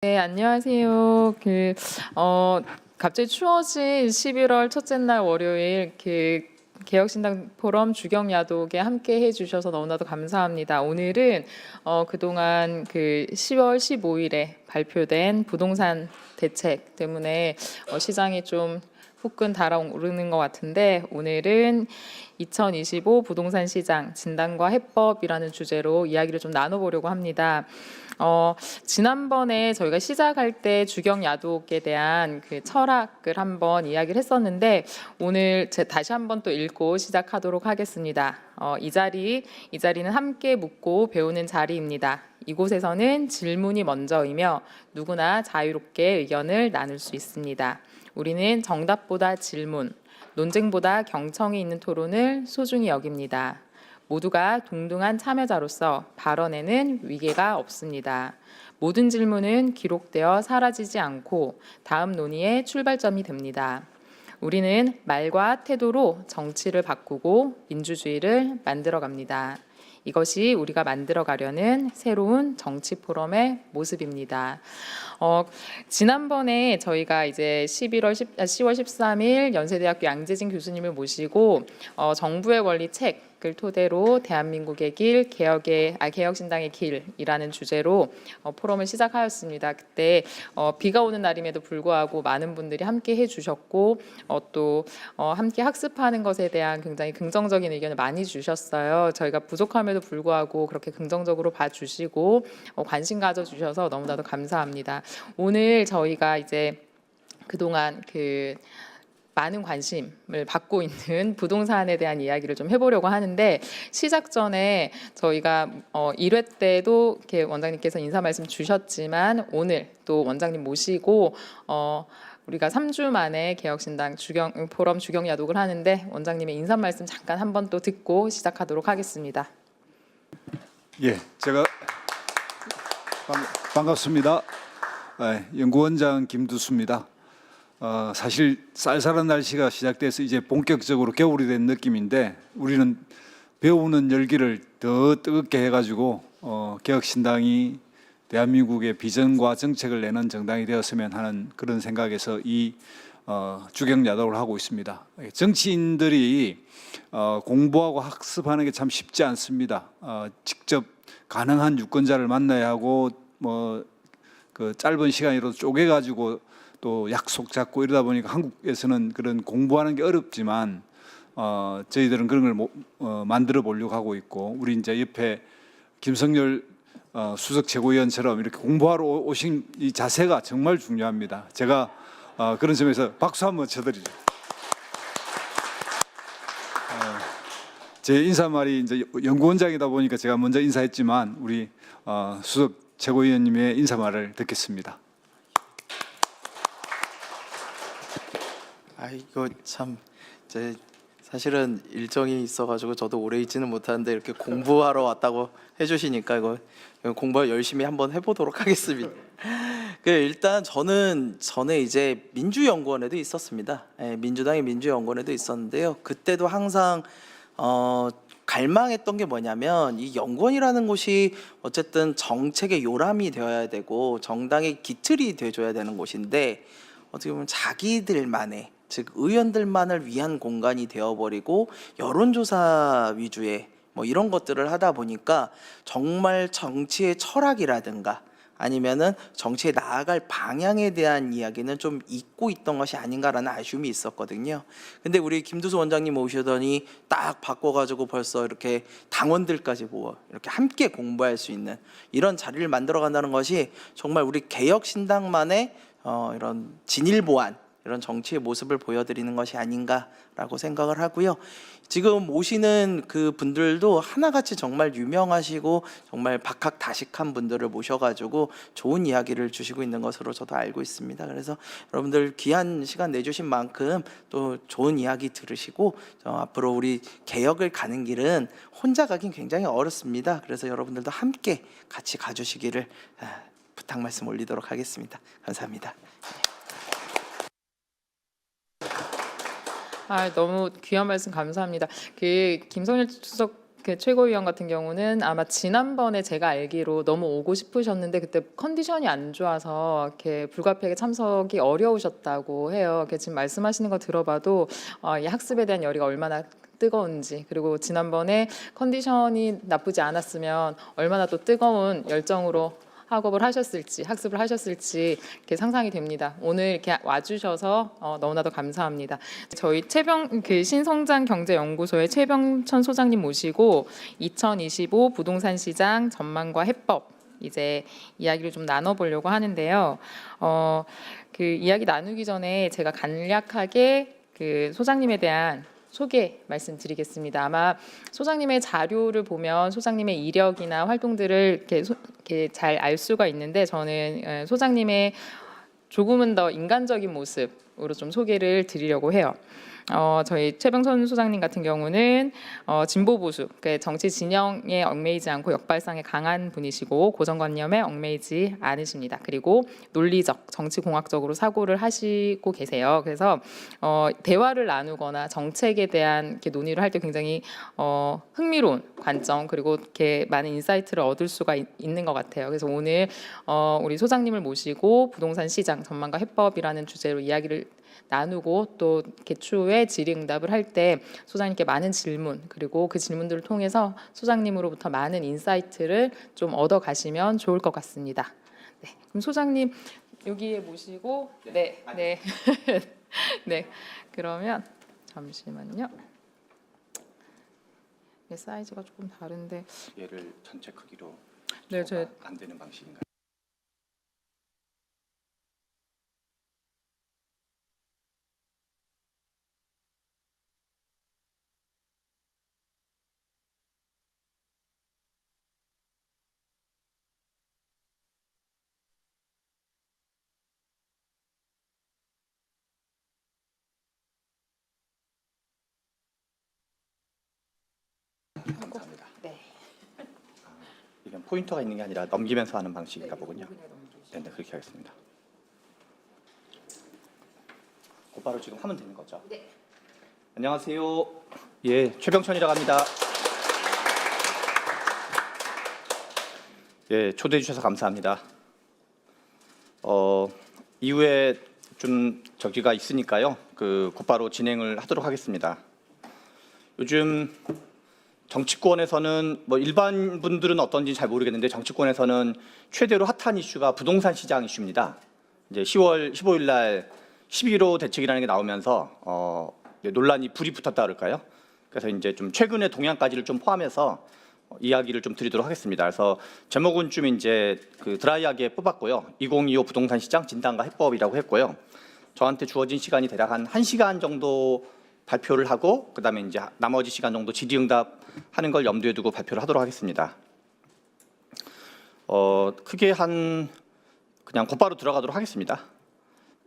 네, 안녕하세요. 갑자기 추워진 11월 첫째 날 월요일 개혁신당 포럼 주경야독에 함께 해주셔서 너무나도 감사합니다. 오늘은 그동안 10월 15일에 발표된 부동산 대책 때문에 시장이 좀 후끈 달아오르는 것 같은데, 오늘은 2025 부동산 시장 진단과 해법이라는 주제로 이야기를 좀 나눠보려고 합니다. 지난번에 저희가 시작할 때 주경야독에 대한 철학을 한번 이야기를 했었는데, 오늘 다시 한번 또 읽고 시작하도록 하겠습니다. 이 자리는 함께 묻고 배우는 자리입니다. 이곳에서는 질문이 먼저이며 누구나 자유롭게 의견을 나눌 수 있습니다. 우리는 정답보다 질문, 논쟁보다 경청이 있는 토론을 소중히 여깁니다. 모두가 동등한 참여자로서 발언에는 위계가 없습니다. 모든 질문은 기록되어 사라지지 않고 다음 논의의 출발점이 됩니다. 우리는 말과 태도로 정치를 바꾸고 민주주의를 만들어갑니다. 이것이 우리가 만들어가려는 새로운 정치 포럼의 모습입니다. 지난번에 저희가 이제 10월 13일 연세대학교 양재진 교수님을 모시고 정부의 권리 책을 토대로 대한민국의 길, 개혁신당의 길이라는 주제로 포럼을 시작하였습니다. 그때 비가 오는 날임에도 불구하고 많은 분들이 함께 해주셨고 또 함께 학습하는 것에 대한 굉장히 긍정적인 의견을 많이 주셨어요. 저희가 부족함에도 불구하고 그렇게 긍정적으로 봐주시고 관심 가져주셔서 너무나도 감사합니다. 오늘 저희가 이제 그동안 많은 관심을 받고 있는 부동산에 대한 이야기를 좀 해보려고 하는데, 시작 전에 저희가 1회 때도 이렇게 원장님께서 인사 말씀 주셨지만 오늘 또 원장님 모시고 우리가 3주 만에 개혁신당 포럼 주경야독을 하는데, 원장님의 인사 말씀 잠깐 한번 또 듣고 시작하도록 하겠습니다. 예, 제가 반갑습니다. 연구원장 김두수입니다. 사실 쌀쌀한 날씨가 시작돼서 이제 본격적으로 겨울이 된 느낌인데, 우리는 배우는 열기를 더 뜨겁게 해가지고 개혁신당이 대한민국의 비전과 정책을 내는 정당이 되었으면 하는 그런 생각에서 이 주경야독을 하고 있습니다. 정치인들이 공부하고 학습하는 게 참 쉽지 않습니다. 직접 가능한 유권자를 만나야 하고 그 짧은 시간이라도 쪼개가지고 또 약속 잡고 이러다 보니까 한국에서는 그런 공부하는 게 어렵지만 저희들은 그런 걸 만들어 보려고 하고 있고, 우리 이제 옆에 김성열 수석 최고위원처럼 이렇게 공부하러 오신 이 자세가 정말 중요합니다. 제가 그런 점에서 박수 한번 쳐드리죠. 제 인사말이 이제 연구원장이다 보니까 제가 먼저 인사했지만 우리 수석 최고위원님의 인사말을 듣겠습니다. 이거 참 사실은 일정이 있어가지고 저도 오래 있지는 못하는데 이렇게 공부하러 왔다고 해주시니까 이거 공부 열심히 한번 해보도록 하겠습니다. 일단 저는 전에 이제 민주연구원에도 있었습니다. 민주당의 민주연구원에도 있었는데요. 그때도 항상 갈망했던 게 뭐냐면, 이 연구원이라는 곳이 어쨌든 정책의 요람이 되어야 되고 정당의 기틀이 돼줘야 되는 곳인데, 어떻게 보면 자기들만의, 즉 의원들만을 위한 공간이 되어버리고 여론조사 위주의 이런 것들을 하다 보니까 정말 정치의 철학이라든가 아니면은 정치에 나아갈 방향에 대한 이야기는 좀 잊고 있던 것이 아닌가라는 아쉬움이 있었거든요. 근데 우리 김두수 원장님 오시더니 딱 바꿔가지고 벌써 이렇게 당원들까지 모아 이렇게 함께 공부할 수 있는 이런 자리를 만들어 간다는 것이 정말 우리 개혁신당만의 이런 진일보한 이런 정치의 모습을 보여드리는 것이 아닌가라고 생각을 하고요. 지금 오시는 그 분들도 하나같이 정말 유명하시고 정말 박학다식한 분들을 모셔가지고 좋은 이야기를 주시고 있는 것으로 저도 알고 있습니다. 그래서 여러분들 귀한 시간 내주신 만큼 또 좋은 이야기 들으시고 앞으로 우리 개혁을 가는 길은 혼자 가긴 굉장히 어렵습니다. 그래서 여러분들도 함께 같이 가주시기를 부탁 말씀 올리도록 하겠습니다. 감사합니다. 너무 귀한 말씀 감사합니다. 김성일 수석 그 최고위원 같은 경우는 아마 지난번에 제가 알기로 너무 오고 싶으셨는데 그때 컨디션이 안 좋아서 이렇게 불가피하게 참석이 어려우셨다고 해요. 이렇게 지금 말씀하시는 거 들어봐도 이 학습에 대한 열의가 얼마나 뜨거운지, 그리고 지난번에 컨디션이 나쁘지 않았으면 얼마나 또 뜨거운 열정으로 학업을 하셨을지, 학습을 하셨을지 이렇게 상상이 됩니다. 오늘 이렇게 와주셔서 너무나도 감사합니다. 저희 신성장경제연구소의 최병천 소장님 모시고 2025 부동산 시장 전망과 해법 이제 이야기를 좀 나눠보려고 하는데요. 그 이야기 나누기 전에 제가 간략하게 그 소장님에 대한 소개 말씀드리겠습니다. 아마 소장님의 자료를 보면 소장님의 이력이나 활동들을 이렇게 잘 알 수가 있는데 저는 소장님의 조금은 더 인간적인 모습으로 좀 소개를 드리려고 해요. 저희 최병선 소장님 같은 경우는 진보 보수, 그러니까 정치 진영에 얽매이지 않고 역발상에 강한 분이시고 고정관념에 얽매이지 않으십니다. 그리고 논리적, 정치공학적으로 사고를 하시고 계세요. 그래서 대화를 나누거나 정책에 대한 이렇게 논의를 할 때 굉장히 흥미로운 관점 그리고 이렇게 많은 인사이트를 얻을 수가 있는 것 같아요. 그래서 오늘 우리 소장님을 모시고 부동산 시장 전망과 해법이라는 주제로 이야기를 나누고 또 이렇게 추후에 질의응답을 할 때 소장님께 많은 질문 그리고 그 질문들을 통해서 소장님으로부터 많은 인사이트를 좀 얻어 가시면 좋을 것 같습니다. 네, 그럼 소장님 여기에 모시고 네. 네. 그러면 잠시만요. 이게 사이즈가 조금 다른데 얘를 전체 크기로 네, 안 되는 방식인가요? 감사합니다. 네. 이건 포인터가 있는 게 아니라 넘기면서 하는 방식인가 보군요. 네, 그렇게 하겠습니다. 곧바로 지금 하면 되는 거죠? 네. 안녕하세요. 예, 최병천이라고 합니다. 예, 초대해 주셔서 감사합니다. 이후에 좀 저기가 있으니까요. 곧바로 진행을 하도록 하겠습니다. 요즘 정치권에서는 뭐 일반 분들은 어떤지 잘 모르겠는데 정치권에서는 최대로 핫한 이슈가 부동산 시장 이슈입니다. 이제 10월 15일 날 11.15 대책이라는 게 나오면서 논란이 불이 붙었다 그럴까요? 그래서 이제 좀 최근의 동향까지를 좀 포함해서 이야기를 좀 드리도록 하겠습니다. 그래서 제목은 좀 이제 드라이하게 뽑았고요. 2025 부동산 시장 진단과 해법이라고 했고요. 저한테 주어진 시간이 대략 한 1시간 정도 발표를 하고 그다음에 이제 나머지 시간 정도 질의응답 하는 걸 염두에 두고 발표를 하도록 하겠습니다. 크게 그냥 곧바로 들어가도록 하겠습니다.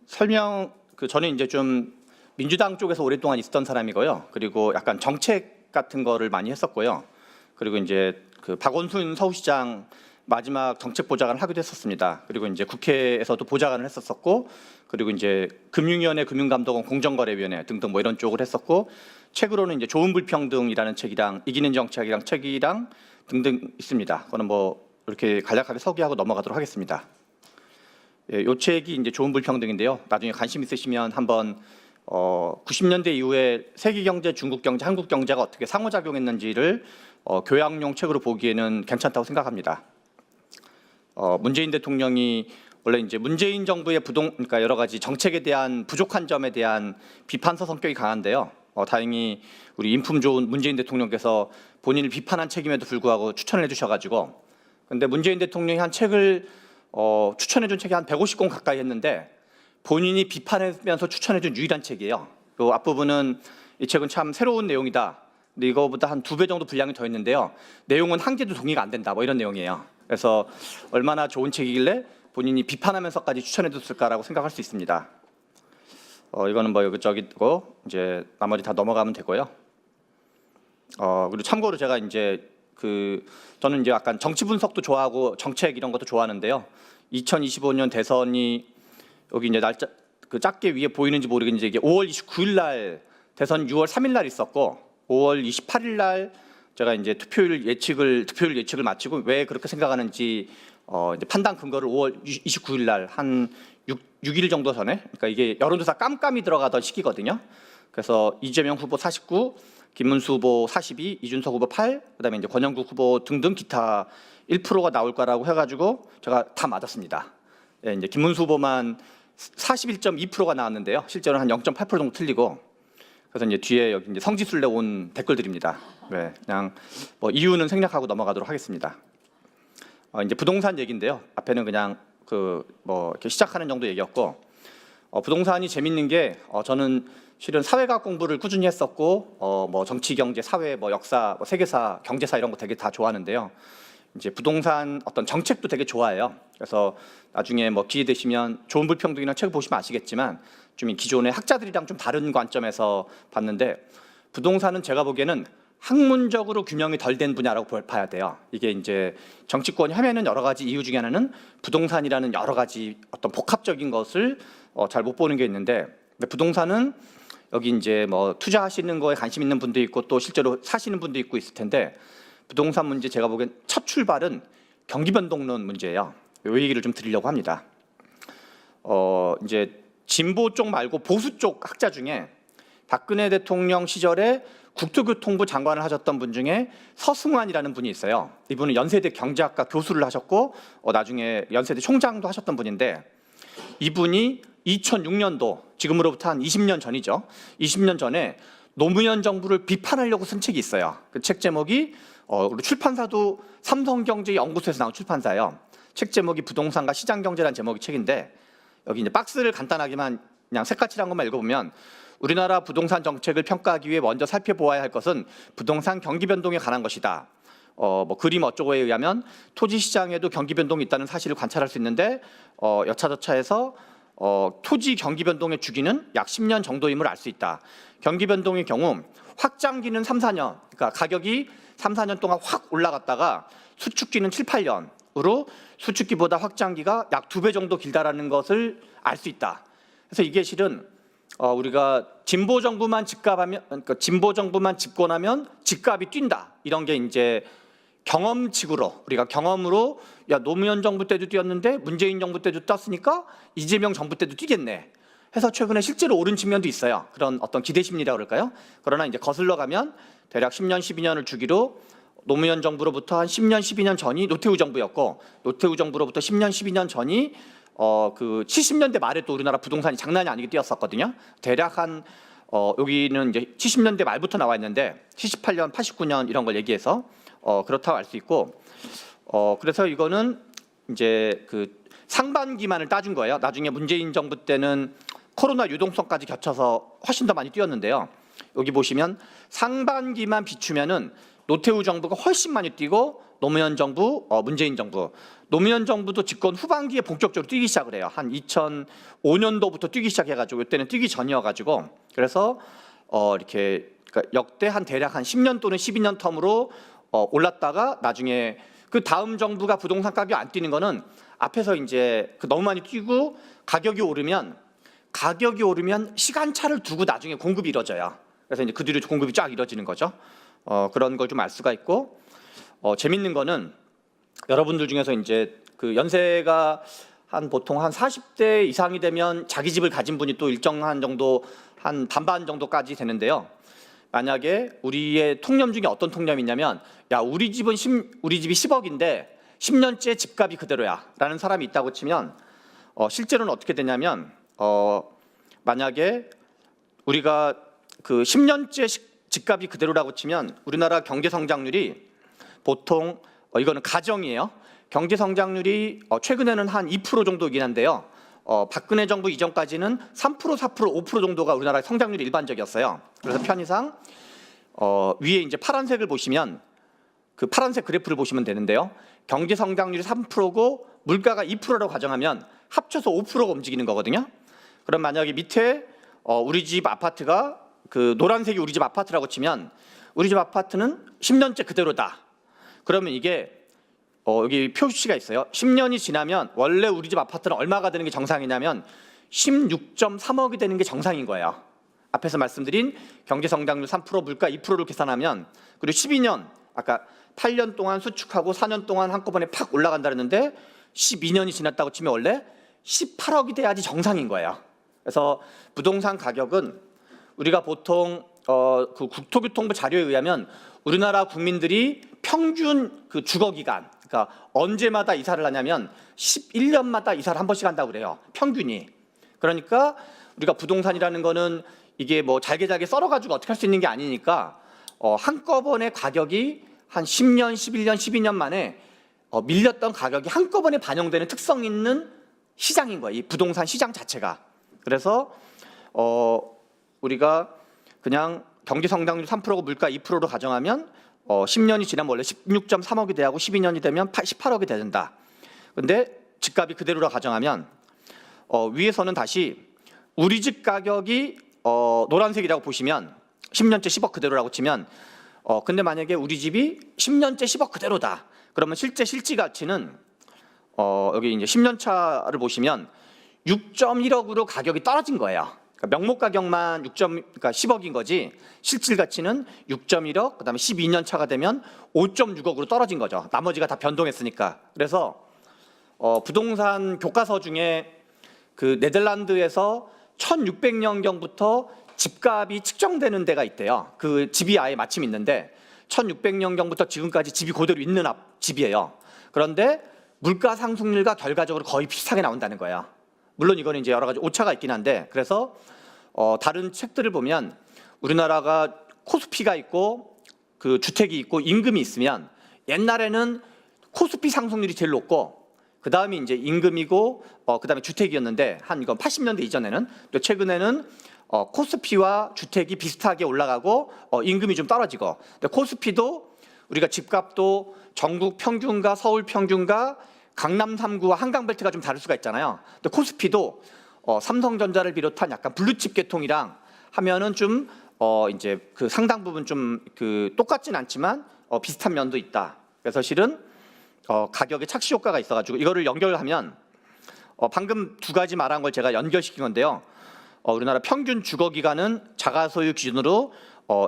저는 이제 좀 민주당 쪽에서 오랫동안 있었던 사람이고요. 그리고 약간 정책 같은 거를 많이 했었고요. 그리고 이제 박원순 서울시장 마지막 정책 보좌관을 하기도 했었습니다. 그리고 이제 국회에서도 보좌관을 했었었고, 그리고 이제 금융위원회, 금융감독원, 공정거래위원회 등등 뭐 이런 쪽을 했었고, 책으로는 이제 좋은 불평등이라는 책이랑 이기는 정책이랑 책이랑 등등 있습니다. 그거는 뭐 이렇게 간략하게 소개하고 넘어가도록 하겠습니다. 예, 이 책이 이제 좋은 불평등인데요. 나중에 관심 있으시면 한번 90년대 이후에 세계 경제, 중국 경제, 한국 경제가 어떻게 상호작용했는지를 교양용 책으로 보기에는 괜찮다고 생각합니다. 문재인 대통령이 원래 이제 문재인 정부의 그러니까 여러 가지 정책에 대한 부족한 점에 대한 비판서 성격이 강한데요. 다행히 우리 인품 좋은 문재인 대통령께서 본인을 비판한 책임에도 불구하고 추천을 해주셔가지고, 근데 문재인 대통령이 한 책을 추천해준 책이 한 150권 가까이 했는데 본인이 비판하면서 추천해준 유일한 책이에요. 그 앞부분은 이 책은 참 새로운 내용이다. 근데 이거보다 한 2배 정도 분량이 더 있는데요. 내용은 한 개도 동의가 안 된다. 뭐 이런 내용이에요. 그래서 얼마나 좋은 책이길래 본인이 비판하면서까지 추천해줬을까라고 생각할 수 있습니다. 이거는 뭐 여기저기고 이제 나머지 다 넘어가면 되고요. 그리고 참고로 제가 이제 저는 이제 약간 정치 분석도 좋아하고 정책 이런 것도 좋아하는데요. 2025년 대선이 여기 이제 날짜 작게 위에 보이는지 모르겠는데 이게 5월 29일 날 대선 6월 3일 날 있었고 5월 28일 날 제가 이제 투표율 예측을 마치고 왜 그렇게 생각하는지 이제 판단 근거를 5월 29일 날 한 6일 정도 전에, 그러니까 이게 여론조사 깜깜이 들어가던 시기거든요. 그래서 이재명 후보 49, 김문수 후보 42, 이준석 후보 8, 그다음에 이제 권영국 후보 등등 기타 1%가 나올 거라고 해가지고 제가 다 맞았습니다. 예, 이제 김문수 후보만 41.2%가 나왔는데요. 실제로는 한 0.8% 정도 틀리고. 그래서 이제 뒤에 여기 이제 성지순례 온 댓글들입니다. 네, 그냥 뭐 이유는 생략하고 넘어가도록 하겠습니다. 이제 부동산 얘기인데요. 앞에는 그냥 뭐 이렇게 시작하는 정도 얘기였고, 부동산이 재밌는 게 저는 실은 사회과학 공부를 꾸준히 했었고, 뭐 정치, 경제, 사회, 뭐 역사, 뭐 세계사, 경제사 이런 거 되게 다 좋아하는데요. 이제 부동산 어떤 정책도 되게 좋아해요. 그래서 나중에 뭐 기회 되시면 좋은 불평등이라는 책을 보시면 아시겠지만 좀 기존의 학자들이랑 좀 다른 관점에서 봤는데, 부동산은 제가 보기에는 학문적으로 규명이 덜 된 분야라고 봐야 돼요. 이게 이제 정치권이 하면은 여러 가지 이유 중에 하나는 부동산이라는 여러 가지 어떤 복합적인 것을 잘 못 보는 게 있는데, 근데 부동산은 여기 이제 뭐 투자하시는 거에 관심 있는 분도 있고 또 실제로 사시는 분도 있고 있을 텐데, 부동산 문제 제가 보기엔 첫 출발은 경기 변동론 문제예요. 이 얘기를 좀 드리려고 합니다. 이제 진보 쪽 말고 보수 쪽 학자 중에 박근혜 대통령 시절에 국토교통부 장관을 하셨던 분 중에 서승환이라는 분이 있어요. 이분은 연세대 경제학과 교수를 하셨고 나중에 연세대 총장도 하셨던 분인데, 이분이 2006년도, 지금으로부터 한 20년 전이죠. 20년 전에 노무현 정부를 비판하려고 쓴 책이 있어요. 그 책 제목이 우리 출판사도 삼성경제연구소에서 나온 출판사예요. 책 제목이 부동산과 시장경제라는 제목의 책인데, 여기 이제 박스를 간단하게만 그냥 색깔칠한 것만 읽어보면, 우리나라 부동산 정책을 평가하기 위해 먼저 살펴보아야 할 것은 부동산 경기 변동에 관한 것이다. 뭐 그림 어쩌고에 의하면 토지 시장에도 경기 변동이 있다는 사실을 관찰할 수 있는데, 여차저차해서 토지 경기 변동의 주기는 약 10년 정도임을 알 수 있다. 경기 변동의 경우 확장기는 3, 4년, 그러니까 가격이 3, 4년 동안 확 올라갔다가 수축기는 7, 8년으로 수축기보다 확장기가 약 2배 정도 길다라는 것을 알 수 있다. 그래서 이게 실은 우리가 진보 정부만 집권하면 집값이 뛴다, 이런 게 이제 경험칙으로, 우리가 경험으로 야 노무현 정부 때도 뛰었는데 문재인 정부 때도 떴으니까 이재명 정부 때도 뛰겠네 해서 최근에 실제로 오른 측면도 있어요. 그런 어떤 기대 심리라고 그럴까요? 그러나 이제 거슬러 가면 대략 10년, 12년을 주기로 노무현 정부로부터 한 10년, 12년 전이 노태우 정부였고, 노태우 정부로부터 10년, 12년 전이 그 70년대 말에 또 우리나라 부동산이 장난이 아니게 뛰었었거든요. 대략 한 여기는 이제 70년대 말부터 나와 있는데 78년, 89년 이런 걸 얘기해서 그렇다고 알 수 있고, 그래서 이거는 이제 그 상반기만을 따준 거예요. 나중에 문재인 정부 때는 코로나 유동성까지 겹쳐서 훨씬 더 많이 뛰었는데요. 여기 보시면 상반기만 비추면은 노태우 정부가 훨씬 많이 뛰고, 노무현 정부, 문재인 정부, 노무현 정부도 집권 후반기에 본격적으로 뛰기 시작을 해요. 한 2005년도부터 뛰기 시작해가지고, 이때는 뛰기 전이어가지고, 그래서 이렇게 그러니까 역대 한 대략 한 10년 또는 12년 텀으로 올랐다가 나중에 그 다음 정부가 부동산 가격이 안 뛰는 거는 앞에서 이제 너무 많이 뛰고 가격이 오르면 시간차를 두고 나중에 공급이 이루어져요. 그래서 이제 그 뒤로 공급이 쫙 이루어지는 거죠. 그런 걸 좀 알 수가 있고, 재밌는 거는 여러분들 중에서 이제 그 연세가 보통 한 40대 이상이 되면 자기 집을 가진 분이 또 일정한 정도, 한 반반 정도까지 되는데요. 만약에 우리의 통념 중에 어떤 통념이 있냐면, 야 우리 집이 10억인데 10년째 집값이 그대로야 라는 사람이 있다고 치면, 실제로는 어떻게 되냐면, 만약에 우리가 그 10년째 집값이 그대로라고 치면 우리나라 경제 성장률이 보통 이거는 가정이에요. 경제 성장률이 최근에는 한 2% 정도이긴 한데요. 박근혜 정부 이전까지는 3%, 4%, 5% 정도가 우리나라 성장률이 일반적이었어요. 그래서 편의상 위에 이제 파란색을 보시면 그 파란색 그래프를 보시면 되는데요. 경제 성장률이 3%고 물가가 2%라고 가정하면 합쳐서 5%가 움직이는 거거든요. 그럼 만약에 밑에 우리 집 아파트가 그 노란색이 우리 집 아파트라고 치면, 우리 집 아파트는 10년째 그대로다. 그러면 이게 여기 표시가 있어요. 10년이 지나면 원래 우리 집 아파트는 얼마가 되는 게 정상이냐면 16.3억이 되는 게 정상인 거예요. 앞에서 말씀드린 경제 성장률 3%, 물가 2%를 계산하면, 그리고 12년 아까 8년 동안 수축하고 4년 동안 한꺼번에 팍 올라간다 그랬는데 12년이 지났다고 치면 원래 18억이 돼야지 정상인 거예요. 그래서 부동산 가격은 우리가 보통 그 국토교통부 자료에 의하면 우리나라 국민들이 평균 그 주거 기간, 그러니까 언제마다 이사를 하냐면 11년마다 이사를 한 번씩 한다고 그래요. 평균이. 그러니까 우리가 부동산이라는 거는 이게 뭐 잘게 썰어가지고 어떻게 할 수 있는 게 아니니까 한꺼번에 가격이 한 10년, 11년, 12년 만에 밀렸던 가격이 한꺼번에 반영되는 특성 있는 시장인 거예요. 이 부동산 시장 자체가. 그래서 우리가 그냥 경제 성장률 3%고 물가 2%로 가정하면 10년이 지나면 원래 16.3억이 돼야 하고 12년이 되면 18억이 된다. 근데 집값이 그대로라 가정하면 위에서는 다시 우리 집 가격이 노란색이라고 보시면 10년째 10억 그대로라고 치면 근데 만약에 우리 집이 10년째 10억 그대로다. 그러면 실제 실지 가치는 여기 이제 10년 차를 보시면 6.1억으로 가격이 떨어진 거예요. 그러니까 명목 가격만 그러니까 10억인 거지 실질 가치는 6.1억, 그다음에 12년 차가 되면 5.6억으로 떨어진 거죠. 나머지가 다 변동했으니까. 그래서 부동산 교과서 중에 그 네덜란드에서 1600년경부터 집값이 측정되는 데가 있대요. 그 집이 아예 마침 있는데 1600년경부터 지금까지 집이 그대로 있는 집이에요. 그런데 물가 상승률과 결과적으로 거의 비슷하게 나온다는 거예요. 물론 이거는 이제 여러 가지 오차가 있긴 한데, 그래서 다른 책들을 보면 우리나라가 코스피가 있고 그 주택이 있고 임금이 있으면 옛날에는 코스피 상승률이 제일 높고 그 다음이 이제 임금이고 그 다음에 주택이었는데 한 이건 80년대 이전에는, 또 최근에는 코스피와 주택이 비슷하게 올라가고 임금이 좀 떨어지고, 근데 코스피도 우리가 집값도 전국 평균과 서울 평균과 강남 3구와 한강벨트가 좀 다를 수가 있잖아요. 근데 코스피도 삼성전자를 비롯한 약간 블루칩 계통이랑 하면은 좀 이제 그 상당 부분 좀 그 똑같진 않지만 비슷한 면도 있다. 그래서 실은 가격의 착시 효과가 있어가지고 이거를 연결하면 방금 두 가지 말한 걸 제가 연결시킨 건데요. 우리나라 평균 주거 기간은 자가 소유 기준으로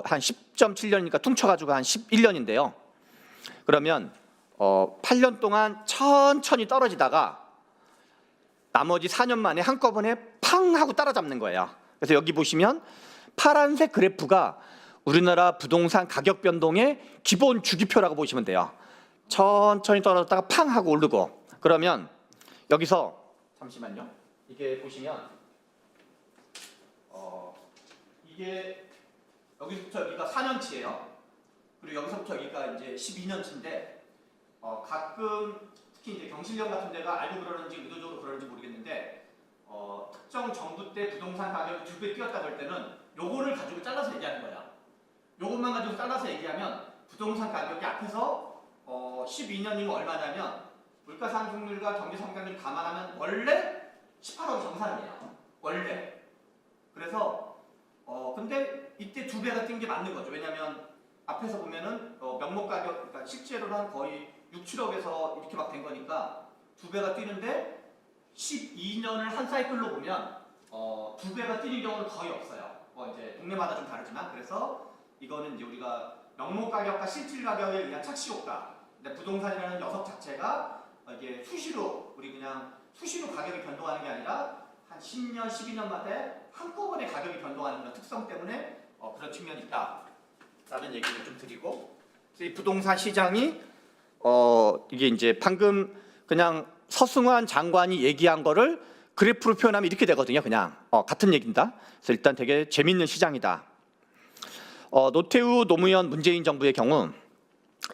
한 10.7년이니까 퉁쳐가지고 한 11년인데요. 그러면 8년 동안 천천히 떨어지다가 나머지 4년 만에 한꺼번에 팡 하고 따라잡는 거예요. 그래서 여기 보시면 파란색 그래프가 우리나라 부동산 가격 변동의 기본 주기표라고 보시면 돼요. 천천히 떨어졌다가 팡 하고 오르고, 그러면 여기서 잠시만요. 이게 보시면 이게 여기서부터 여기가 4년치예요. 그리고 여기서부터 여기가 이제 12년치인데 가끔 특히 이제 경실련 같은 데가 알고 그러는지 의도적으로 그러는지 모르겠는데 특정 정부 때 부동산 가격이 2배 뛰었다 그럴 때는 요거를 가지고 잘라서 얘기하는 거야. 요것만 가지고 잘라서 얘기하면 부동산 가격이 앞에서 12년이면 얼마냐면 물가 상승률과 경제 성장률 감안하면 원래 18억 정상이에요. 원래. 그래서 근데 이때 2배가 뛴 게 맞는 거죠. 왜냐하면 앞에서 보면은 명목 가격, 그러니까 실제로는 한 거의 6, 7억에서 이렇게 막 된 거니까 2배가 뛰는데 12년을 한 사이클로 보면 2배가 뛰는 경우는 거의 없어요. 이제 동네마다 좀 다르지만, 그래서 이거는 이제 우리가 명목 가격과 실질 가격에 의한 착시 효과. 근데 부동산이라는 녀석 자체가 이게 수시로 우리 그냥 수시로 가격이 변동하는 게 아니라 한 10년, 12년마다 한꺼번에 가격이 변동하는 그런 특성 때문에 그런 측면이 있다라는 얘기를 좀 드리고, 그래서 이 부동산 시장이 이게 이제 방금 그냥 서승환 장관이 얘기한 거를 그래프로 표현하면 이렇게 되거든요. 그냥 같은 얘기입니다. 그래서 일단 되게 재밌는 시장이다. 노태우, 노무현, 문재인 정부의 경우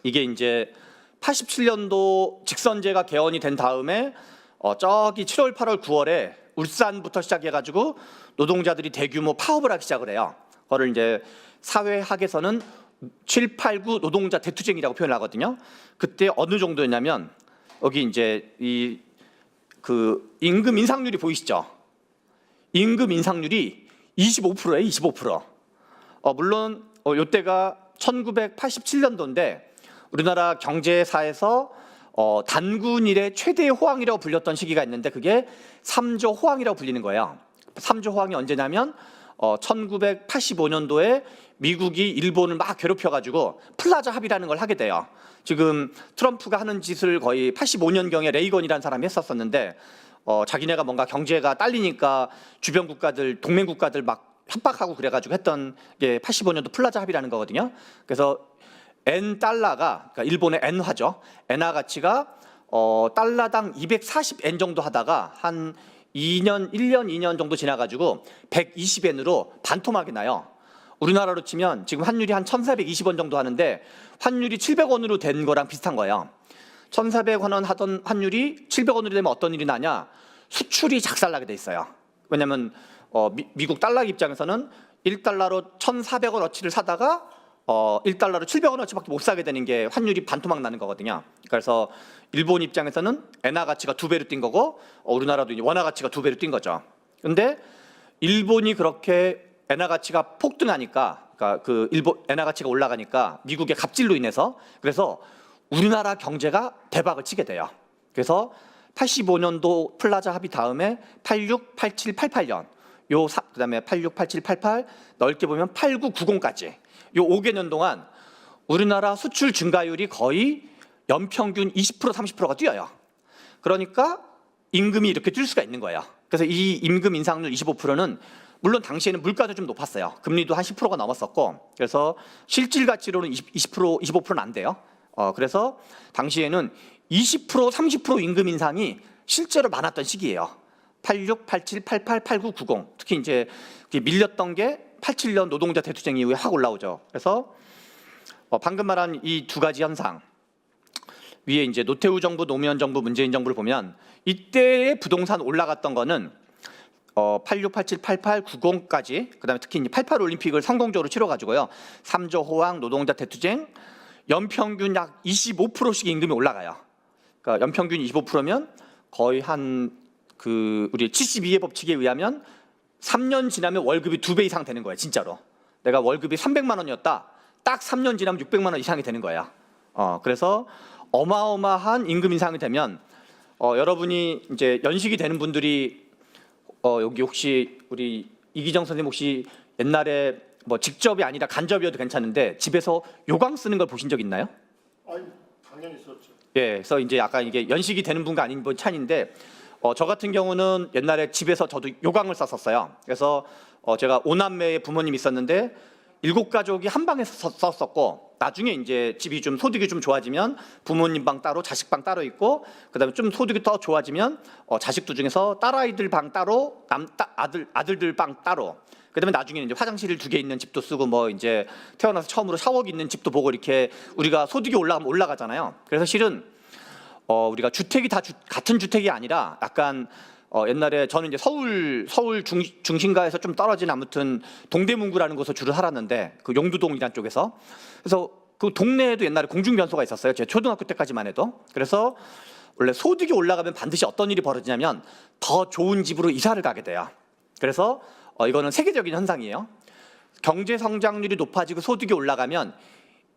이게 이제 87년도 직선제가 개헌이 된 다음에 저기 7월, 8월, 9월에 울산부터 시작해가지고 노동자들이 대규모 파업을 하기 시작을 해요. 그거를 이제 사회학에서는 7, 8, 9 노동자 대투쟁이라고 표현을 하거든요. 그때 어느 정도였냐면 여기 이제 그 임금 인상률이 보이시죠? 임금 인상률이 25%예요. 25%. 물론 이때가 1987년도인데 우리나라 경제사에서 단군 이래 최대의 호황이라고 불렸던 시기가 있는데 그게 3조 호황이라고 불리는 거예요. 3조 호황이 언제냐면 1985년도에 미국이 일본을 막 괴롭혀가지고 플라자 합의라는 걸 하게 돼요. 지금 트럼프가 하는 짓을 거의 85년경에 레이건이라는 사람이 했었었는데 자기네가 뭔가 경제가 딸리니까 주변 국가들, 동맹 국가들 막 협박하고 그래가지고 했던 게 85년도 플라자 합의라는 거거든요. 그래서 N달러가, 그러니까 일본의 엔화죠. 엔화 가치가 달러당 240엔 정도 하다가 한 1년, 2년 정도 지나가지고 120엔으로 반토막이 나요. 우리나라로 치면 지금 환율이 한 1,420원 정도 하는데 환율이 700원으로 된 거랑 비슷한 거예요. 1,400원 하던 환율이 700원으로 되면 어떤 일이 나냐? 수출이 작살나게 돼 있어요. 왜냐하면 미국 달러 입장에서는 1달러로 1,400원어치를 사다가 1달러로 700원어치밖에 못 사게 되는 게 환율이 반토막 나는 거거든요. 그래서 일본 입장에서는 엔화 가치가 2배로 뛴 거고 우리나라도 원화 가치가 2배로 뛴 거죠. 근데 일본이 그렇게 엔화 가치가 폭등하니까, 그러니까 그 일본 엔화 가치가 올라가니까 미국의 갑질로 인해서 그래서 우리나라 경제가 대박을 치게 돼요. 그래서 85년도 플라자 합의 다음에 86, 87, 88년 그다음에 86, 87, 88 넓게 보면 89, 90까지 요 5개년 동안 우리나라 수출 증가율이 거의 연평균 20%, 30%가 뛰어요. 그러니까 임금이 이렇게 뛸 수가 있는 거예요. 그래서 이 임금 인상률 25%는 물론 당시에는 물가도 좀 높았어요. 금리도 한 10%가 넘었었고, 그래서 실질 가치로는 20%, 25%는 안 돼요. 그래서 당시에는 20%, 30% 임금 인상이 실제로 많았던 시기예요. 86, 87, 88, 89, 90. 특히 이제 밀렸던 게 87년 노동자 대투쟁 이후에 확 올라오죠. 그래서 방금 말한 이 두 가지 현상, 위에 이제 노태우 정부, 노무현 정부, 문재인 정부를 보면 이때의 부동산 올라갔던 거는 86, 87, 88, 90까지, 그다음에 특히 이제 88 올림픽을 성공적으로 치러가지고요. 3조 호황, 노동자 대투쟁, 연평균 약 25%씩 임금이 올라가요. 그러니까 연평균 25%면 거의 한 우리 72의 법칙에 의하면 3년 지나면 월급이 2배 이상 되는 거예요, 진짜로. 내가 월급이 300만 원이었다. 딱 3년 지나면 600만 원 이상이 되는 거예요. 그래서 어마어마한 임금 인상이 되면 여러분이 이제 연식이 되는 분들이 여기 혹시 우리 이기정 선생님 혹시 옛날에 뭐 직접이 아니라 간접이어도 괜찮은데 집에서 요강 쓰는 걸 보신 적 있나요? 아니, 당연히 썼죠. 예, 그래서 이제 약간 이게 연식이 되는 분과 아닌 분 차이인데 저 같은 경우는 옛날에 집에서 저도 요강을 썼었어요. 그래서 제가 5남매의 부모님이 있었는데 7가족이 한 방에서 썼었고, 나중에 이제 집이 좀 소득이 좀 좋아지면 부모님 방 따로, 자식 방 따로 있고, 그다음에 좀 소득이 더 좋아지면 자식들 중에서 딸아이들 방 따로, 아들들 방 따로. 그다음에 나중에는 이제 화장실 2개 있는 집도 쓰고, 뭐 이제 태어나서 처음으로 샤워기 있는 집도 보고, 이렇게 우리가 소득이 올라가면 올라가잖아요. 그래서 실은 우리가 주택이 다 같은 주택이 아니라 약간 옛날에 저는 이제 서울 중심가에서 좀 떨어진 아무튼 동대문구라는 곳에서 주로 살았는데, 그 용두동이라는 쪽에서. 그래서 그 동네에도 옛날에 공중변소가 있었어요. 제 초등학교 때까지만 해도. 그래서 원래 소득이 올라가면 반드시 어떤 일이 벌어지냐면 더 좋은 집으로 이사를 가게 돼요. 그래서 이거는 세계적인 현상이에요. 경제 성장률이 높아지고 소득이 올라가면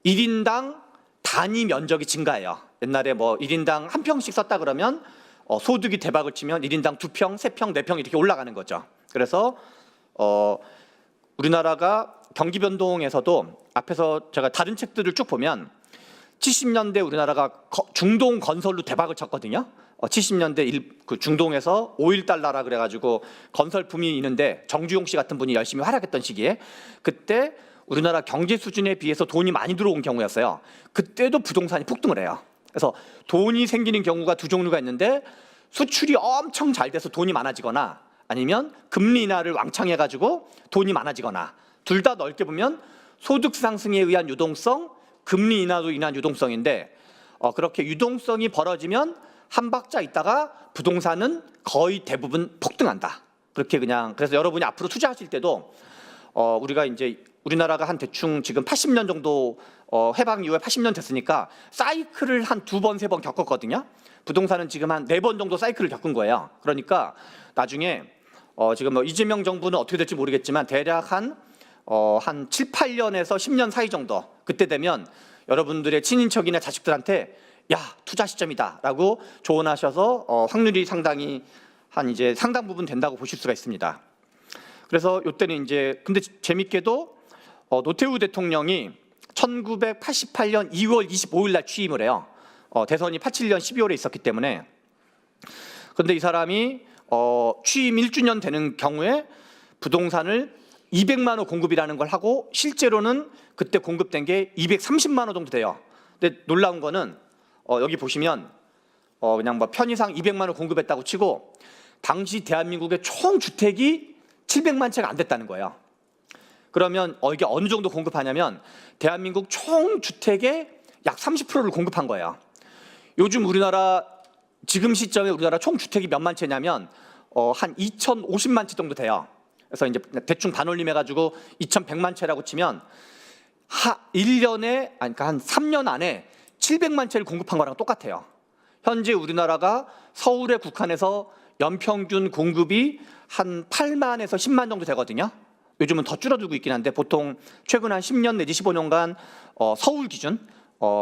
1인당 단위 면적이 증가해요. 옛날에 뭐 1인당 한 평씩 썼다 그러면 소득이 대박을 치면 1인당 2평, 3평, 4평 이렇게 올라가는 거죠. 그래서 우리나라가 경기 변동에서도 앞에서 제가 다른 책들을 쭉 보면 70년대 우리나라가 중동 건설로 대박을 쳤거든요. 70년대 그 중동에서 오일 달러라 그래가지고 건설 붐이 있는데 정주용 씨 같은 분이 열심히 활약했던 시기에 그때 우리나라 경제 수준에 비해서 돈이 많이 들어온 경우였어요. 그때도 부동산이 폭등을 해요. 그래서 돈이 생기는 경우가 두 종류가 있는데, 수출이 엄청 잘 돼서 돈이 많아지거나 아니면 금리 인하를 왕창 해가지고 돈이 많아지거나, 둘 다 넓게 보면 소득 상승에 의한 유동성, 금리 인하로 인한 유동성인데, 그렇게 유동성이 벌어지면 한 박자 있다가 부동산은 거의 대부분 폭등한다. 그렇게 그냥. 그래서 여러분이 앞으로 투자하실 때도 우리가 이제 우리나라가 한 대충 지금 80년 정도 해방 이후에 80년 됐으니까 사이클을 한 2번, 3번 겪었거든요. 부동산은 지금 한 4번 정도 사이클을 겪은 거예요. 그러니까 나중에 지금 뭐 이재명 정부는 어떻게 될지 모르겠지만 대략 한 7, 8년에서 10년 사이 정도, 그때 되면 여러분들의 친인척이나 자식들한테 야, 투자 시점이다라고 조언하셔서 확률이 상당히 한 이제 상당 부분 된다고 보실 수가 있습니다. 그래서 이때는 이제 근데 재밌게도 노태우 대통령이 1988년 2월 25일 날 취임을 해요. 대선이 87년 12월에 있었기 때문에. 근데 이 사람이 취임 1주년 되는 경우에 부동산을 200만 호 공급이라는 걸 하고 실제로는 그때 공급된 게 230만 호 정도 돼요. 근데 놀라운 거는 여기 보시면 그냥 뭐 편의상 200만 호 공급했다고 치고 당시 대한민국의 총 주택이 700만 채가 안 됐다는 거예요. 그러면 이게 어느 정도 공급하냐면 대한민국 총 주택의 약 30%를 공급한 거예요. 요즘 우리나라 지금 시점에 우리나라 총 주택이 몇만 채냐면 한 2,050만 채 정도 돼요. 그래서 이제 대충 반올림해가지고 2,100만 채라고 치면 1년에 그러니까 한 3년 안에 700만 채를 공급한 거랑 똑같아요. 현재 우리나라가 서울에 국한해서 연평균 공급이 한 8만에서 10만 정도 되거든요. 요즘은 더 줄어들고 있긴 한데 보통 최근 한 10년 내지 15년간 서울 기준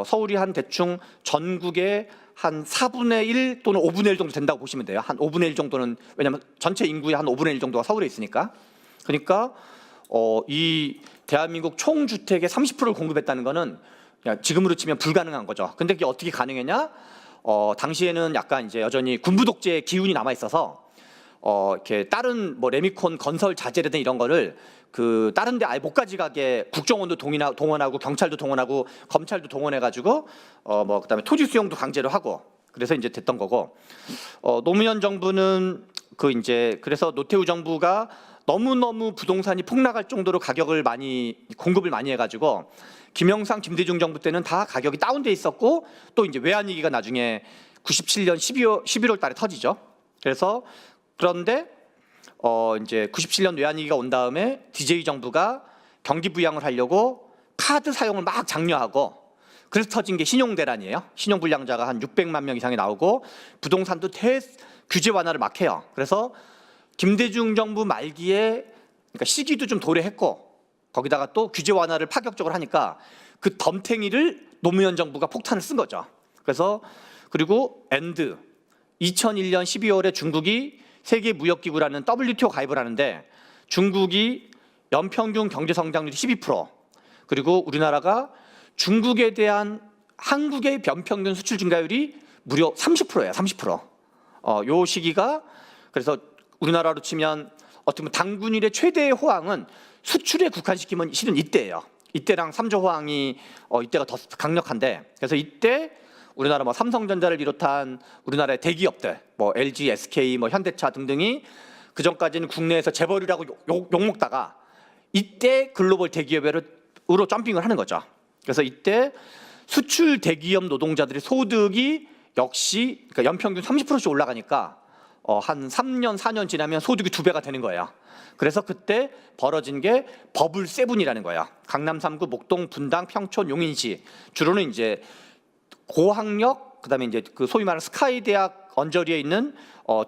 서울이 한 대충 전국의 한 4분의 1 또는 5분의 1 정도 된다고 보시면 돼요. 한 5분의 1 정도는 왜냐하면 전체 인구의 한 5분의 1 정도가 서울에 있으니까. 그러니까 이 대한민국 총 주택의 30%를 공급했다는 거는 그냥 지금으로 치면 불가능한 거죠. 근데 그게 어떻게 가능했냐? 당시에는 약간 이제 여전히 군부 독재의 기운이 남아 있어서 이렇게 다른 뭐 레미콘 건설 자재라든 이런 거를 그 다른 데 아예 못 가져가게 국정원도 동원하고 경찰도 동원하고 검찰도 동원해가지고 뭐 그다음에 토지 수용도 강제로 하고 그래서 이제 됐던 거고 노무현 정부는 그 이제 그래서 노태우 정부가 너무너무 부동산이 폭락할 정도로 가격을 많이 공급을 많이 해가지고 김영삼, 김대중 정부 때는 다 가격이 다운돼 있었고 또 이제 외환위기가 나중에 97년 11월 달에 터지죠. 그래서 그런데 이제 97년 외환위기가 온 다음에 DJ 정부가 경기 부양을 하려고 카드 사용을 막 장려하고 그래서 터진 게 신용대란이에요. 신용불량자가 한 600만 명 이상이 나오고 부동산도 규제 완화를 막 해요. 그래서 김대중 정부 말기에 그러니까 시기도 좀 도래했고 거기다가 또 규제 완화를 파격적으로 하니까 그 덤탱이를 노무현 정부가 폭탄을 쓴 거죠. 그래서 그리고 2001년 12월에 중국이 세계무역기구라는 WTO 가입을 하는데 중국이 연평균 경제성장률이 12% 그리고 우리나라가 중국에 대한 한국의 연평균 수출 증가율이 무려 30%예요. 30%. 요 시기가 그래서 우리나라로 치면 어떻게 보면 당군일의 최대의 호황은 수출에 국한시키면 실은 이때예요. 이때랑 3조 호황이 이때가 더 강력한데 그래서 이때 우리나라 뭐 삼성전자를 비롯한 우리나라의 대기업들 뭐 LG, SK, 뭐 현대차 등등이 그 전까지는 국내에서 재벌이라고 욕먹다가 이때 글로벌 대기업으로 점핑을 하는 거죠. 그래서 이때 수출 대기업 노동자들의 소득이 역시 그러니까 연평균 30%씩 올라가니까 한 3년, 4년 지나면 소득이 2배가 되는 거예요. 그래서 그때 벌어진 게 버블 세븐이라는 거예요. 강남 3구, 목동, 분당, 평촌, 용인시 주로는 이제 고학력 그다음에 이제 그 소위 말하는 스카이 대학 언저리에 있는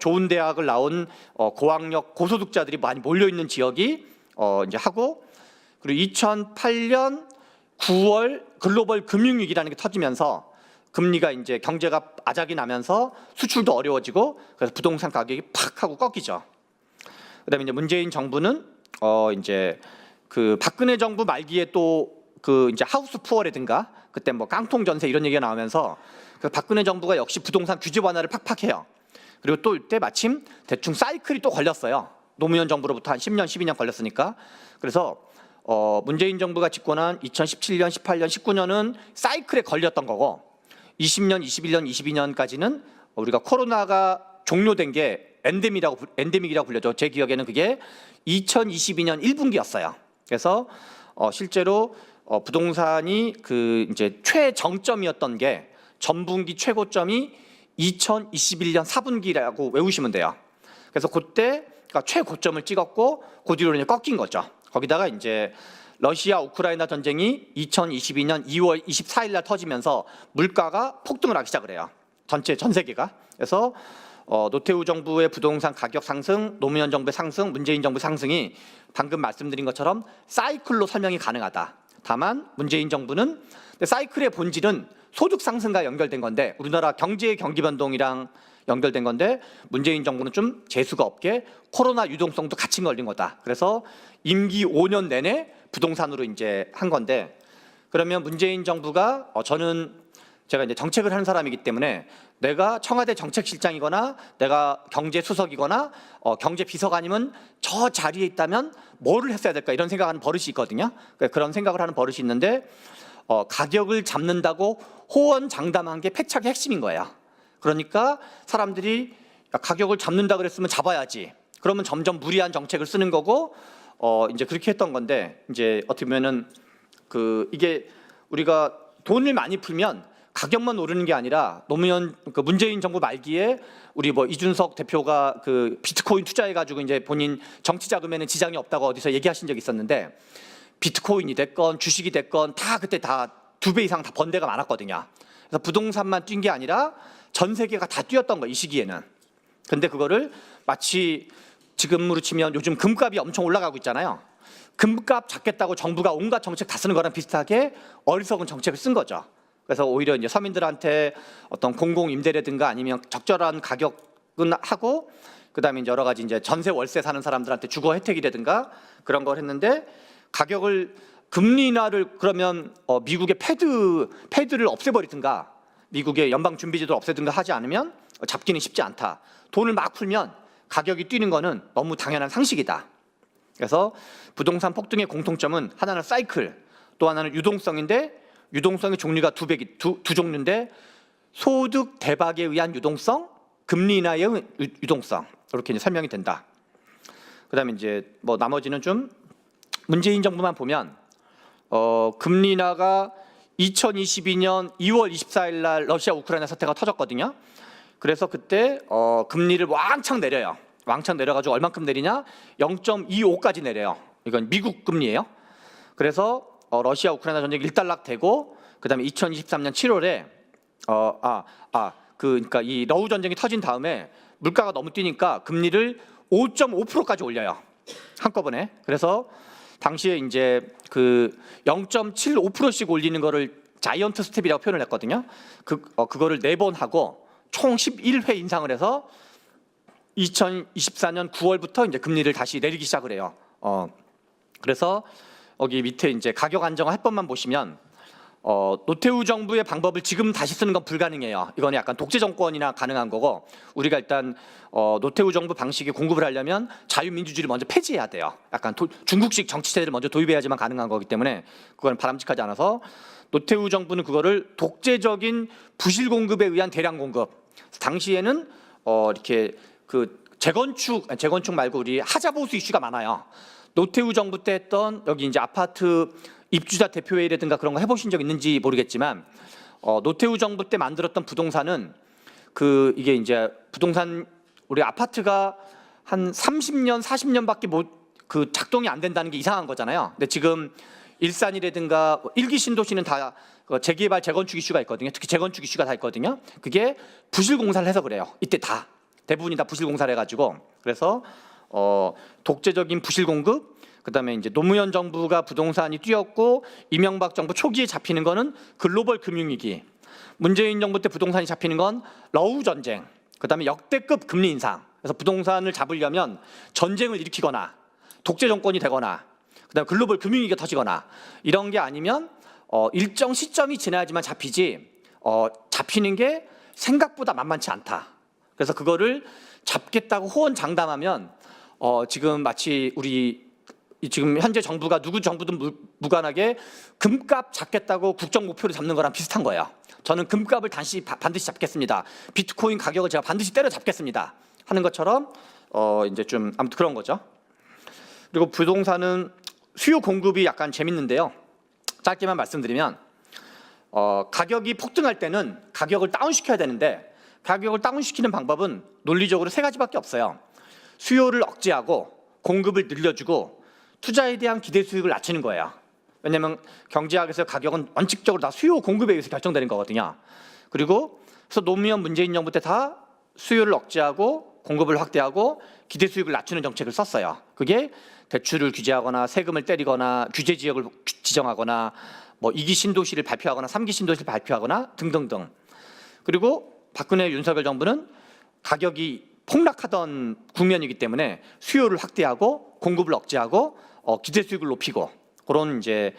좋은 대학을 나온 고학력 고소득자들이 많이 몰려 있는 지역이 이제 하고 그리고 2008년 9월 글로벌 금융위기라는 게 터지면서 금리가 이제 경제가 아작이 나면서 수출도 어려워지고 그래서 부동산 가격이 팍 하고 꺾이죠. 그다음에 이제 문재인 정부는 이제 그 박근혜 정부 말기에 또 그 이제 하우스 푸어라든가 그때 뭐 깡통 전세 이런 얘기가 나오면서 그 박근혜 정부가 역시 부동산 규제 완화를 팍팍 해요. 그리고 또 이때 마침 대충 사이클이 또 걸렸어요. 노무현 정부로부터 한 10년, 12년 걸렸으니까. 그래서 문재인 정부가 집권한 2017년, 18년, 19년은 사이클에 걸렸던 거고 20년, 21년, 22년까지는 우리가 코로나가 종료된 게 엔데믹이라고 불렸죠. 제 기억에는 그게 2022년 1분기였어요. 그래서 실제로 부동산이 그 이제 최정점이었던 게 전분기 최고점이 2021년 4분기라고 외우시면 돼요. 그래서 그때 그러니까 최고점을 찍었고 그 뒤로 이제 꺾인 거죠. 거기다가 이제 러시아 우크라이나 전쟁이 2022년 2월 24일 날 터지면서 물가가 폭등을 하기 시작을 해요. 전 세계가. 그래서 노태우 정부의 부동산 가격 상승, 노무현 정부의 상승, 문재인 정부 상승이 방금 말씀드린 것처럼 사이클로 설명이 가능하다. 다만 문재인 정부는 사이클의 본질은 소득 상승과 연결된 건데 우리나라 경제의 경기 변동이랑 연결된 건데 문재인 정부는 좀 재수가 없게 코로나 유동성도 같이 걸린 거다. 그래서 임기 5년 내내 부동산으로 이제 한 건데 그러면 문재인 정부가 저는 제가 이제 정책을 하는 사람이기 때문에 내가 청와대 정책실장이거나 내가 경제수석이거나 경제비서관이면 저 자리에 있다면 뭐를 했어야 될까 이런 생각하는 버릇이 있거든요. 그런 생각을 하는 버릇이 있는데 가격을 잡는다고 호언장담한 게 패착의 핵심인 거예요. 그러니까 사람들이 가격을 잡는다 그랬으면 잡아야지. 그러면 점점 무리한 정책을 쓰는 거고 이제 그렇게 했던 건데 이제 어떻게 보면은 이게 우리가 돈을 많이 풀면 가격만 오르는 게 아니라 노무현 문재인 정부 말기에 우리 이준석 대표가 비트코인 투자해가지고 이제 본인 정치 자금에는 지장이 없다고 어디서 얘기하신 적이 있었는데 비트코인이 됐건 주식이 됐건 다 그때 다 2배 이상 다 번 데가 많았거든요. 그래서 부동산만 뛴 게 아니라 전 세계가 다 뛰었던 거예요, 이 시기에는. 근데 그거를 마치 지금으로 치면 요즘 금값이 엄청 올라가고 있잖아요. 금값 잡겠다고 정부가 온갖 정책 다 쓰는 거랑 비슷하게 어리석은 정책을 쓴 거죠. 그래서 오히려 이제 서민들한테 어떤 공공 임대라든가 아니면 적절한 가격은 하고 그다음에 이제 여러 가지 이제 전세 월세 사는 사람들한테 주거 혜택이라든가 그런 걸 했는데 가격을 금리 인하를 그러면 미국의 패드를 없애버리든가 미국의 연방 준비제도를 없애든가 하지 않으면 잡기는 쉽지 않다. 돈을 막 풀면 가격이 뛰는 거는 너무 당연한 상식이다. 그래서 부동산 폭등의 공통점은 하나는 사이클, 또 하나는 유동성인데 유동성의 종류가 두 종류인데 소득 대박에 의한 유동성, 금리 인하의 유동성 이렇게 이제 설명이 된다. 그다음에 이제 나머지는 좀 문재인 정부만 보면 금리 인하가 2022년 2월 24일 날 러시아 우크라이나 사태가 터졌거든요. 그래서 그때 금리를 왕창 내려요. 왕창 내려가지고 얼만큼 내리냐? 0.25까지 내려요. 이건 미국 금리예요. 그래서 러시아 우크라이나 전쟁이 일단락되고 그다음에 2023년 7월에 그러니까 이 러우 전쟁이 터진 다음에 물가가 너무 뛰니까 금리를 5.5%까지 올려요. 한꺼번에. 그래서 당시에 이제 0.75%씩 올리는 거를 자이언트 스텝이라고 표현을 했거든요. 그거를 4번 하고 총 11회 인상을 해서 2024년 9월부터 이제 금리를 다시 내리기 시작을 해요. 그래서 여기 밑에 이제 가격 안정화 해법만 보시면 노태우 정부의 방법을 지금 다시 쓰는 건 불가능해요. 이거는 약간 독재 정권이나 가능한 거고 우리가 일단 노태우 정부 방식의 공급을 하려면 자유민주주의를 먼저 폐지해야 돼요. 약간 중국식 정치체제를 먼저 도입해야지만 가능한 거기 때문에 그건 바람직하지 않아서 노태우 정부는 그거를 독재적인 부실 공급에 의한 대량 공급. 당시에는 이렇게 재건축 말고 우리 하자보수 이슈가 많아요. 노태우 정부 때 했던 여기 이제 아파트 입주자 대표회의라든가 그런 거 해보신 적 있는지 모르겠지만 노태우 정부 때 만들었던 부동산은 이게 이제 부동산 우리 아파트가 한 30년 40년밖에 작동이 안 된다는 게 이상한 거잖아요. 근데 지금 일산이라든가 1기 신도시는 다 재개발 재건축 이슈가 있거든요. 특히 재건축 이슈가 다 있거든요. 그게 부실 공사를 해서 그래요. 이때 다 대부분이 다 부실 공사를 해가지고 그래서 독재적인 부실 공급, 그다음에 이제 노무현 정부가 부동산이 뛰었고 이명박 정부 초기에 잡히는 거는 글로벌 금융위기, 문재인 정부 때 부동산이 잡히는 건 러우 전쟁, 그다음에 역대급 금리 인상. 그래서 부동산을 잡으려면 전쟁을 일으키거나 독재 정권이 되거나 그다음에 글로벌 금융위기가 터지거나 이런 게 아니면 일정 시점이 지나야지만 잡히지 잡히는 게 생각보다 만만치 않다. 그래서 그거를 잡겠다고 호언장담하면 지금 마치 우리 지금 현재 정부가 누구 정부든 무관하게 금값 잡겠다고 국정 목표를 잡는 거랑 비슷한 거예요. 저는 금값을 반드시 잡겠습니다. 비트코인 가격을 제가 반드시 때려잡겠습니다. 하는 것처럼 이제 좀 아무튼 그런 거죠. 그리고 부동산은 수요 공급이 약간 재밌는데요. 짧게만 말씀드리면 가격이 폭등할 때는 가격을 다운시켜야 되는데 가격을 다운시키는 방법은 논리적으로 3가지밖에 없어요. 수요를 억제하고 공급을 늘려주고 투자에 대한 기대 수익을 낮추는 거예요. 왜냐하면 경제학에서 가격은 원칙적으로 다 수요 공급에 의해서 결정되는 거거든요. 그리고 그래서 노무현 문재인 정부 때 다 수요를 억제하고 공급을 확대하고 기대 수익을 낮추는 정책을 썼어요. 그게 대출을 규제하거나 세금을 때리거나 규제 지역을 지정하거나 2기 신도시를 발표하거나 3기 신도시를 발표하거나 등등등. 그리고 박근혜 윤석열 정부는 가격이 폭락하던 국면이기 때문에 수요를 확대하고 공급을 억제하고 기대 수익을 높이고 그런 이제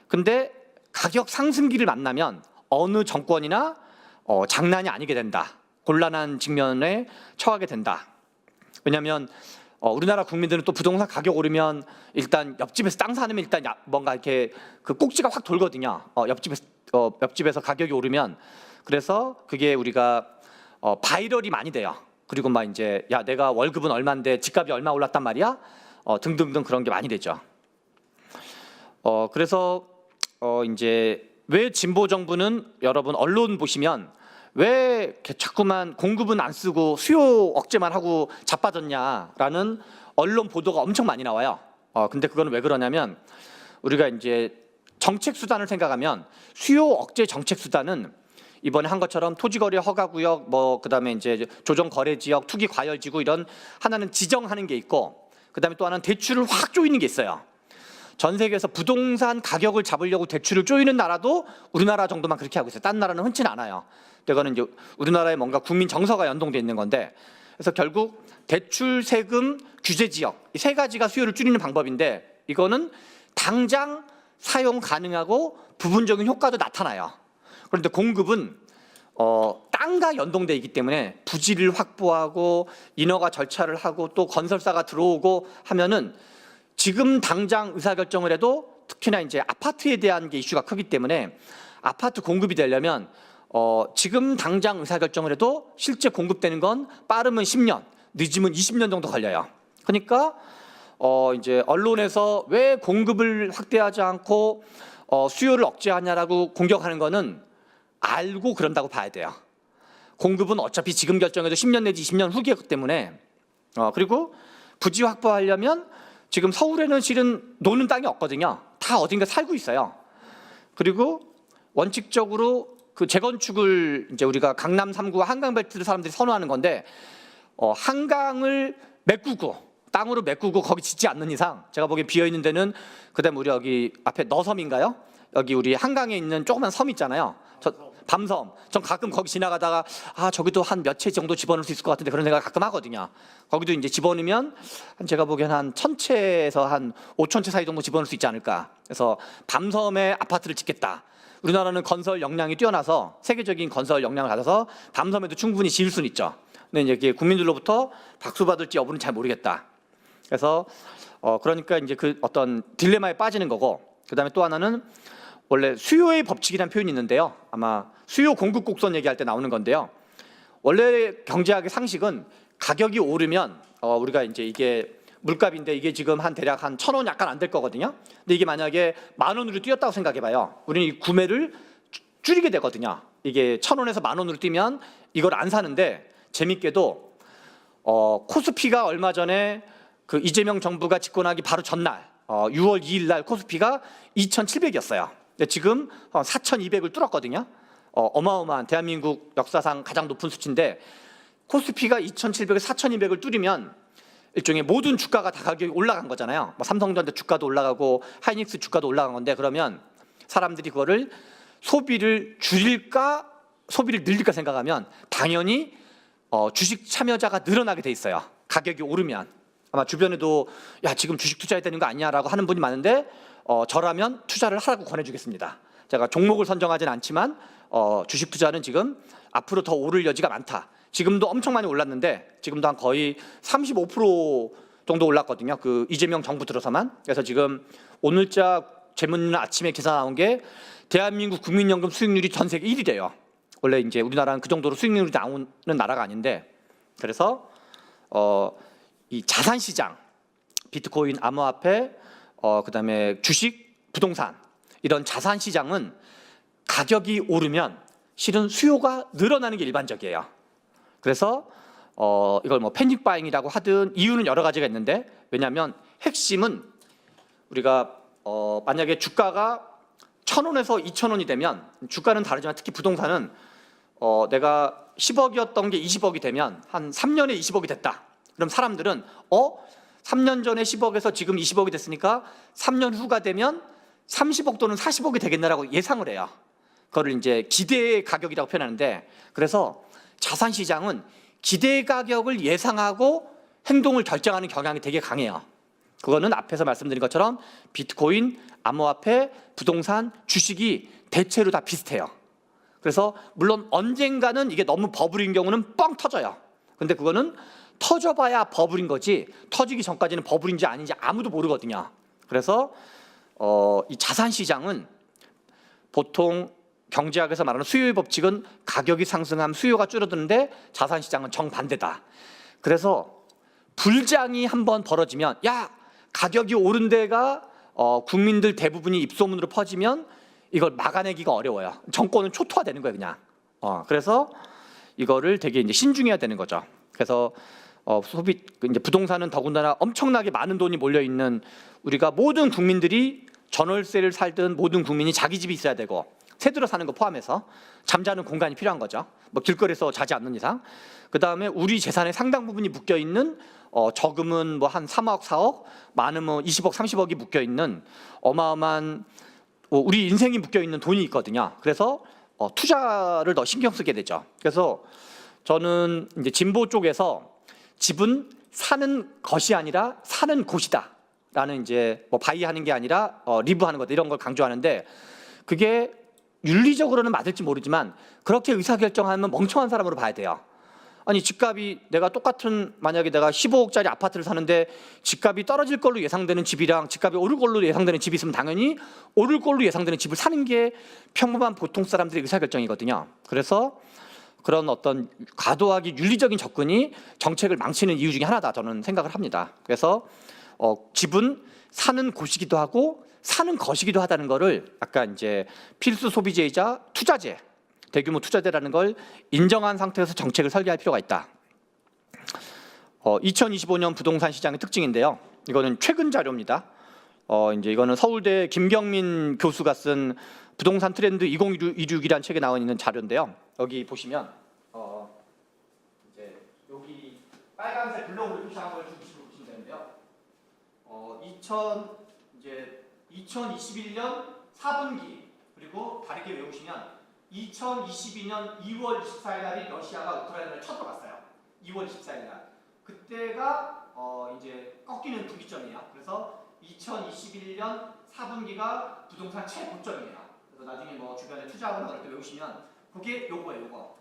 근데 가격 상승기를 만나면 어느 정권이나 장난이 아니게 된다. 곤란한 직면에 처하게 된다. 왜냐하면 우리나라 국민들은 또 부동산 가격 오르면 일단 옆집에서 땅 사면 일단 뭔가 이렇게 그 꼭지가 확 돌거든요. 옆집에서 가격이 오르면 그래서 그게 우리가 바이럴이 많이 돼요. 그리고 막 이제 야 내가 월급은 얼마인데 집값이 얼마 올랐단 말이야. 등등등 그런 게 많이 되죠. 그래서 이제 왜 진보 정부는 여러분 언론 보시면 왜 이렇게 자꾸만 공급은 안 쓰고 수요 억제만 하고 자빠졌냐라는 언론 보도가 엄청 많이 나와요. 근데 그거는 왜 그러냐면 우리가 이제 정책 수단을 생각하면 수요 억제 정책 수단은 이번에 한 것처럼 토지거래 허가구역 뭐 그다음에 이제 조정거래지역 투기 과열지구 이런 하나는 지정하는 게 있고 그다음에 또 하나는 대출을 확 조이는 게 있어요. 전 세계에서 부동산 가격을 잡으려고 대출을 조이는 나라도 우리나라 정도만 그렇게 하고 있어요. 딴 나라는 흔치는 않아요. 이거는 이제 우리나라의 뭔가 국민 정서가 연동돼 있는 건데 그래서 결국 대출, 세금, 규제 지역 이 세 가지가 수요를 줄이는 방법인데 이거는 당장 사용 가능하고 부분적인 효과도 나타나요. 그런데 공급은 땅과 연동돼 있기 때문에 부지를 확보하고 인허가 절차를 하고 또 건설사가 들어오고 하면은 지금 당장 의사결정을 해도 특히나 이제 아파트에 대한 게 이슈가 크기 때문에 아파트 공급이 되려면 지금 당장 의사결정을 해도 실제 공급되는 건 빠르면 10년, 늦으면 20년 정도 걸려요. 그러니까 이제 언론에서 왜 공급을 확대하지 않고 수요를 억제하냐라고 공격하는 거는 알고 그런다고 봐야 돼요. 공급은 어차피 지금 결정해도 10년 내지 20년 후기였기 때문에 그리고 부지 확보하려면 지금 서울에는 실은 노는 땅이 없거든요. 다 어딘가 살고 있어요. 그리고 원칙적으로 그 재건축을 이제 우리가 강남 3구 한강벨트를 사람들이 선호하는 건데 한강을 메꾸고 땅으로 메꾸고 거기 짓지 않는 이상 제가 보기엔 비어 있는 데는 그다음 우리 여기 앞에 너섬인가요? 여기 우리 한강에 있는 조그만 섬 있잖아요. 밤섬. 전 가끔 거기 지나가다가 저기도 한 몇 채 정도 집어넣을 수 있을 것 같은데 그런 생각 가끔 하거든요. 거기도 이제 집어넣으면 제가 보기엔 한 1000채에서 한 5000채 사이 정도 집어넣을 수 있지 않을까. 그래서 밤섬에 아파트를 짓겠다. 우리나라는 건설 역량이 뛰어나서 세계적인 건설 역량을 가져서 밤섬에도 충분히 지을 수는 있죠. 근데 이제 이게 국민들로부터 박수 받을지 여부는 잘 모르겠다. 그래서 그러니까 이제 그 어떤 딜레마에 빠지는 거고 그다음에 또 하나는 원래 수요의 법칙이라는 표현이 있는데요. 아마 수요 공급 곡선 얘기할 때 나오는 건데요. 원래 경제학의 상식은 가격이 오르면 우리가 이제 이게 물값인데 이게 지금 한 대략 한 1,000원 약간 안 될 거거든요. 근데 이게 만약에 10,000원으로 뛰었다고 생각해봐요. 우리는 이 구매를 줄이게 되거든요. 이게 1,000원에서 10,000원으로 뛰면 이걸 안 사는데 재밌게도 코스피가 얼마 전에 그 이재명 정부가 집권하기 바로 전날 6월 2일 날 코스피가 2,700이었어요. 근데 지금 4,200을 뚫었거든요. 어마어마한 대한민국 역사상 가장 높은 수치인데 코스피가 2,700에서 4,200을 뚫으면 일종의 모든 주가가 다 가격이 올라간 거잖아요. 뭐 삼성전자 주가도 올라가고 하이닉스 주가도 올라간 건데 그러면 사람들이 그거를 소비를 줄일까 소비를 늘릴까 생각하면 당연히 주식 참여자가 늘어나게 돼 있어요. 가격이 오르면 아마 주변에도 야 지금 주식 투자해야 되는 거 아니냐라고 하는 분이 많은데 저라면 투자를 하라고 권해주겠습니다. 제가 종목을 선정하지는 않지만 주식 투자는 지금 앞으로 더 오를 여지가 많다. 지금도 엄청 많이 올랐는데 지금도 한 거의 35% 정도 올랐거든요. 그 이재명 정부 들어서만. 그래서 지금 오늘자 재무는 아침에 기사 나온 게 대한민국 국민연금 수익률이 전 세계 1위래요. 원래 이제 우리나라는 그 정도로 수익률이 나오는 나라가 아닌데 그래서 이 자산 시장, 비트코인, 암호화폐, 그다음에 주식, 부동산 이런 자산 시장은 가격이 오르면 실은 수요가 늘어나는 게 일반적이에요. 그래서 이걸 뭐 패닉 바잉이라고 하든 이유는 여러 가지가 있는데 왜냐하면 핵심은 우리가 만약에 주가가 1,000원에서 2,000원이 되면 주가는 다르지만 특히 부동산은 내가 10억이었던 게 20억이 되면 한 3년에 20억이 됐다. 그럼 사람들은 3년 전에 10억에서 지금 20억이 됐으니까 3년 후가 되면 30억 또는 40억이 되겠네라고 예상을 해요. 그거를 이제 기대의 가격이라고 표현하는데 그래서 자산 시장은 기대 가격을 예상하고 행동을 결정하는 경향이 되게 강해요. 그거는 앞에서 말씀드린 것처럼 비트코인, 암호화폐, 부동산, 주식이 대체로 다 비슷해요. 그래서 물론 언젠가는 이게 너무 버블인 경우는 뻥 터져요. 근데 그거는 터져봐야 버블인 거지 터지기 전까지는 버블인지 아닌지 아무도 모르거든요. 그래서 이 자산 시장은 보통 경제학에서 말하는 수요의 법칙은 가격이 상승하면 수요가 줄어드는데 자산 시장은 정반대다. 그래서 불장이 한번 벌어지면 야 가격이 오른 데가 국민들 대부분이 입소문으로 퍼지면 이걸 막아내기가 어려워요. 정권은 초토화되는 거예요, 그냥. 그래서 이거를 되게 이제 신중해야 되는 거죠. 그래서 소비 이제 부동산은 더군다나 엄청나게 많은 돈이 몰려 있는 우리가 모든 국민들이 전월세를 살든 모든 국민이 자기 집이 있어야 되고 새 들어 사는 거 포함해서 잠자는 공간이 필요한 거죠. 뭐 길거리에서 자지 않는 이상. 그 다음에 우리 재산의 상당 부분이 묶여 있는 적으면 뭐 한 3억, 4억, 많으면 20억, 30억이 묶여 있는 어마어마한 우리 인생이 묶여 있는 돈이 있거든요. 그래서 투자를 더 신경 쓰게 되죠. 그래서 저는 이제 진보 쪽에서 집은 사는 것이 아니라 사는 곳이다라는 이제 뭐 바이하는 게 아니라 리브하는 것 이런 걸 강조하는데 그게 윤리적으로는 맞을지 모르지만 그렇게 의사결정하면 멍청한 사람으로 봐야 돼요. 아니 집값이 내가 똑같은 만약에 내가 15억짜리 아파트를 사는데 집값이 떨어질 걸로 예상되는 집이랑 집값이 오를 걸로 예상되는 집이 있으면 당연히 오를 걸로 예상되는 집을 사는 게 평범한 보통 사람들의 의사결정이거든요. 그래서 그런 어떤 과도하게 윤리적인 접근이 정책을 망치는 이유 중에 하나다 저는 생각을 합니다. 그래서 집은 사는 곳이기도 하고 사는 것이기도 하다는 거를 약간 이제 필수 소비재이자 투자재, 대규모 투자재라는 걸 인정한 상태에서 정책을 설계할 필요가 있다. 2025년 부동산 시장의 특징인데요. 이거는 최근 자료입니다. 이제 이거는 서울대 김경민 교수가 쓴 부동산 트렌드 2026이라는 책에 나와 있는 자료인데요. 여기 보시면 이제 여기 빨간색 블록으로 표시한 걸 보시면 되는데요. 2021년 4분기 그리고 다르게 외우시면 2022년 2월 24일 날이 러시아가 우크라이나를 쳐들어갔어요. 2월 24일 날. 그때가 이제 꺾이는 분기점이에요. 그래서 2021년 4분기가 부동산 최고점이에요. 그래서 나중에 뭐 주변에 투자하거나 그럴 때 외우시면 그게 요거예요, 요거.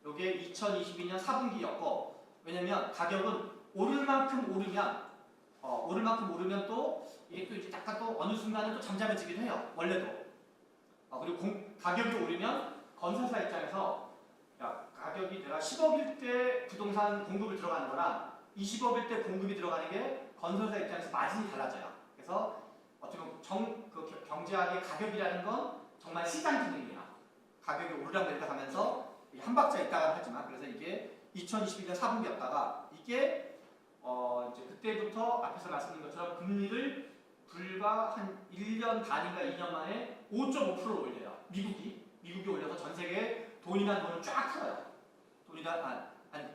요게 2022년 4분기였고 왜냐면 가격은 오를 만큼 오르면 또 이게 또 이제 약간 또 어느 순간은 또 잠잠해지기도 해요. 원래도. 그리고 가격이 오르면 건설사 입장에서 야, 가격이 내가 10억일 때 부동산 공급을 들어가는 거랑 20억일 때 공급이 들어가는 게 건설사 입장에서 마진이 달라져요. 그래서 어떻게 보면 경제학의 가격이라는 건 정말 시장 기능이에요. 가격이 오르락 내리락 하면서 한 박자 있다가 하지만 그래서 이게 2021년 4분기였다가 이게 이제 그때부터 앞에서 말씀드린 것처럼 금리를 불과 한 1년 반인가 2년 만에 5.5%를 올려요. 미국이 올려서 전 세계에 돈이란 돈을 쫙 풀어요.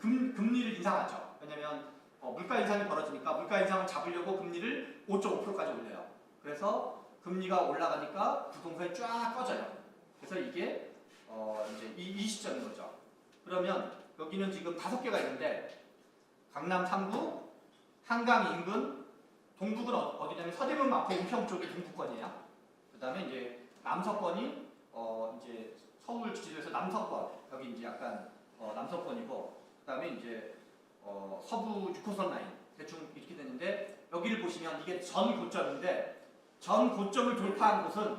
금리를 인상하죠. 왜냐하면 물가 인상이 벌어지니까 물가 인상을 잡으려고 금리를 5.5%까지 올려요. 그래서 금리가 올라가니까 부동산이 쫙 꺼져요. 그래서 이게 이제 이 시점인 거죠. 그러면 여기는 지금 5개가 있는데 강남 3구, 한강 인근, 동북은 어디냐면 서대문, 마포, 은평 쪽이 동북권이에요. 그다음에 이제 남서권이 이제 서울 지도에서 남서권 여기 이제 약간 남서권이고 그다음에 이제 서부 6호선 라인 대충 이렇게 되는데 여기를 보시면 이게 전 고점인데 전 고점을 돌파한 곳은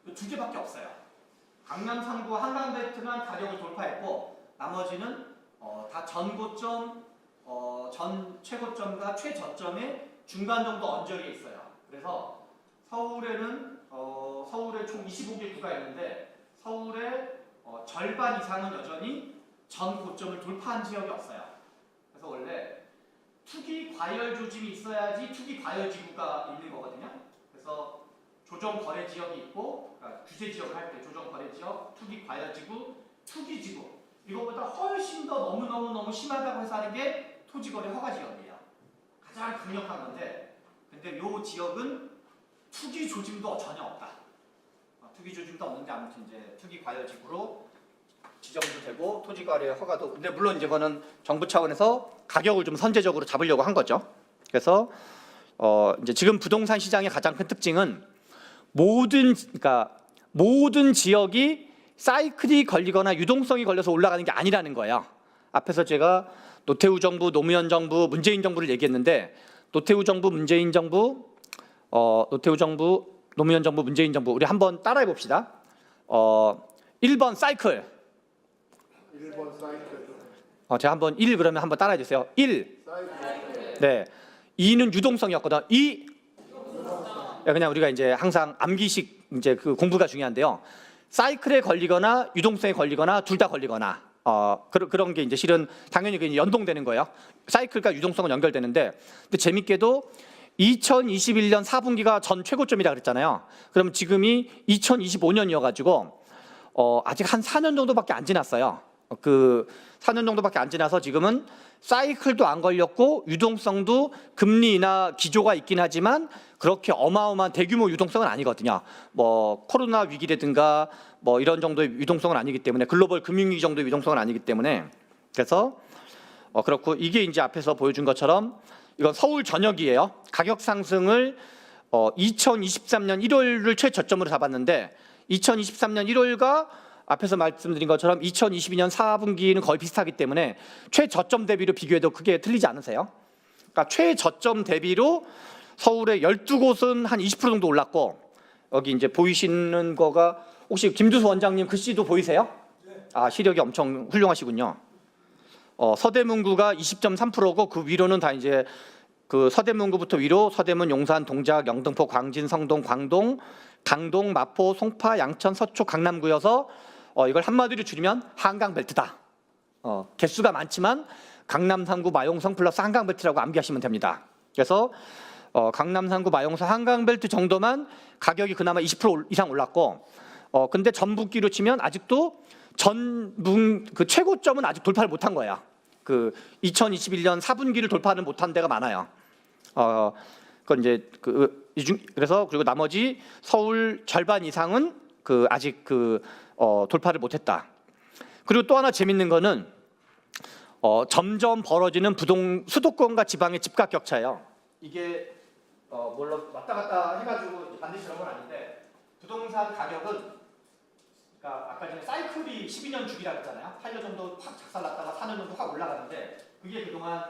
2개밖에 없어요. 강남 3구 한강 벨트만 가격을 돌파했고 나머지는 다 전 고점, 전 최고점과 최저점의 중간 정도 언저리에 있어요. 그래서 서울에는 서울에 총 25개 구가 있는데 서울의 절반 이상은 여전히 전 고점을 돌파한 지역이 없어요. 그래서 원래 투기 과열 조짐이 있어야지 투기 과열 지구가 있는 거거든요. 그래서 조정 거래 지역이 있고 그러니까 규제 지역을 할 때 조정 거래 지역, 투기 과열 지구, 투기 지구 이것보다 훨씬 더 너무 심하다고 해서 하는 게 토지거래 허가 지역이에요. 가장 강력한 건데 근데 이 지역은 투기 조짐도 전혀 없다. 투기 조짐도 없는데 아무튼 이제 투기 과열 지구로 지정도 되고 토지 거래 허가도. 근데 물론 이제 그거는 정부 차원에서 가격을 좀 선제적으로 잡으려고 한 거죠. 그래서 이제 지금 부동산 시장의 가장 큰 특징은 모든 지역이 사이클이 걸리거나 유동성이 걸려서 올라가는 게 아니라는 거예요. 앞에서 제가 노태우 정부, 노무현 정부, 문재인 정부를 얘기했는데 노태우 정부, 문재인 정부, 노태우 정부, 노무현 정부, 문재인 정부 우리 한번 따라해 봅시다. 1번 사이클. 1번 사이클. 제가 한번 1 그러면 한번 따라해 주세요. 1. 네. 2는 유동성이었거든. 2. 그냥 우리가 이제 항상 암기식 이제 그 공부가 중요한데요. 사이클에 걸리거나 유동성에 걸리거나 둘 다 걸리거나 그런 게 이제 실은 당연히 그게 연동되는 거예요. 사이클과 유동성은 연결되는데 근데 재밌게도 2021년 4분기가 전 최고점이라 그랬잖아요. 그럼 지금이 2025년이어가지고 아직 한 4년 정도밖에 안 지났어요. 그 4년 정도밖에 안 지나서 지금은 사이클도 안 걸렸고 유동성도 금리 인하 기조가 있긴 하지만 그렇게 어마어마한 대규모 유동성은 아니거든요. 뭐 코로나 위기라든가 뭐 이런 정도의 유동성은 아니기 때문에 글로벌 금융위기 정도의 유동성은 아니기 때문에 그래서 그렇고 이게 이제 앞에서 보여준 것처럼 이건 서울 전역이에요. 가격 상승을 2023년 1월을 최저점으로 잡았는데 2023년 1월과 앞에서 말씀드린 것처럼 2022년 4분기는 거의 비슷하기 때문에 최저점 대비로 비교해도 크게 틀리지 않으세요? 그러니까 최저점 대비로 서울의 12곳은 한 20% 정도 올랐고 여기 이제 보이시는 거가 혹시 김두수 원장님 글씨도 보이세요? 시력이 엄청 훌륭하시군요. 서대문구가 20.3%고 그 위로는 다 이제 그 서대문구부터 위로 서대문, 용산, 동작, 영등포, 광진, 성동, 광동, 강동, 마포, 송파, 양천, 서초, 강남구여서 이걸 한마디로 줄이면 한강벨트다. 개수가 많지만 강남, 상구, 마용성 플러스 한강벨트라고 암기하시면 됩니다. 그래서 강남, 상구, 마용성, 한강벨트 정도만 가격이 그나마 20% 이상 올랐고 근데 전분기로 치면 아직도 그 최고점은 아직 돌파를 못한 거야. 그 2021년 4분기를 돌파를 못한 데가 많아요. 그건 이제 그래서 그리고 나머지 서울 절반 이상은 아직 돌파를 못했다. 그리고 또 하나 재밌는 거는 점점 벌어지는 수도권과 지방의 집값 격차예요. 이게 물론 왔다 갔다 해가지고 반드시 그런 건 아닌데 부동산 가격은 그러니까 아까 전에 사이클이 12년 주기라고 했잖아요. 8년 정도 확 작살났다가 4년 정도 확 올라가는데 그게 그동안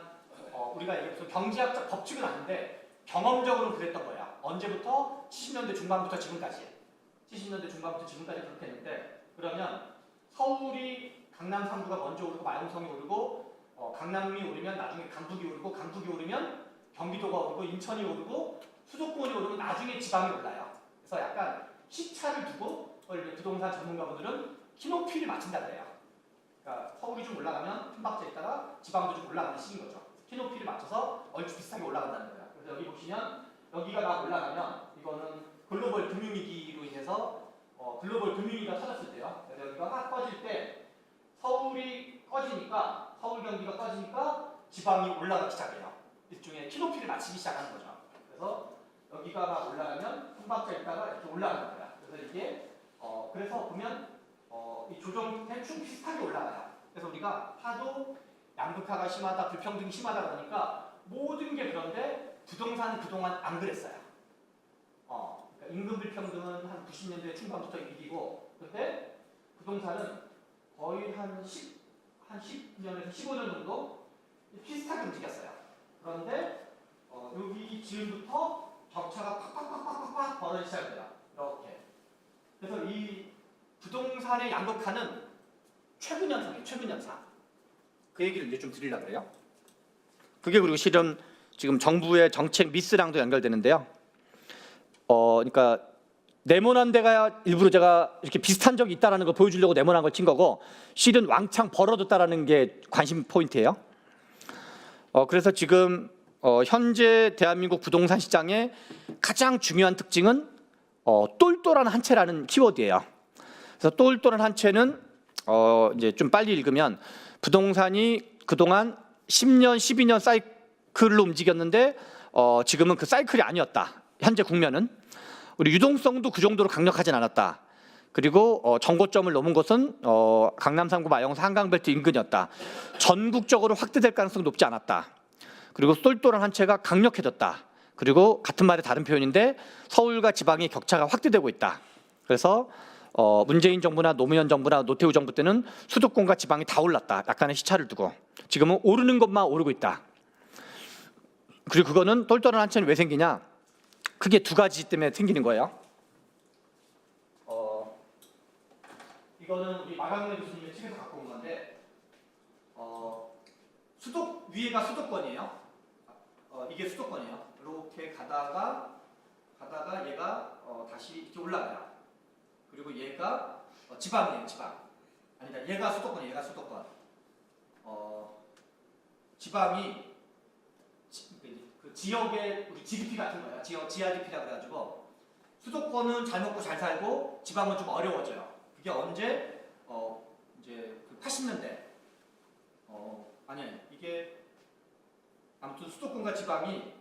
우리가 이게 무슨 경제학적 법칙은 아닌데 경험적으로 그랬던 거야. 언제부터? 70년대 중반부터 지금까지. 70년대 중반부터 지금까지 그렇게 했는데 그러면 서울이 강남 3구가 먼저 오르고 마용성이 오르고 강남이 오르면 나중에 강북이 오르고 강북이 오르면 경기도가 오르고 인천이 오르고 수도권이 오르면 나중에 지방이 올라요. 그래서 약간 시차를 두고 부동산 전문가분들은 키높이를 맞춘다 그래요. 그러니까 서울이 좀 올라가면 한 박자 있다가 지방도 좀 올라가는 시기인 거죠. 키높이를 맞춰서 얼추 비슷하게 올라간다는 거예요. 그래서 여기 보시면 여기가 막 올라가면 이거는 글로벌 금융위기로 인해서 글로벌 금융위기가 터졌을 때요. 그래서 여기가 확 꺼질 때 서울이 꺼지니까 서울 경기가 꺼지니까 지방이 올라가기 시작해요. 일종의 키높이를 맞추기 시작하는 거죠. 그래서 여기가 막 올라가면 한 박자 있다가 이렇게 올라가는 거야. 그래서 이게 그래서 보면 이 조정 대충 비슷하게 올라가요. 그래서 우리가 하도 양극화가 심하다, 불평등이 심하다 그러니까 모든 게 그런데 부동산은 그동안 안 그랬어요. 그러니까 임금 불평등은 한 90년대 중반부터 이기고 근데 부동산은 거의 한 10년에서 15년 정도 비슷하게 움직였어요. 그런데 여기 지금부터 격차가 팍팍팍팍팍 벌어지기 시작해요. 이렇게. 그래서 이 부동산의 양극화는 최근 현상이에요. 최근 현상. 그 얘기를 이제 좀 드리려고 그래요. 그게 그리고 실은 지금 정부의 정책 미스랑도 연결되는데요. 그러니까 네모난 데가 일부러 제가 이렇게 비슷한 적이 있다라는 걸 보여주려고 네모난 걸 친 거고 실은 왕창 벌어졌다라는 게 관심 포인트예요. 그래서 지금 현재 대한민국 부동산 시장의 가장 중요한 특징은 똘똘한 한 채라는 키워드예요. 그래서 똘똘한 한 채는 이제 좀 빨리 읽으면 부동산이 그동안 10년, 12년 사이클로 움직였는데 지금은 그 사이클이 아니었다. 현재 국면은 우리 유동성도 그 정도로 강력하진 않았다. 그리고 정고점을 넘은 곳은 강남 3구 마영사 한강벨트 인근이었다. 전국적으로 확대될 가능성이 높지 않았다. 그리고 똘똘한 한 채가 강력해졌다. 그리고 같은 말의 다른 표현인데 서울과 지방의 격차가 확대되고 있다. 그래서 문재인 정부나 노무현 정부나 노태우 정부 때는 수도권과 지방이 다 올랐다. 약간의 시차를 두고 지금은 오르는 것만 오르고 있다. 그리고 그거는 똘똘한 한 채는 왜 생기냐? 크게 두 가지 때문에 생기는 거예요. 이거는 우리 마강래 교수님의 책에서 갖고 온 건데 위에가 수도권이에요. 이게 수도권이에요. 이렇게 가다가 얘가 다시 이렇게 올라가요. 그리고 얘가 지방이에요. 지방. 아니다. 얘가 수도권이에요. 얘가 수도권. 지방이 그 지역의 우리 GDP 같은 거예요. 지역 GRDP라 그래가지고 수도권은 잘 먹고 잘 살고 지방은 좀 어려워져요. 그게 언제 이제 그 80년대 아니 이게 아무튼 수도권과 지방이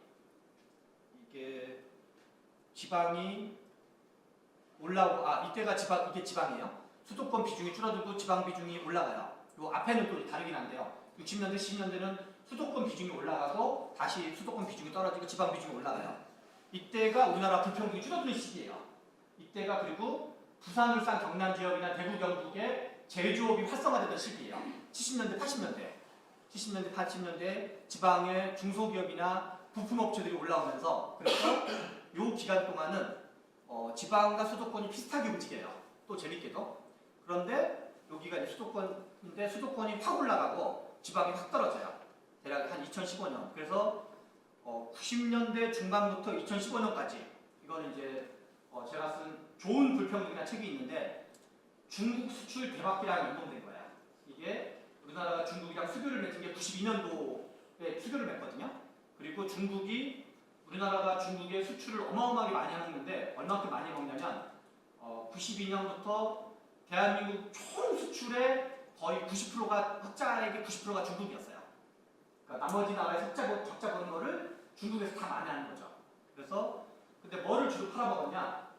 올라오고 이때가 이게 지방이에요. 수도권 비중이 줄어들고 지방 비중이 올라가요. 요 앞에는 또 다르긴 한데요. 60년대, 70년대는 수도권 비중이 올라가고 다시 수도권 비중이 떨어지고 지방 비중이 올라가요. 이때가 우리나라 불평등이 줄어드는 시기예요. 이때가 그리고 부산, 울산, 경남 지역이나 대구, 경북에 제조업이 활성화되던 시기예요. 70년대, 80년대 지방의 중소기업이나 부품업체들이 올라오면서 그래서 요 기간 동안은 지방과 수도권이 비슷하게 움직여요. 또 재밌게도. 그런데 여기가 이제 수도권인데 수도권이 확 올라가고 지방이 확 떨어져요. 대략 한 2015년. 그래서 90년대 중반부터 2015년까지 이거는 이제 제가 쓴 좋은 불평등이라는 책이 있는데 중국 수출 대박기랑 연동된 거예요. 이게 우리나라가 중국이랑 수교를 맺은 게 92년도에 수교를 맺거든요. 그리고 우리나라가 중국에 수출을 어마어마하게 많이 하는데 얼마큼 많이 먹냐면 92년부터 대한민국 총 수출의 거의 90%가 흑자액의 90%가 중국이었어요. 그러니까 나머지 나라에 적자 버는 거를 중국에서 다 많이 하는 거죠. 그래서 근데 뭐를 주로 팔아먹었냐?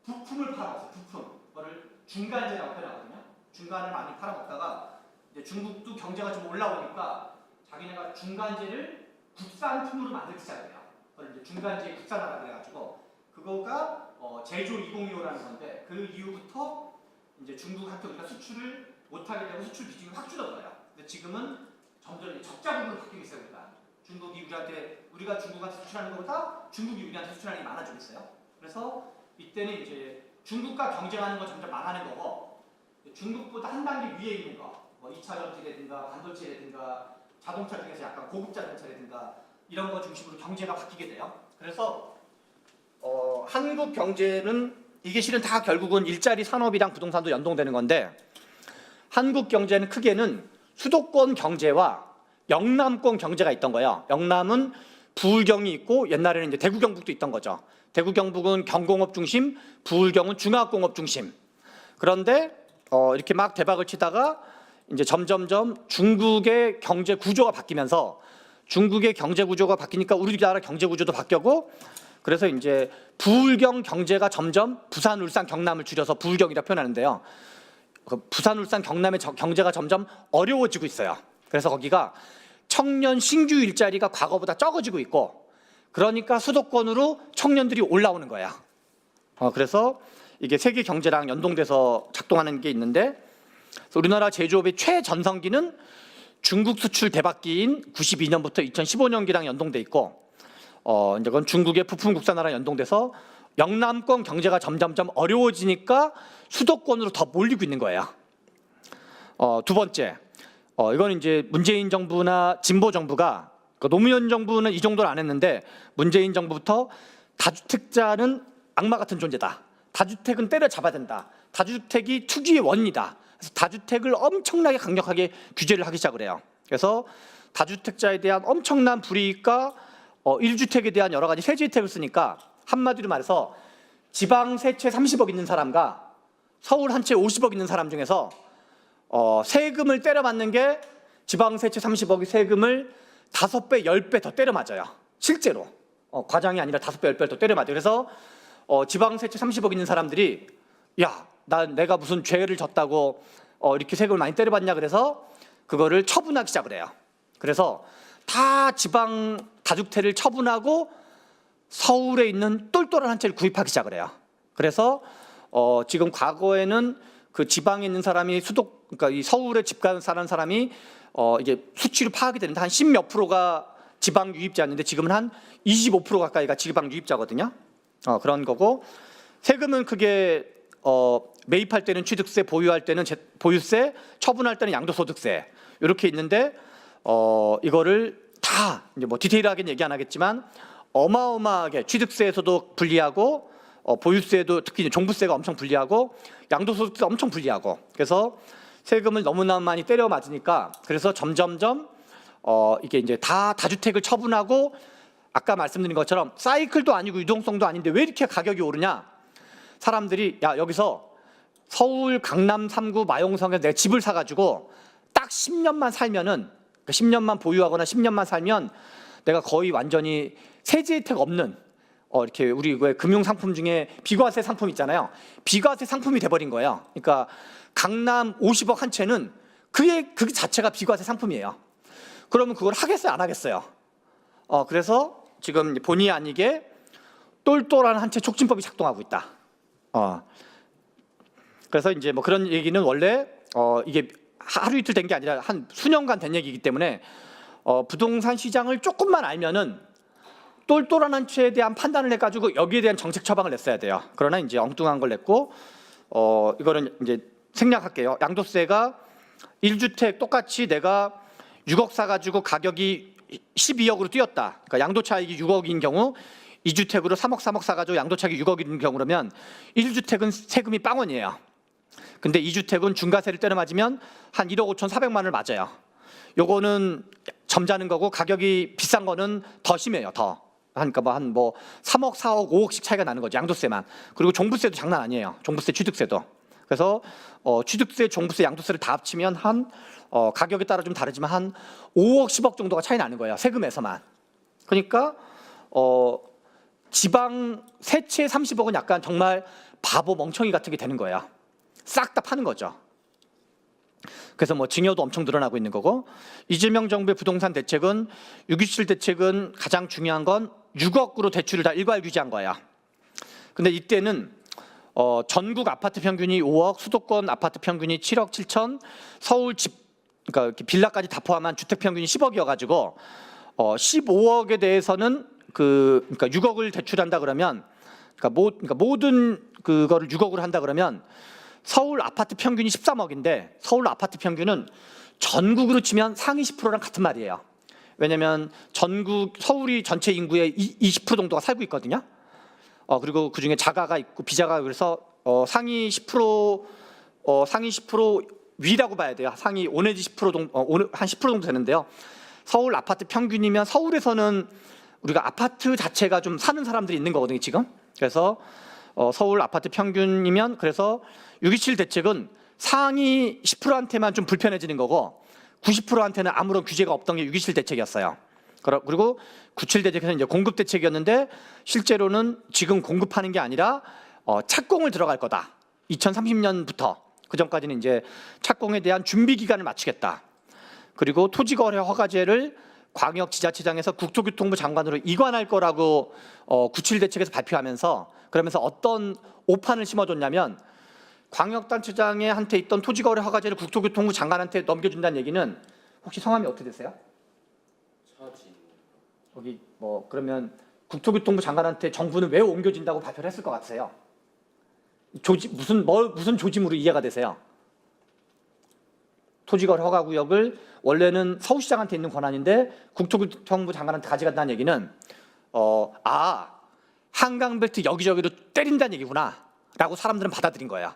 부품을 팔아먹었어요. 부품. 그거를 중간재라고 표현하거든요. 중간을 많이 팔아먹다가 이제 중국도 경제가 좀 올라오니까 자기네가 중간재를 국산품으로 만들기 시작해요. 그걸 이제 중간재 국산화라 그래가지고 그거가 제조 2025라는 건데 그 이후부터 이제 중국한테 우리가 수출을 못하게 되고 수출 비중이 확 줄어들어요. 근데 지금은 점점 적자국으로 바뀌고 있어요. 우리가 중국한테 수출하는 것보다 중국이 우리한테 수출하는 게 많아지고 있어요. 그래서 이때는 이제 중국과 경쟁하는 거 점점 망하는 거고 중국보다 한 단계 위에 있는 거, 뭐 2차 전지라든가 반도체라든가 자동차 중에서 약간 고급 자동차라든가 이런 거 중심으로 경제가 바뀌게 돼요. 그래서 한국 경제는 이게 실은 다 결국은 일자리 산업이랑 부동산도 연동되는 건데 한국 경제는 크게는 수도권 경제와 영남권 경제가 있던 거예요. 영남은 부울경이 있고 옛날에는 이제 대구 경북도 있던 거죠. 대구 경북은 경공업 중심, 부울경은 중화공업 중심. 그런데 이렇게 막 대박을 치다가 이제 점점점 중국의 경제 구조가 바뀌면서 중국의 경제 구조가 바뀌니까 우리나라 경제 구조도 바뀌었고 그래서 이제 부울경 경제가 점점 부산, 울산, 경남을 줄여서 부울경이라 표현하는데요. 부산, 울산, 경남의 경제가 점점 어려워지고 있어요. 그래서 거기가 청년 신규 일자리가 과거보다 적어지고 있고 그러니까 수도권으로 청년들이 올라오는 거야. 그래서 이게 세계 경제랑 연동돼서 작동하는 게 있는데 우리나라 제조업의 최전성기는 중국 수출 대박기인 92년부터 2015년기랑 연동돼 있고 이제 그건 중국의 부품 국산화랑 연동돼서 영남권 경제가 점점점 어려워지니까 수도권으로 더 몰리고 있는 거예요. 두 번째, 이건 이제 문재인 정부나 진보 정부가 노무현 정부는 이 정도는 안 했는데 문재인 정부부터 다주택자는 악마 같은 존재다. 다주택은 때려잡아야 된다. 다주택이 투기의 원인이다. 그래서 다주택을 엄청나게 강력하게 규제를 하기 시작을 해요. 그래서 다주택자에 대한 엄청난 불이익과 1주택에 대한 여러 가지 세제 혜택을 쓰니까 한마디로 말해서 지방 세채 30억 있는 사람과 서울 한 채 50억 있는 사람 중에서 세금을 때려 맞는 게 지방 세채 30억의 세금을 5배, 10배 더 때려 맞아요. 실제로 과장이 아니라 5배, 10배 더 때려 맞아요. 그래서 지방 세채 30억 있는 사람들이 야 내가 무슨 죄를 졌다고 이렇게 세금을 많이 때려받냐 그래서 그거를 처분하기 시작을 해요. 그래서 다 지방 다주택을 처분하고 서울에 있는 똘똘한 한 채를 구입하기 시작을 해요. 그래서 지금 과거에는 그 지방에 있는 사람이 그러니까 이 서울에 집가 사는 사람이 이게 수치로 파악이 되는데 한 10몇 프로가 지방 유입자였는데 지금은 한 25% 가까이가 지방 유입자거든요. 그런 거고 세금은 그게 매입할 때는 취득세, 보유할 때는 보유세, 처분할 때는 양도소득세 이렇게 있는데 이거를 다 이제 뭐 디테일하게 얘기 안 하겠지만 어마어마하게 취득세에서도 불리하고 보유세도 특히 종부세가 엄청 불리하고 양도소득세 엄청 불리하고 그래서 세금을 너무나 많이 때려 맞으니까 그래서 점점점 이게 이제 다 다주택을 처분하고 아까 말씀드린 것처럼 사이클도 아니고 유동성도 아닌데 왜 이렇게 가격이 오르냐? 사람들이 야 여기서 서울 강남 3구 마용성에서 내가 집을 사가지고 딱 10년만 살면은 10년만 보유하거나 10년만 살면 내가 거의 완전히 세제 혜택 없는 이렇게 우리 왜 금융 상품 중에 비과세 상품 있잖아요. 비과세 상품이 돼버린 거예요. 그러니까 강남 50억 한 채는 그 자체가 비과세 상품이에요. 그러면 그걸 하겠어요, 안 하겠어요? 그래서 지금 본의 아니게 똘똘한 한 채 촉진법이 작동하고 있다. 그래서 이제 뭐 그런 얘기는 원래 이게 하루 이틀 된 게 아니라 한 수년간 된 얘기이기 때문에 부동산 시장을 조금만 알면은 똘똘한 한 채에 대한 판단을 해가지고 여기에 대한 정책 처방을 냈어야 돼요. 그러나 이제 엉뚱한 걸 냈고 이거는 이제 생략할게요. 양도세가 1주택 똑같이 내가 6억 사가지고 가격이 12억으로 뛰었다. 그러니까 양도차익이 6억인 경우 2주택으로 3억 사가지고 양도차익이 6억인 경우라면 1주택은 세금이 빵원이에요. 근데 2주택은 중과세를 때려 맞으면 한 1억 5천4백만 원을 맞아요. 요거는 점잖은 거고 가격이 비싼 거는 더 심해요. 더. 그러니까 뭐 3억, 4억, 5억씩 차이가 나는 거죠. 양도세만. 그리고 종부세도 장난 아니에요. 종부세, 취득세도. 그래서 취득세, 종부세, 양도세를 다 합치면 한 가격에 따라 좀 다르지만 한 5억, 10억 정도가 차이 나는 거예요. 세금에서만. 그러니까 지방 세채 30억은 약간 정말 바보 멍청이 같은 게 되는 거예요. 싹 다 파는 거죠. 그래서 뭐 증여도 엄청 늘어나고 있는 거고 이재명 정부의 부동산 대책은 6.27 대책은 가장 중요한 건 6억으로 대출을 다 일괄 규제한 거야. 근데 이때는 전국 아파트 평균이 5억, 수도권 아파트 평균이 7억 7천, 서울 집 그러니까 이렇게 빌라까지 다 포함한 주택 평균이 10억이어가지고 15억에 대해서는 그러니까 6억을 대출한다 그러면 그러니까 모든 그거를 6억으로 한다 그러면 서울 아파트 평균이 13억인데 서울 아파트 평균은 전국으로 치면 상위 10%랑 같은 말이에요. 왜냐하면 서울이 전체 인구의 20% 정도가 살고 있거든요. 그리고 그 중에 자가가 있고 비자가 그래서 상위 10% 상위 10% 위라고 봐야 돼요. 상위 5 내지 10% 정도 한 10% 정도 되는데요. 서울 아파트 평균이면 서울에서는 우리가 아파트 자체가 좀 사는 사람들이 있는 거거든요, 지금. 그래서 서울 아파트 평균이면 그래서 6.27 대책은 상위 10%한테만 좀 불편해지는 거고 90%한테는 아무런 규제가 없던 게 6.27 대책이었어요. 그리고 97 대책에서는 이제 공급 대책이었는데 실제로는 지금 공급하는 게 아니라 착공을 들어갈 거다. 2030년부터 그 전까지는 이제 착공에 대한 준비 기간을 맞추겠다. 그리고 토지거래 허가제를 광역지자체장에서 국토교통부 장관으로 이관할 거라고 97 대책에서 발표하면서 그러면서 어떤 오판을 심어줬냐면 광역단체장한테 있던 토지거래 허가제를 국토교통부 장관한테 넘겨준다는 얘기는 혹시 성함이 어떻게 되세요? 거기 뭐 그러면 국토교통부 장관한테 정부는 왜 옮겨진다고 발표를 했을 것 같으세요? 무슨 조짐으로 이해가 되세요? 토지거래 허가구역을 원래는 서울시장한테 있는 권한인데 국토교통부 장관한테 가져간다는 얘기는 한강벨트 여기저기로 때린다는 얘기구나 라고 사람들은 받아들인 거예요.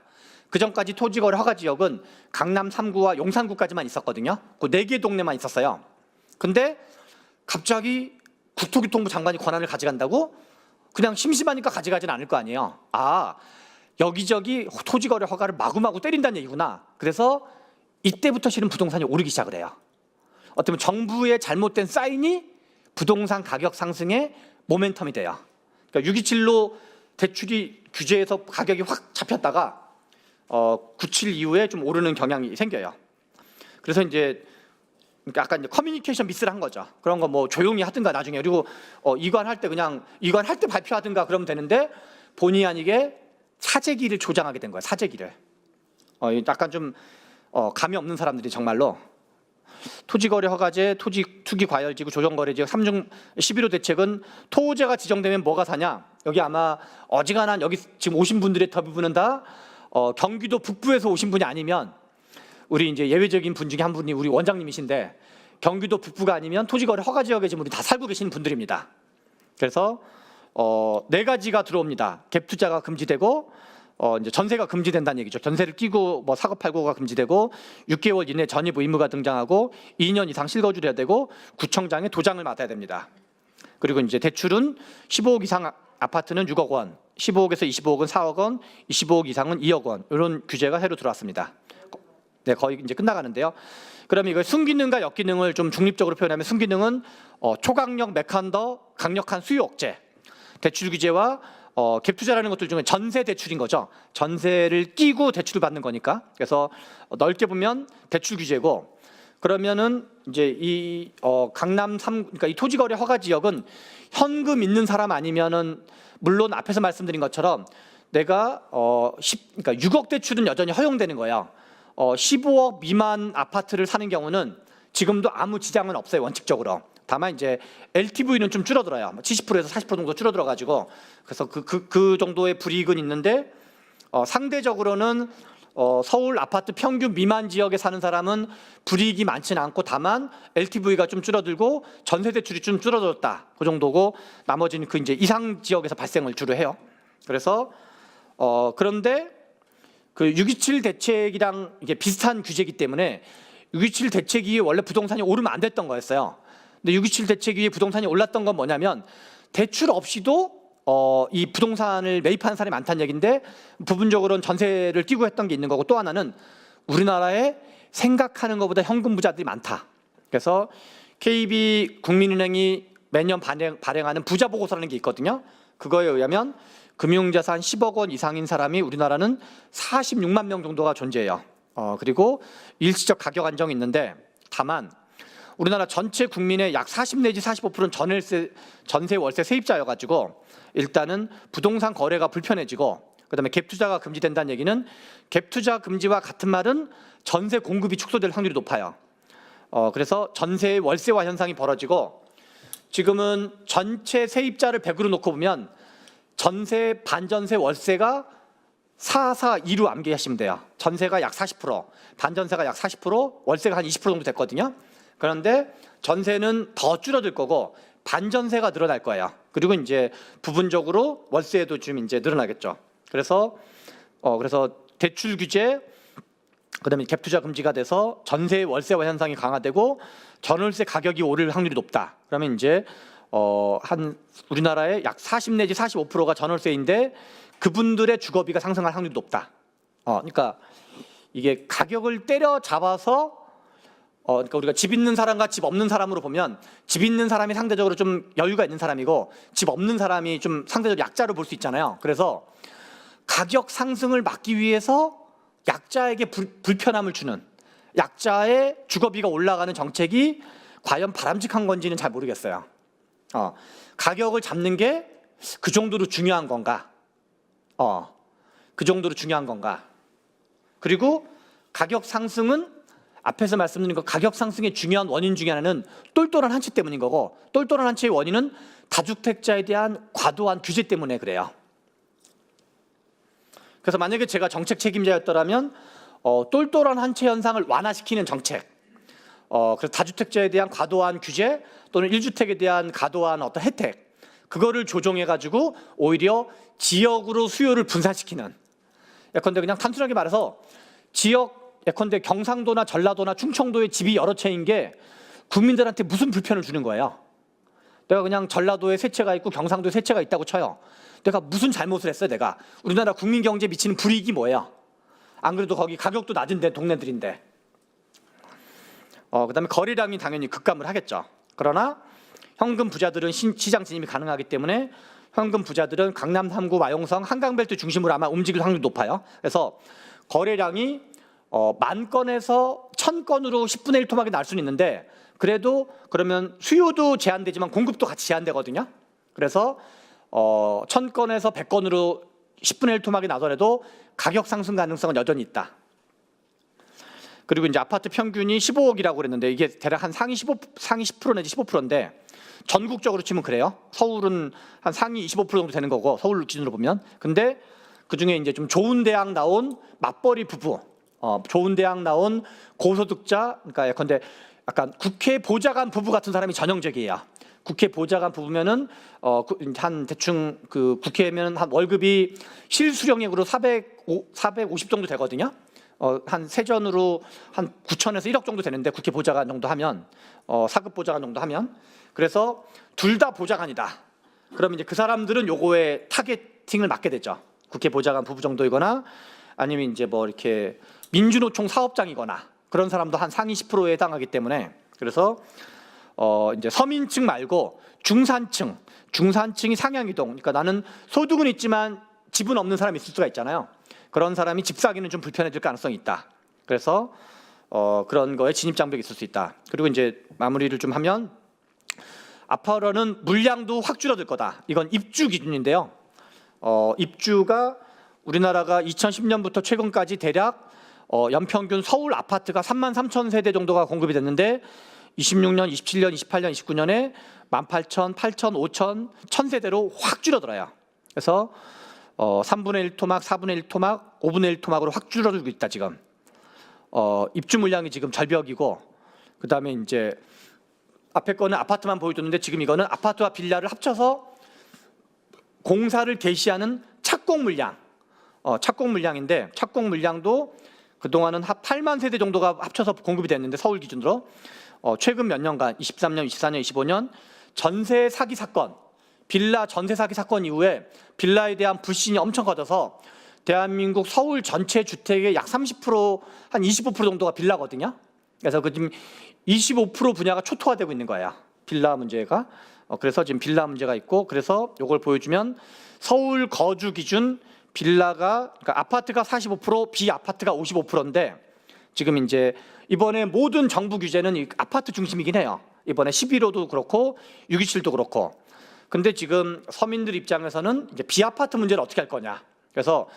그 전까지 토지거래 허가지역은 강남 3구와 용산구까지만 있었거든요. 그 4개 동네만 있었어요. 근데 갑자기 국토교통부 장관이 권한을 가져간다고? 그냥 심심하니까 가져가진 않을 거 아니에요. 여기저기 토지거래 허가를 마구마구 때린다는 얘기구나. 그래서 이때부터 실은 부동산이 오르기 시작을 해요. 어떻게 보면 정부의 잘못된 사인이 부동산 가격 상승의 모멘텀이 돼요. 그러니까 6.27로 대출이 규제해서 가격이 확 잡혔다가 97 이후에 좀 오르는 경향이 생겨요. 그래서 이제 그러니까 약간 이제 커뮤니케이션 미스를 한 거죠. 그런 거 뭐 조용히 하든가 나중에, 그리고 이관할 때 그냥 이관할 때 발표하든가 그러면 되는데 본의 아니게 사재기를 조장하게 된 거예요. 사재기를. 약간 좀 감이 없는 사람들이 정말로 토지거래 허가제, 투기 과열지구, 조정거래지역 3중 11호 대책은 토호제가 지정되면 뭐가 사냐? 여기 아마 어지간한 여기 지금 오신 분들의 대부분은 다 경기도 북부에서 오신 분이 아니면, 우리 이제 예외적인 분 중에 한 분이 우리 원장님이신데 경기도 북부가 아니면 토지거래 허가 지역에 지금 우리 다 살고 계시는 분들입니다. 그래서 네 가지가 들어옵니다. 갭 투자가 금지되고 이제 전세가 금지된다는 얘기죠. 전세를 끼고 뭐 사고 팔고가 금지되고 6개월 이내 전입 의무가 등장하고 2년 이상 실거주를 해야 되고 구청장에 도장을 맡아야 됩니다. 그리고 이제 대출은 15억 이상 아파트는 6억 원, 15억에서 25억은 4억 원, 25억 이상은 2억 원, 이런 규제가 새로 들어왔습니다. 네, 거의 이제 끝나가는데요. 그러면 이거 순기능과 역기능을 좀 중립적으로 표현하면, 순기능은 초강력 메칸더 강력한 수요 억제, 대출 규제와 갭 투자라는 것들 중에 전세 대출인 거죠. 전세를 끼고 대출을 받는 거니까. 그래서 넓게 보면 대출 규제고, 그러면은 이제 이 강남 3, 그러니까 이 토지거래 허가 지역은 현금 있는 사람 아니면은, 물론 앞에서 말씀드린 것처럼 내가 그러니까 6억 대출은 여전히 허용되는 거예요. 15억 미만 아파트를 사는 경우는 지금도 아무 지장은 없어요, 원칙적으로. 다만 이제 LTV는 좀 줄어들어요. 70%에서 40% 정도 줄어들어 가지고, 그래서 그 정도의 불이익은 있는데, 상대적으로는 서울 아파트 평균 미만 지역에 사는 사람은 불이익이 많지는 않고, 다만 LTV가 좀 줄어들고 전세 대출이 좀 줄어들었다, 그 정도고, 나머지는 그 이제 이상 지역에서 발생을 주로 해요. 그래서 그런데 그 6.27 대책이랑 이게 비슷한 규제이기 때문에 6.27 대책 이후에 원래 부동산이 오르면 안 됐던 거였어요. 근데 6.27 대책 이후에 부동산이 올랐던 건 뭐냐면, 대출 없이도 이 부동산을 매입하는 사람이 많다는 얘기인데, 부분적으로는 전세를 끼고 했던 게 있는 거고, 또 하나는 우리나라에 생각하는 것보다 현금 부자들이 많다. 그래서 KB 국민은행이 매년 발행하는 부자 보고서라는 게 있거든요. 그거에 의하면 금융자산 10억 원 이상인 사람이 우리나라는 46만 명 정도가 존재해요. 그리고 일시적 가격 안정이 있는데, 다만 우리나라 전체 국민의 약 40 내지 45%는 전세 월세 세입자여가지고 일단은 부동산 거래가 불편해지고, 그다음에 갭 투자가 금지된다는 얘기는, 갭 투자 금지와 같은 말은 전세 공급이 축소될 확률이 높아요. 그래서 전세의 월세화 현상이 벌어지고, 지금은 전체 세입자를 100으로 놓고 보면 전세, 반전세, 월세가 4-4-2로 암기하시면 돼요. 전세가 약 40%, 반전세가 약 40%, 월세가 한 20% 정도 됐거든요. 그런데 전세는 더 줄어들 거고 반전세가 늘어날 거예요. 그리고 이제 부분적으로 월세도 좀 이제 늘어나겠죠. 그래서 대출 규제, 그다음에 갭 투자 금지가 돼서 전세 월세화 현상이 강화되고 전월세 가격이 오를 확률이 높다. 그러면 이제 한 우리나라의 약 40 내지 45%가 전월세인데 그분들의 주거비가 상승할 확률이 높다. 그러니까 이게 가격을 때려 잡아서 그러니까 우리가 집 있는 사람과 집 없는 사람으로 보면, 집 있는 사람이 상대적으로 좀 여유가 있는 사람이고 집 없는 사람이 좀 상대적으로 약자로 볼 수 있잖아요. 그래서 가격 상승을 막기 위해서 약자에게 불편함을 주는, 약자의 주거비가 올라가는 정책이 과연 바람직한 건지는 잘 모르겠어요. 가격을 잡는 게 그 정도로 중요한 건가? 그 정도로 중요한 건가? 그리고 가격 상승은 앞에서 말씀드린 거, 가격 상승의 중요한 원인 중에 하나는 똘똘한 한 채 때문인 거고, 똘똘한 한 채의 원인은 다주택자에 대한 과도한 규제 때문에 그래요. 그래서 만약에 제가 정책 책임자였더라면 똘똘한 한 채 현상을 완화시키는 정책, 그래서 다주택자에 대한 과도한 규제 또는 1주택에 대한 과도한 어떤 혜택, 그거를 조정해가지고 오히려 지역으로 수요를 분산시키는, 예컨대 그냥 단순하게 말해서 지역, 예컨대 경상도나 전라도나 충청도에 집이 여러 채인 게 국민들한테 무슨 불편을 주는 거예요. 내가 그냥 전라도에 세 채가 있고 경상도에 세 채가 있다고 쳐요. 내가 무슨 잘못을 했어요? 내가 우리나라 국민 경제에 미치는 불이익이 뭐예요? 안 그래도 거기 가격도 낮은데 동네들인데. 그다음에 거래량이 당연히 급감을 하겠죠. 그러나 현금 부자들은 시장 진입이 가능하기 때문에 현금 부자들은 강남 3구, 마용성, 한강벨트 중심으로 아마 움직일 확률이 높아요. 그래서 거래량이 10,000건에서 1,000건으로 10분의 1 토막이 날 수는 있는데 그래도 그러면 수요도 제한되지만 공급도 같이 제한되거든요. 그래서 1,000건에서 100건으로 10분의 1 토막이 나더라도 가격 상승 가능성은 여전히 있다. 그리고 이제 아파트 평균이 15억이라고 그랬는데 이게 대략 한 상위 10% 내지 15%인데 전국적으로 치면 그래요. 서울은 한 상위 25% 정도 되는 거고 서울 기준으로 보면. 근데 그 중에 이제 좀 좋은 대학 나온 맞벌이 부부, 좋은 대학 나온 고소득자, 그러니까 예컨대 약간 국회 보좌관 부부 같은 사람이 전형적이에요. 국회 보좌관 부부면은 한 대충 그 국회면 한 월급이 실수령액으로 450 정도 되거든요. 한 세전으로 한 9천에서 1억 정도 되는데 국회 보좌관 정도 하면 4급 보좌관 정도 하면 그래서 둘 다 보좌관이다. 그러면 이제 그 사람들은 요거에 타겟팅을 맞게 되죠. 국회 보좌관 부부 정도이거나 아니면 이제 뭐 이렇게 민주노총 사업장이거나 그런 사람도 한 상위 10%에 해당하기 때문에 그래서 이제 서민층 말고 중산층이 상향이동. 그러니까 나는 소득은 있지만 집은 없는 사람이 있을 수가 있잖아요. 그런 사람이 집 사기는 좀 불편해질 가능성이 있다. 그래서 그런 거에 진입 장벽이 있을 수 있다. 그리고 이제 마무리를 좀 하면 앞으로는 물량도 확 줄어들 거다. 이건 입주 기준인데요. 입주가 우리나라가 2010년부터 최근까지 대략 연평균 서울 아파트가 33,000세대 정도가 공급이 됐는데 26년, 27년, 28년, 29년에 18,000, 8,000, 5,000, 1,000세대로 확 줄어들어요. 그래서 3분의 1 토막, 4분의 1 토막, 5분의 1 토막으로 확 줄어들고 있다 지금. 입주 물량이 지금 절벽이고 그다음에 이제 앞에 거는 아파트만 보여줬는데 지금 이거는 아파트와 빌라를 합쳐서 공사를 개시하는 착공 물량. 착공 물량인데 착공 물량도 그동안은 8만 세대 정도가 합쳐서 공급이 됐는데 서울 기준으로 최근 몇 년간 23년, 24년, 25년 전세 사기 사건, 빌라 전세 사기 사건 이후에 빌라에 대한 불신이 엄청 커져서 대한민국 서울 전체 주택의 약 30%, 한 25% 정도가 빌라거든요. 그래서 그 지금 25% 분야가 초토화되고 있는 거예요. 빌라 문제가. 그래서 지금 빌라 문제가 있고 그래서 이걸 보여주면 서울 거주 기준 빌라가 그러니까 아파트가 45%, 비아파트가 55%인데 지금 이제 이번에 모든 정부 규제는 아파트 중심이긴 해요. 이번에 11호도 그렇고 627도 그렇고. 근데 지금 서민들 입장에서는 이제 비아파트 문제를 어떻게 할 거냐. 그래서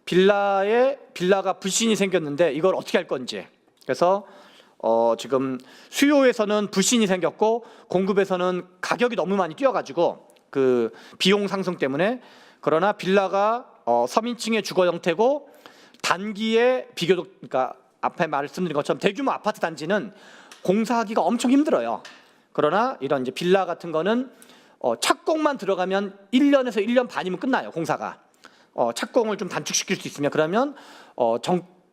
빌라가 불신이 생겼는데 이걸 어떻게 할 건지. 그래서 지금 수요에서는 불신이 생겼고 공급에서는 가격이 너무 많이 뛰어가지고 그 비용 상승 때문에 그러나 빌라가 서민층의 주거 형태고 단기에 비교적 그러니까 앞에 말씀드린 것처럼 대규모 아파트 단지는 공사하기가 엄청 힘들어요. 그러나 이런 이제 빌라 같은 거는 착공만 들어가면 1년에서 1년 반이면 끝나요. 공사가. 착공을 좀 단축시킬 수 있으면 그러면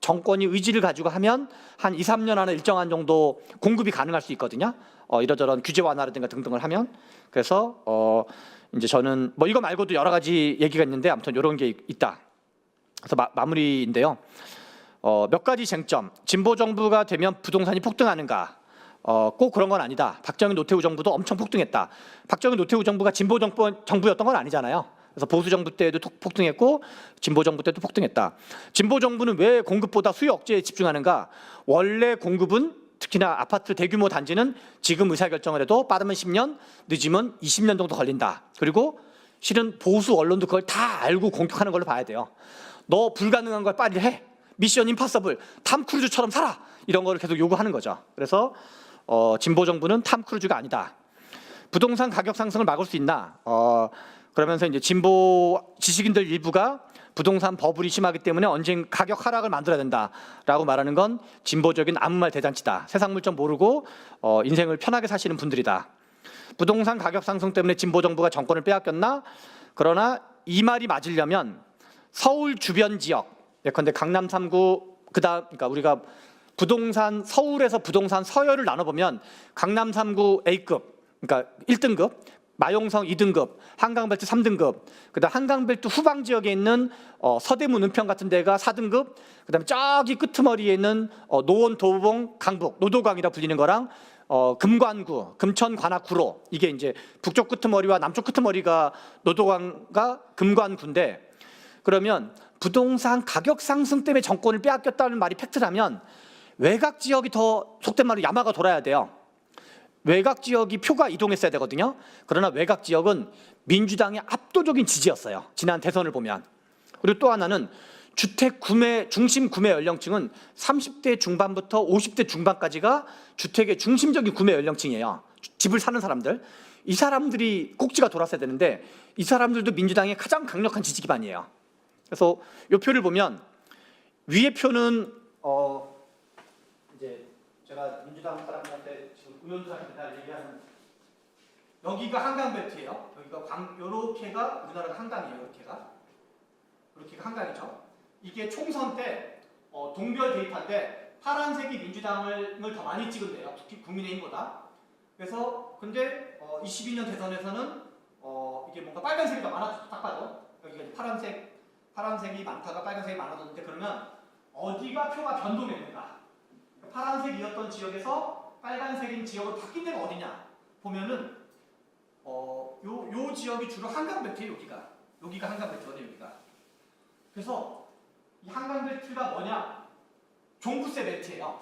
정권이 의지를 가지고 하면 한 2, 3년 안에 일정한 정도 공급이 가능할 수 있거든요. 이러저런 규제 완화라든가 등등을 하면. 그래서 이제 저는 뭐 이거 말고도 여러 가지 얘기가 있는데 아무튼 이런 게 있다. 그래서 마무리인데요. 몇 가지 쟁점. 진보 정부가 되면 부동산이 폭등하는가? 꼭 그런 건 아니다. 박정희 노태우 정부도 엄청 폭등했다. 박정희 노태우 정부가 진보 정부였던 건 아니잖아요. 그래서 보수 정부 때도 폭등했고 진보 정부 때도 폭등했다. 진보 정부는 왜 공급보다 수요 억제에 집중하는가? 원래 공급은 특히나 아파트 대규모 단지는 지금 의사결정을 해도 빠르면 10년, 늦으면 20년 정도 걸린다. 그리고 실은 보수 언론도 그걸 다 알고 공격하는 걸로 봐야 돼요. 너 불가능한 걸 빨리 해. 미션 임파서블, 탐 크루즈처럼 살아. 이런 걸 계속 요구하는 거죠. 그래서 진보 정부는 탐 크루즈가 아니다. 부동산 가격 상승을 막을 수 있나? 그러면서 이제 진보 지식인들 일부가 부동산 버블이 심하기 때문에 언젠 가격 하락을 만들어야 된다라고 말하는 건 진보적인 아무 말 대잔치다. 세상 물정 모르고 인생을 편하게 사시는 분들이다. 부동산 가격 상승 때문에 진보 정부가 정권을 빼앗겼나? 그러나 이 말이 맞으려면 서울 주변 지역, 예컨대 강남 3구 그러니까 우리가 부동산 서울에서 부동산 서열을 나눠보면 강남 3구 A급, 그러니까 1등급, 마용성 2등급, 한강벨트 3등급, 그다음 한강벨트 후방 지역에 있는 서대문 은평 같은 데가 4등급, 그다음에 저기 끄트머리에 있는 노원, 도봉, 강북, 노도강이라 불리는 거랑 금관구, 금천, 관악, 구로 이게 이제 북쪽 끄트머리와 남쪽 끄트머리가 노도강과 금관구인데 그러면 부동산 가격 상승 때문에 정권을 빼앗겼다는 말이 팩트라면 외곽 지역이 더 속된 말로 야마가 돌아야 돼요. 외곽 지역이 표가 이동했어야 되거든요. 그러나 외곽 지역은 민주당의 압도적인 지지였어요. 지난 대선을 보면. 그리고 또 하나는 주택 구매 중심 구매 연령층은 30대 중반부터 50대 중반까지가 주택의 중심적인 구매 연령층이에요. 집을 사는 사람들. 이 사람들이 꼭지가 돌았어야 되는데 이 사람들도 민주당의 가장 강력한 지지 기반이에요. 그래서 이 표를 보면 위의 표는 이제 제가 민주당 사람들한테 지금 의원들한테 얘기하는 여기가 한강벨트예요. 여기가 요렇게가 우리나라가 한강이에요. 이렇게가 한강이죠. 이게 총선 때 동별 데이터인데 파란색이 민주당을 더 많이 찍은데요. 특히 국민의힘보다. 그래서 근데 22년 대선에서는 이게 뭔가 빨간색이 더 많아졌어. 딱 봐도 여기가 파란색이 많다가 빨간색이 많아졌는데 그러면 어디가 표가 변동했는가? 파란색이었던 지역에서 빨간색인 지역으로 바뀐 데가 어디냐? 보면은 요 지역이 주로 한강벨트예요. 여기가 한강벨트거든요. 여기가. 그래서 이 한강벨트가 뭐냐? 종부세 벨트예요.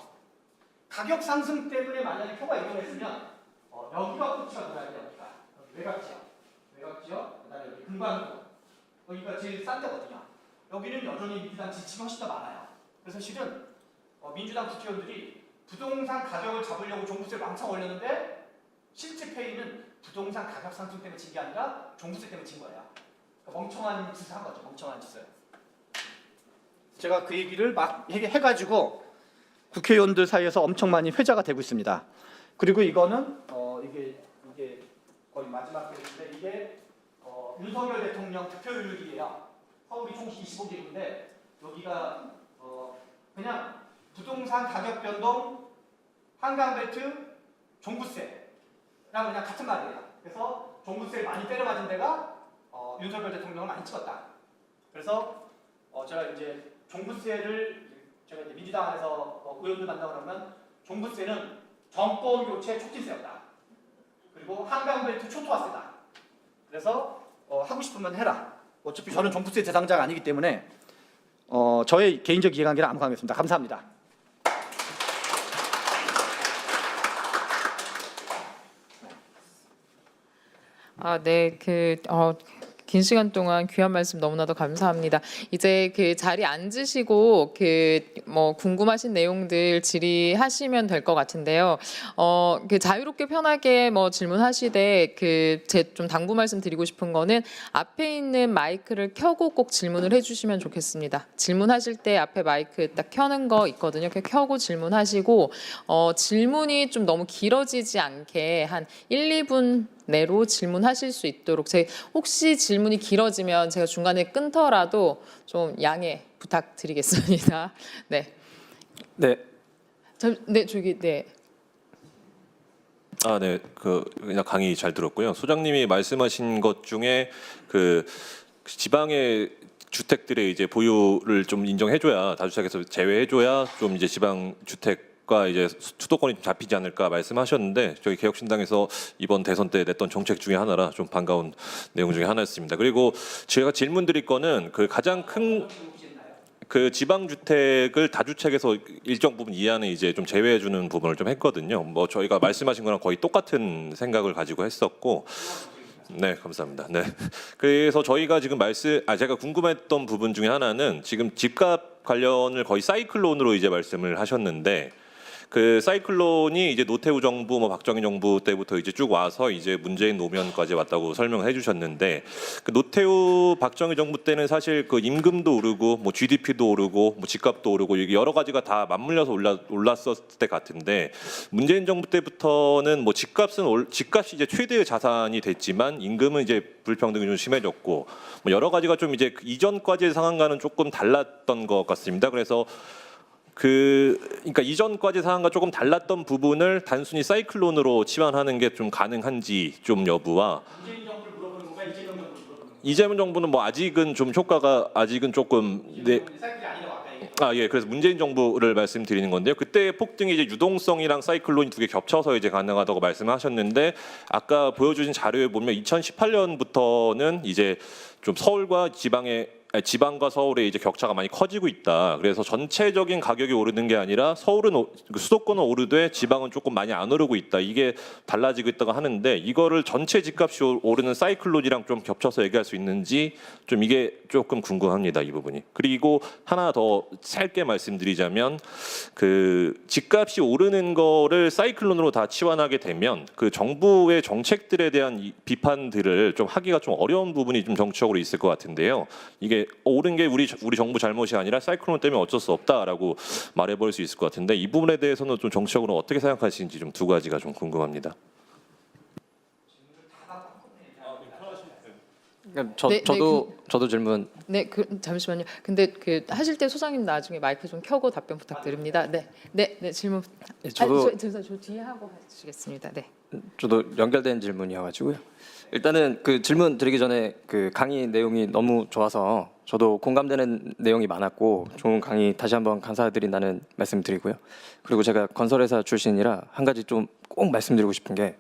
가격 상승 때문에 만약에 표가 이동했으면 여기가 끝이가 돌아야 돼요. 여기가 외곽 지역, 그다음에 여기 금관구 여기가 제일 싼 데거든요. 여기는 여전히 민주당 지지가 훨씬 더 많아요. 그래서 실은 민주당 국회의원들이 부동산 가격을 잡으려고 종부세를 왕창 올렸는데 실제 페이는 부동산 가격 상승 때문에 진 게 아니라 종부세 때문에 진 거예요. 그러니까 멍청한 짓을 한 거죠. 멍청한 짓을. 제가 그 얘기를 막 해가지고 국회의원들 사이에서 엄청 많이 회자가 되고 있습니다. 그리고 이거는 이게 거의 마지막 페이지인데 이게 윤석열 대통령 득표율이에요. 서울이 총 25개인데 여기가 그냥 부동산 가격 변동, 한강벨트, 종부세랑 그냥 같은 말이에요. 그래서 종부세를 많이 때려맞은 데가 윤석열 대통령을 많이 찍었다. 그래서 제가 이제 종부세를 제가 이제 민주당 안에서 의원들 만나고 그러면 종부세는 정권 교체 촉진세였다. 그리고 한강벨트 초토화세다. 그래서 하고 싶으면 해라. 어차피 저는 종부세 대상자가 아니기 때문에 저의 개인적 이해관계는 아무 관계없습니다. 감사합니다. 네, 긴 시간 동안 귀한 말씀 너무나도 감사합니다. 이제 그 자리에 앉으시고 궁금하신 내용들 질의하시면 될 것 같은데요. 자유롭게 편하게 질문하시되 제 좀 당부 말씀 드리고 싶은 거는 앞에 있는 마이크를 켜고 꼭 질문을 해주시면 좋겠습니다. 질문하실 때 앞에 마이크 딱 켜는 거 있거든요. 켜고 질문하시고 질문이 좀 너무 길어지지 않게 한 1, 2분 내로 질문하실 수 있도록 혹시 질문이 길어지면 제가 중간에 끊더라도 좀 양해 부탁드리겠습니다. 네. 네. 네. 네. 그냥 강의 잘 들었고요. 소장님이 말씀하신 것 중에 지방의 주택들의 이제 보유를 좀 인정해줘야 다주택에서 제외해줘야 좀 이제 지방 주택과 이제 수도권이 좀 잡히지 않을까 말씀하셨는데 저희 개혁신당에서 이번 대선 때 냈던 정책 중에 하나라 좀 반가운 내용 중에 하나였습니다. 그리고 제가 질문드릴 거는 가장 큰 지방 주택을 다주택에서 일정 부분 이하는 이제 좀 제외해주는 부분을 좀 했거든요. 저희가 말씀하신 거랑 거의 똑같은 생각을 가지고 했었고. 네, 감사합니다. 네. 그래서 저희가 지금 제가 궁금했던 부분 중에 하나는 지금 집값 관련을 거의 사이클론으로 이제 말씀을 하셨는데 사이클론이 이제 노태우 정부, 박정희 정부 때부터 이제 쭉 와서 이제 문재인 노무현까지 왔다고 설명을 해주셨는데 노태우, 박정희 정부 때는 사실 임금도 오르고 GDP도 오르고 집값도 오르고 이게 여러 가지가 다 맞물려서 올랐었을 때 같은데 문재인 정부 때부터는 집값이 이제 최대의 자산이 됐지만 임금은 이제 불평등이 좀 심해졌고 여러 가지가 좀 이제 이전까지의 상황과는 조금 달랐던 것 같습니다. 그래서 그러니까 이전까지 상황과 조금 달랐던 부분을 단순히 사이클론으로 치환하는 게 좀 가능한지 좀 여부와 문재인 정부를 물어보는 건가요? 이재명 정부를 물어보는 건가요? 이재명 정부는 아직은 좀 효과가 아직은 조금 사이클이 아니라고 아까 예, 그래서 문재인 정부를 말씀드리는 건데요. 그때 폭등이 이제 유동성이랑 사이클론이 두 개 겹쳐서 이제 가능하다고 말씀하셨는데 아까 보여주신 자료에 보면 2018년부터는 이제 좀 서울과 지방의 지방과 서울의 이제 격차가 많이 커지고 있다. 그래서 전체적인 가격이 오르는 게 아니라 서울은 수도권은 오르되 지방은 조금 많이 안 오르고 있다. 이게 달라지고 있다고 하는데 이거를 전체 집값이 오르는 사이클론이랑 좀 겹쳐서 얘기할 수 있는지 좀 이게 조금 궁금합니다. 이 부분이. 그리고 하나 더 짧게 말씀드리자면 그 집값이 오르는 거를 사이클론으로 다 치환하게 되면 그 정부의 정책들에 대한 비판들을 좀 하기가 좀 어려운 부분이 좀 정치적으로 있을 것 같은데요. 이게 오른 게 우리 정부 잘못이 아니라 사이클론 때문에 어쩔 수 없다라고 말해볼 수 있을 것 같은데 이 부분에 대해서는 좀 정치적으로 어떻게 생각하시는지 좀 두 가지가 좀 궁금합니다. 그러니까 네, 저도 질문. 네, 잠시만요. 근데 그 하실 때 소장님 나중에 마이크 좀 켜고 답변 부탁드립니다. 네, 질문. 네, 저도 저 뒤에 하고 하시겠습니다. 네. 저도 연결된 질문이어가지고요. 일단은 그 질문 드리기 전에 그 강의 내용이 너무 좋아서 저도 공감되는 내용이 많았고 좋은 강의 다시 한번 감사드린다는 말씀드리고요. 그리고 제가 건설회사 출신이라 한 가지 좀 꼭 말씀드리고 싶은 게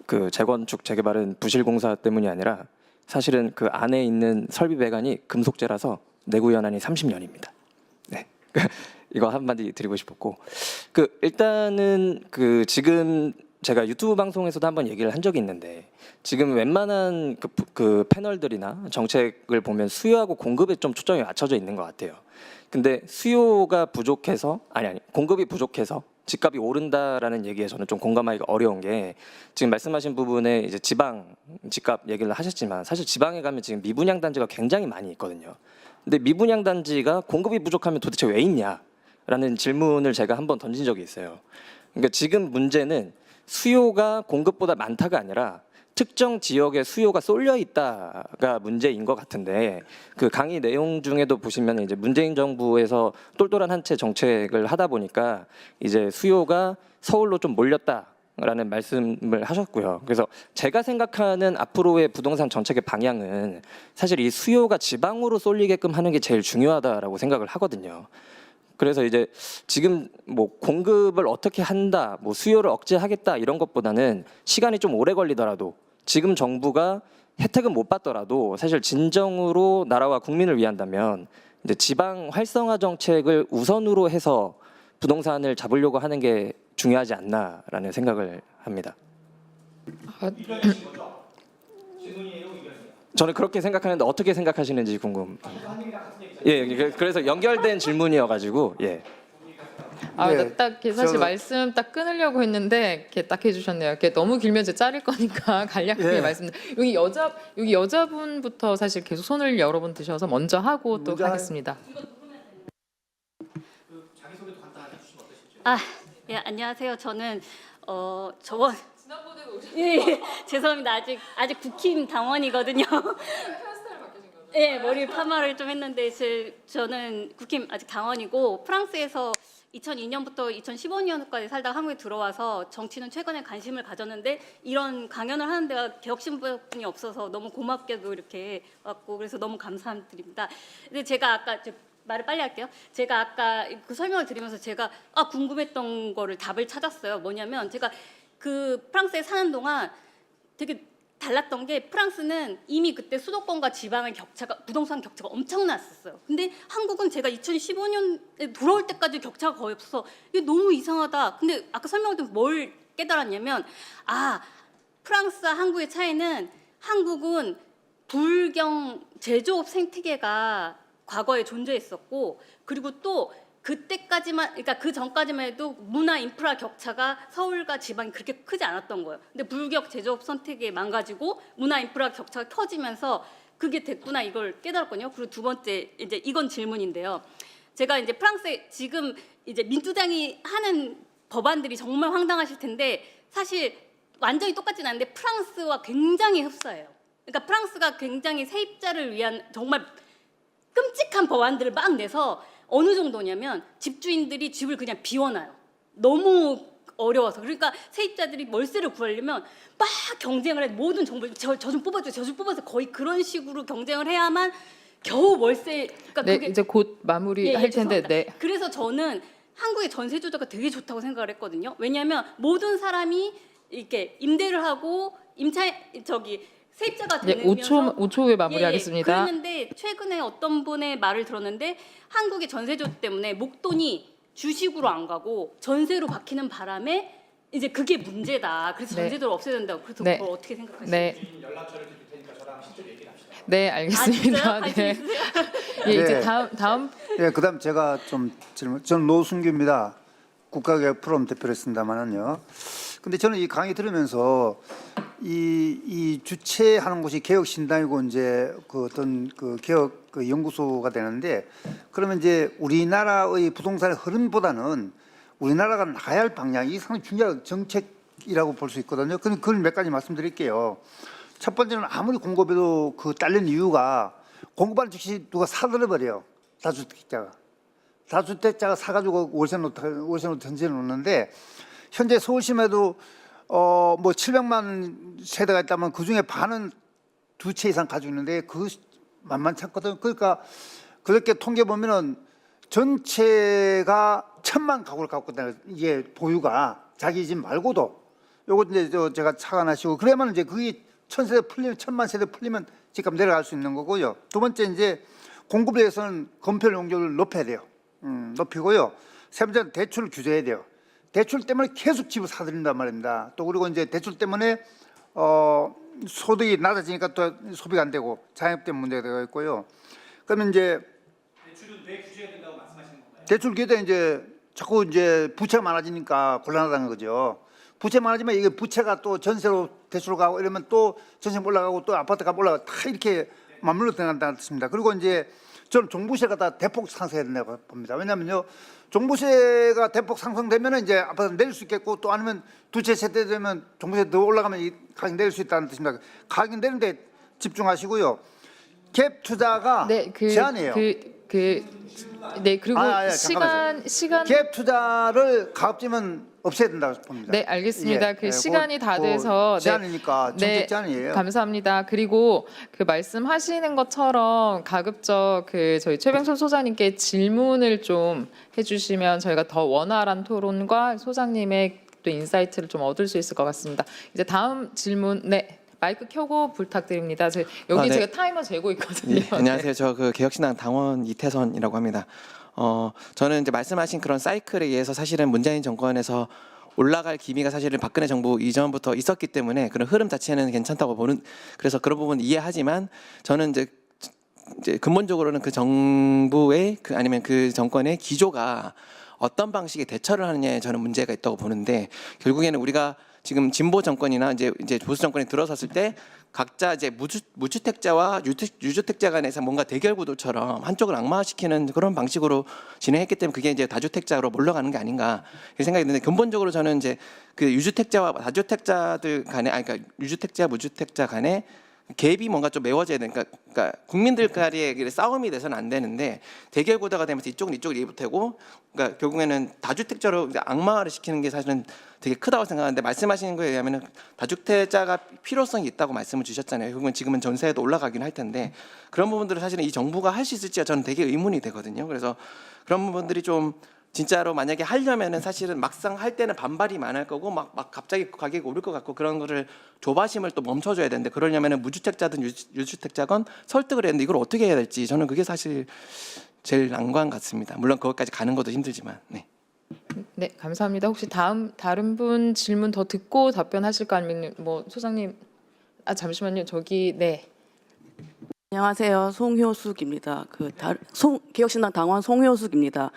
그 재건축 재개발은 부실공사 때문이 아니라 사실은 그 안에 있는 설비 배관이 금속재라서 내구 연한이 30년입니다. 네, 이거 한마디 드리고 싶었고 그 일단은 그 지금 제가 유튜브 방송에서도 한번 얘기를 한 적이 있는데 지금 웬만한 그 패널들이나 정책을 보면 수요하고 공급에 좀 초점이 맞춰져 있는 것 같아요. 근데 수요가 부족해서 공급이 부족해서 집값이 오른다라는 얘기에 저는 좀 공감하기가 어려운 게 지금 말씀하신 부분에 이제 지방 집값 얘기를 하셨지만 사실 지방에 가면 지금 미분양 단지가 굉장히 많이 있거든요. 근데 미분양 단지가 공급이 부족하면 도대체 왜 있냐라는 질문을 제가 한번 던진 적이 있어요. 그러니까 지금 문제는 수요가 공급보다 많다가 아니라 특정 지역에 수요가 쏠려 있다가 문제인 것 같은데 그 강의 내용 중에도 보시면 이제 문재인 정부에서 똘똘한 한 채 정책을 하다 보니까 이제 수요가 서울로 좀 몰렸다라는 말씀을 하셨고요. 그래서 제가 생각하는 앞으로의 부동산 정책의 방향은 사실 이 수요가 지방으로 쏠리게끔 하는 게 제일 중요하다라고 생각을 하거든요. 그래서 이제 지금 뭐 공급을 어떻게 한다, 뭐 수요를 억제하겠다 이런 것보다는 시간이 좀 오래 걸리더라도 지금 정부가 혜택은 못 받더라도 사실 진정으로 나라와 국민을 위한다면 이제 지방 활성화 정책을 우선으로 해서 부동산을 잡으려고 하는 게 중요하지 않나라는 생각을 합니다. 저는 그렇게 생각하는데 어떻게 생각하시는지 궁금합니다. 예, 그래서 연결된 질문이어가지고 예. 네, 딱 사실 저는- 말씀 딱 끊으려고 했는데 이렇게 딱 해주셨네요. 이렇게 너무 길면 이제 자를 거니까 간략하게 예. 말씀. 여기 여자분부터 사실 계속 손을 여러 번 드셔서 먼저 하고 또 먼저 하겠습니다. 예, 안녕하세요. 저는 저번 예, 죄송합니다. 아직 국힘 당원이거든요. 예, 머리 파마를 좀 했는데 저는 국힘 아직 당원이고 프랑스에서 2002년부터 2015년까지 살다가 한국에 들어와서 정치는 최근에 관심을 가졌는데 이런 강연을 하는 데가 개혁신분이 없어서 너무 고맙게도 이렇게 왔고 그래서 너무 감사드립니다. 근데 제가 아까 말을 빨리 할게요. 제가 아까 그 설명을 드리면서 제가 궁금했던 거를 답을 찾았어요. 뭐냐면 제가 그 프랑스에 사는 동안 되게 달랐던 게 프랑스는 이미 그때 수도권과 지방의 격차가 부동산 격차가 엄청났었어요. 근데 한국은 제가 2015년에 돌아올 때까지 격차가 거의 없어서 이게 너무 이상하다. 근데 아까 설명드린 뭘 깨달았냐면 프랑스와 한국의 차이는 한국은 불경 제조업 생태계가 과거에 존재했었고 그리고 또 그때까지만 그러니까 그 전까지만 해도 문화 인프라 격차가 서울과 지방이 그렇게 크지 않았던 거예요. 근데 불격 제조업 선택에 망가지고 문화 인프라 격차가 커지면서 그게 됐구나 이걸 깨달았거든요. 그리고 두 번째 이제 이건 질문인데요. 제가 이제 프랑스에 지금 이제 민주당이 하는 법안들이 정말 황당하실 텐데 사실 완전히 똑같진 않은데 프랑스와 굉장히 흡사해요. 그러니까 프랑스가 굉장히 세입자를 위한 정말 끔찍한 법안들을 막 내서 어느 정도냐면 집주인들이 집을 그냥 비워놔요. 너무 어려워서. 그러니까 세입자들이 월세를 구하려면 막 경쟁을 해. 모든 정보를 저 좀 뽑아줘, 저 좀 뽑아서 거의 그런 식으로 경쟁을 해야만 겨우 월세. 그러니까 네, 그게 이제 곧 마무리 할 텐데 죄송합니다. 네. 그래서 저는 한국의 전세 조조가 되게 좋다고 생각을 했거든요. 왜냐하면 모든 사람이 이렇게 임대를 하고 세입자가 네, 되면서 5초 후에 마무리하겠습니다. 그랬는데 최근에 어떤 분의 말을 들었는데 한국의 전세조 때문에 목돈이 주식으로 안 가고 전세로 바뀌는 바람에 이제 그게 문제다. 그래서 네. 전세조를 없애야 된다고. 그래서 네. 그걸 어떻게 생각하시는지. 네. 네, 알겠습니다. 아, 진짜요? 네. 관심 있으세요? 예, 이제 네. 다음 예, 그다음 제가 좀 질문. 저는 노순규입니다. 국가개혁 포럼 대표를 했습니다만은요. 근데 저는 이 강의 들으면서 이 주최하는 곳이 개혁신당이고 이제 그 어떤 그 개혁 그 연구소가 되는데 그러면 이제 우리나라의 부동산의 흐름보다는 우리나라가 나가야 할 방향이 상당히 중요한 정책이라고 볼 수 있거든요. 그걸 몇 가지 말씀드릴게요. 첫 번째는 아무리 공급해도 그 딸린 이유가 공급하는 즉시 누가 사들어 버려요. 다주택자가 사가지고 월세로 던져 놓는데 현재 서울시에도 뭐 700만 세대가 있다면 그 중에 반은 두 채 이상 가지고 있는데 그 만만치 않거든요. 그러니까 그렇게 통계 보면은 전체가 1000만 가구를 갖고 있다는 이게 보유가 자기 집 말고도 요거 이제 제가 착안하시고 그래야만 이제 그게 1000세대 풀리면 1000만 세대 풀리면 집값 내려갈 수 있는 거고요. 두 번째 이제 공급에 대해서는 건폐 용적을 높여야 돼요. 높이고요. 세 번째는 대출을 규제해야 돼요. 대출 때문에 계속 집을 사들인단 말입니다. 또 그리고 이제 대출 때문에 소득이 낮아지니까 또 소비가 안 되고 자영업 때문에 문제가 되고 있고요. 그러면 이제 대출은 왜 규제해야 된다고 말씀하시는 건가요? 대출 규제 이제 자꾸 이제 부채가 많아지니까 곤란하다는 거죠. 부채 많아지면 이게 부채가 또 전세로 대출로 가고 이러면 또 전세 올라가고 또 아파트가 올라가고 다 이렇게 맞물려 들어간다는 뜻입니다. 그리고 이제 저는 종부세가 다 대폭 상승해야 된다고 봅니다. 왜냐하면요, 종부세가 대폭 상승되면 이제 아파트 내릴 수 있겠고 또 아니면 두 채 세대 되면 종부세 더 올라가면 이 가격 내릴 수 있다는 뜻입니다. 가격 내리는데 집중하시고요. 갭 투자가 제한이에요. 네, 그리고 잠깐만요. 시간 갭 투자를 가급적이면 없애야 된다고 봅니다. 네, 알겠습니다. 그 시간이 다 돼서 제한이니까 정책 제한이에요. 감사합니다. 그리고 그 말씀하시는 것처럼 가급적 그 저희 최병철 소장님께 질문을 좀 해주시면 저희가 더 원활한 토론과 소장님의 또 인사이트를 좀 얻을 수 있을 것 같습니다. 이제 다음 질문, 네. 마이크 켜고 부탁드립니다. 여기 네. 제가 타이머 재고 있거든요. 예, 안녕하세요. 저 그 개혁신당 당원 이태선이라고 합니다. 저는 이제 말씀하신 그런 사이클에 의해서 사실은 문재인 정권에서 올라갈 기미가 사실은 박근혜 정부 이전부터 있었기 때문에 그런 흐름 자체는 괜찮다고 보는, 그래서 그런 부분 이해하지만 저는 이제 근본적으로는 그 정부의 아니면 그 정권의 기조가 어떤 방식의 대처를 하느냐에 저는 문제가 있다고 보는데, 결국에는 우리가 지금 진보 정권이나 이제 보수 정권이 들어섰을 때 각자 이제 무주택자와 유주택자 간에서 뭔가 대결 구도처럼 한쪽을 악마화시키는 그런 방식으로 진행했기 때문에 그게 이제 다주택자로 몰려가는 게 아닌가 이런 생각이 드는데, 근본적으로 저는 이제 그 유주택자와 다주택자들 간에 그러니까 유주택자 무주택자 간에 갭이 뭔가 좀 메워져야 되니까, 그러니까 국민들 간의 싸움이 돼서는 안 되는데 대결 구도가 되면서 이쪽은 이쪽을 이해못하고, 그러니까 결국에는 다주택자로 악마화를 시키는 게 사실은 되게 크다고 생각하는데, 말씀하시는 거에 의하면 다주택자가 필요성이 있다고 말씀을 주셨잖아요. 결국은 지금은 전세도 올라가긴 할 텐데 그런 부분들을 사실은 이 정부가 할 수 있을지가 저는 되게 의문이 되거든요. 그래서 그런 부분들이 좀 진짜로 만약에 하려면은 사실은 막상 할 때는 반발이 많을 거고 막 갑자기 가격이 오를 것 같고 그런 거를 조바심을 또 멈춰줘야 되는데, 그러려면은 무주택자든 유주택자건 설득을 했는데 이걸 어떻게 해야 될지 저는 그게 사실 제일 난관 같습니다. 물론 그것까지 가는 것도 힘들지만. 네. 네, 감사합니다. 혹시 다른 분 질문 더 듣고 답변하실까, 아니면 뭐 소장님 잠시만요. 저기 네. 안녕하세요. 송효숙입니다. 개혁신당 당원 송효숙입니다.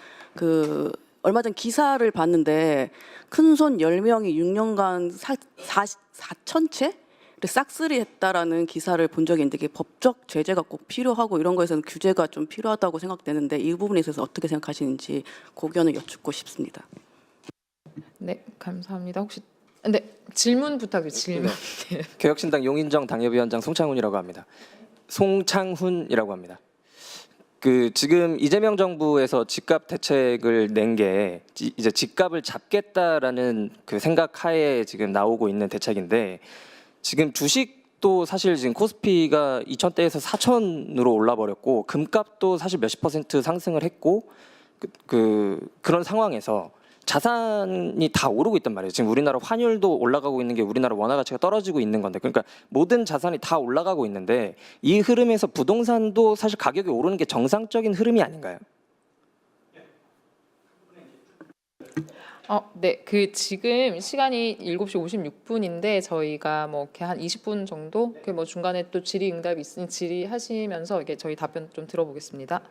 얼마 전 기사를 봤는데 큰손 10명이 6년간 4,000채를 싹쓸이했다라는 기사를 본 적이 있는데, 이게 법적 제재가 꼭 필요하고 이런 거에서는 규제가 좀 필요하다고 생각되는데 이 부분에 있어서 어떻게 생각하시는지 고견을 여쭙고 싶습니다. 네, 감사합니다. 혹시 질문 부탁드립니다. 질문. 개혁신당 용인정 당협위원장 송창훈이라고 합니다. 송창훈이라고 합니다. 지금 이재명 정부에서 집값 대책을 낸 게 이제 집값을 잡겠다라는 그 생각하에 지금 나오고 있는 대책인데, 지금 주식도 사실 지금 코스피가 2,000대에서 4,000으로 올라버렸고 금값도 사실 몇십 % 상승을 했고 그런 상황에서 자산이 다 오르고 있단 말이에요. 지금 우리나라 환율도 올라가고 있는 게 우리나라 원화 가치가 떨어지고 있는 건데, 그러니까 모든 자산이 다 올라가고 있는데 이 흐름에서 부동산도 사실 가격이 오르는 게 정상적인 흐름이 아닌가요? 네, 그 지금 시간이 7시 56분인데 저희가 뭐 이렇게 한 20분 정도 그 뭐 중간에 또 질의응답이 있으니 질의하시면서 이게 저희 답변 좀 들어보겠습니다.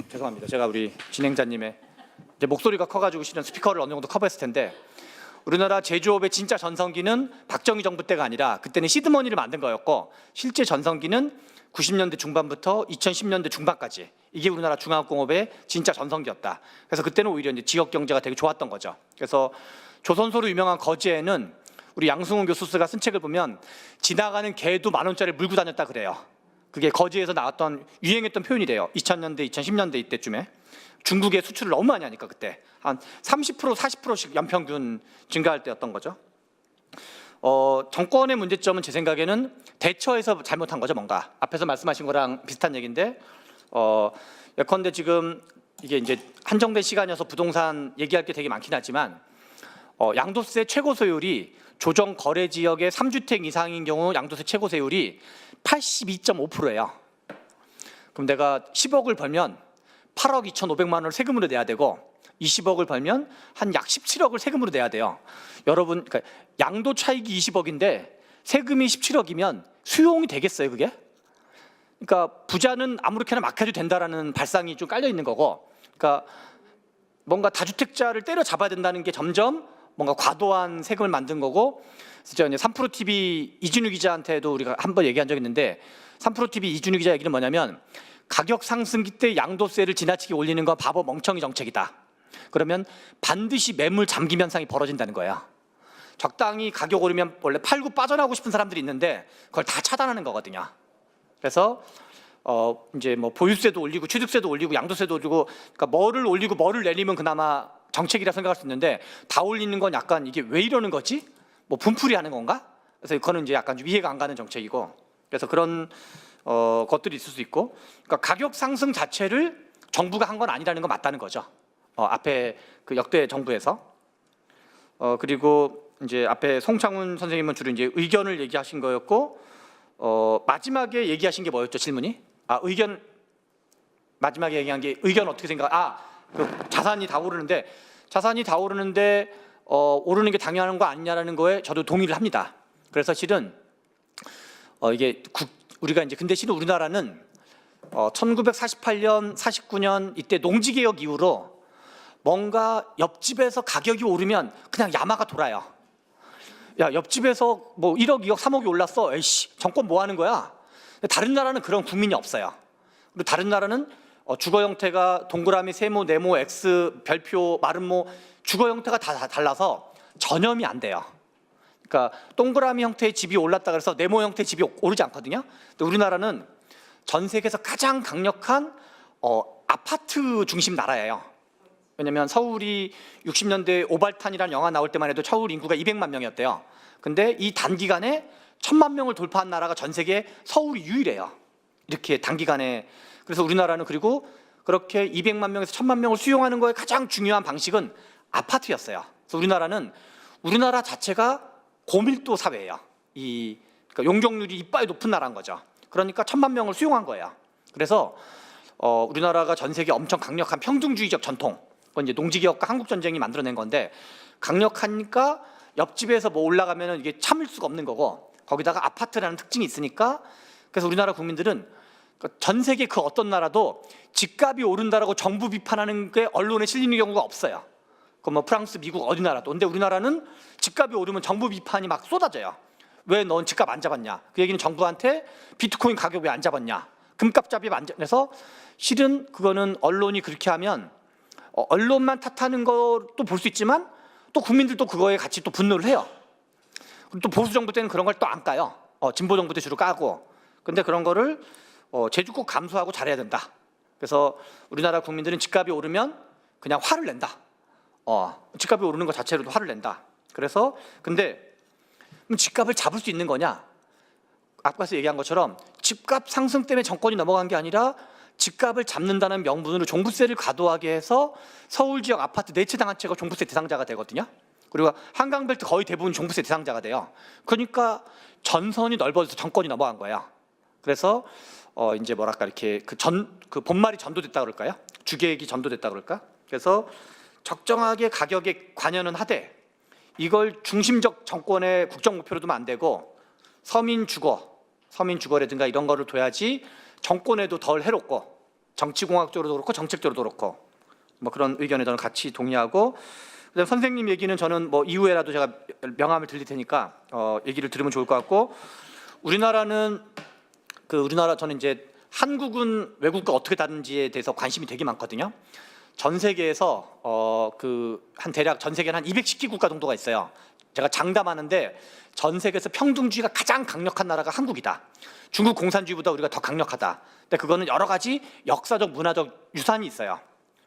죄송합니다. 제가 우리 진행자님의 이제 목소리가 커가지고 실은 스피커를 어느 정도 커버했을 텐데, 우리나라 제조업의 진짜 전성기는 박정희 정부 때가 아니라 그때는 시드머니를 만든 거였고, 실제 전성기는 90년대 중반부터 2010년대 중반까지 이게 우리나라 중화공업의 진짜 전성기였다. 그래서 그때는 오히려 이제 지역 경제가 되게 좋았던 거죠. 그래서 조선소로 유명한 거제에는 우리 양승훈 교수가 쓴 책을 보면 지나가는 개도 10,000원짜리 물고 다녔다 그래요. 그게 거제에서 나왔던 유행했던 표현이래요. 2000년대, 2010년대 이때쯤에 중국에 수출을 너무 많이 하니까 그때 한 30%, 40%씩 연평균 증가할 때였던 거죠. 정권의 문제점은 제 생각에는 대처에서 잘못한 거죠. 뭔가 앞에서 말씀하신 거랑 비슷한 얘기인데, 예컨대 지금 이게 이제 한정된 시간이어서 부동산 얘기할 게 되게 많긴 하지만, 양도세 최고 세율이 조정 거래 지역의 3주택 이상인 경우 양도세 최고 세율이 82.5%예요. 그럼 내가 10억을 벌면 8억 2,500만 원을 세금으로 내야 되고, 20억을 벌면 한 약 17억을 세금으로 내야 돼요. 여러분, 그러니까 양도 차익이 20억인데 세금이 17억이면 수용이 되겠어요, 그게? 그러니까 부자는 아무렇게나 막 해도 된다라는 발상이 좀 깔려 있는 거고, 그러니까 뭔가 다주택자를 때려잡아야 된다는 게 점점 뭔가 과도한 세금을 만든 거고, 그래서 이제 3프로TV 이준우 기자한테도 우리가 한번 얘기한 적이 있는데, 3프로TV 이준우 기자 얘기는 뭐냐면, 가격 상승기 때 양도세를 지나치게 올리는 건 바보 멍청이 정책이다. 그러면 반드시 매물 잠김 현상이 벌어진다는 거예요. 적당히 가격 오르면 원래 팔고 빠져나오고 싶은 사람들이 있는데 그걸 다 차단하는 거거든요. 그래서 이제 뭐 보유세도 올리고 취득세도 올리고 양도세도 올리고, 그러니까 뭐를 올리고 뭐를 내리면 그나마 정책이라 생각할 수 있는데, 다 올리는 건 약간 이게 왜 이러는 거지? 뭐 분풀이 하는 건가? 그래서 그거는 이제 약간 이해가 안 가는 정책이고, 그래서 그런 것들이 있을 수 있고, 그러니까 가격 상승 자체를 정부가 한 건 아니라는 건 맞다는 거죠. 앞에 그 역대 정부에서. 그리고 이제 앞에 송창훈 선생님은 주로 이제 의견을 얘기하신 거였고, 마지막에 얘기하신 게 뭐였죠, 질문이? 의견, 마지막에 얘기한 게 의견 어떻게 생각? 그 자산이 다 오르는데 오르는 게 당연한 거 아니냐라는 거에 저도 동의를 합니다. 그래서 실은 이게 우리가 이제 근데 실은 우리나라는 1948년, 49년 이때 농지개혁 이후로 뭔가 옆집에서 가격이 오르면 그냥 야마가 돌아요. 야, 옆집에서 뭐 1억, 2억, 3억이 올랐어. 에이씨, 정권 뭐 하는 거야? 다른 나라는 그런 국민이 없어요. 그리고 다른 나라는 주거 형태가 동그라미, 세모, 네모, X, 별표, 마름모 주거 형태가 다 달라서 전염이 안 돼요. 그러니까 동그라미 형태의 집이 올랐다 그래서 네모 형태의 집이 오르지 않거든요. 근데 우리나라는 전 세계에서 가장 강력한 아파트 중심 나라예요. 왜냐면 서울이 60년대 오발탄이라는 영화 나올 때만 해도 서울 인구가 200만 명이었대요. 근데 이 단기간에 1000만 명을 돌파한 나라가 전 세계에 서울이 유일해요. 이렇게 단기간에. 그래서 우리나라는 그리고 그렇게 200만 명에서 1000만 명을 수용하는 거에 가장 중요한 방식은 아파트였어요. 그래서 우리나라 자체가 고밀도 사회예요. 그러니까 용적률이 이빨 높은 나라인 거죠. 그러니까 1000만 명을 수용한 거예요. 그래서 우리나라가 전 세계 엄청 강력한 평등주의적 전통, 그건 이제 농지개혁과 한국전쟁이 만들어낸 건데, 강력하니까 옆집에서 뭐 올라가면 이게 참을 수가 없는 거고, 거기다가 아파트라는 특징이 있으니까, 그래서 우리나라 국민들은 전 세계 그 어떤 나라도 집값이 오른다라고 정부 비판하는 게 언론에 실리는 경우가 없어요. 그 뭐 프랑스, 미국 어디 나라도. 근데 우리나라는 집값이 오르면 정부 비판이 막 쏟아져요. 왜 넌 집값 안 잡았냐? 그 얘기는 정부한테 비트코인 가격 왜 안 잡았냐? 금값 잡이 안 잡아서, 실은 그거는 언론이 그렇게 하면 언론만 탓하는 것도 볼 수 있지만 또 국민들도 그거에 같이 또 분노를 해요. 그리고 또 보수 정부 때는 그런 걸 또 안 까요. 진보 정부 때 주로 까고. 근데 그런 거를 제주국 감수하고 잘해야 된다. 그래서 우리나라 국민들은 집값이 오르면 그냥 화를 낸다. 집값이 오르는 것 자체로도 화를 낸다. 그래서 근데 집값을 잡을 수 있는 거냐? 앞에서 얘기한 것처럼 집값 상승 때문에 정권이 넘어간 게 아니라 집값을 잡는다는 명분으로 종부세를 과도하게 해서 서울 지역 아파트 4채 당 한 채가 종부세 대상자가 되거든요. 그리고 한강벨트 거의 대부분 종부세 대상자가 돼요. 그러니까 전선이 넓어져서 정권이 넘어간 거예요. 그래서 이제 뭐랄까 이렇게 그 본말이 전도됐다 그럴까요? 주계획이 전도됐다 그럴까? 그래서 적정하게 가격에 관여는 하되 이걸 중심적 정권의 국정 목표로 두면 안 되고 서민 주거라든가 이런 거를 둬야지 정권에도 덜 해롭고 정치공학적으로도 그렇고 정책적으로도 그렇고 뭐 그런 의견에 저는 같이 동의하고, 그다음 선생님 얘기는 저는 뭐 이후에라도 제가 명함을 드릴 테니까 얘기를 들으면 좋을 것 같고, 우리나라는 저는 이제 한국은 외국과 어떻게 다른지에 대해서 관심이 되게 많거든요. 전 세계에서 대략 전 세계는 한 210개 국가 정도가 있어요. 제가 장담하는데 전 세계에서 평등주의가 가장 강력한 나라가 한국이다. 중국 공산주의보다 우리가 더 강력하다. 근데 그거는 여러 가지 역사적, 문화적 유산이 있어요.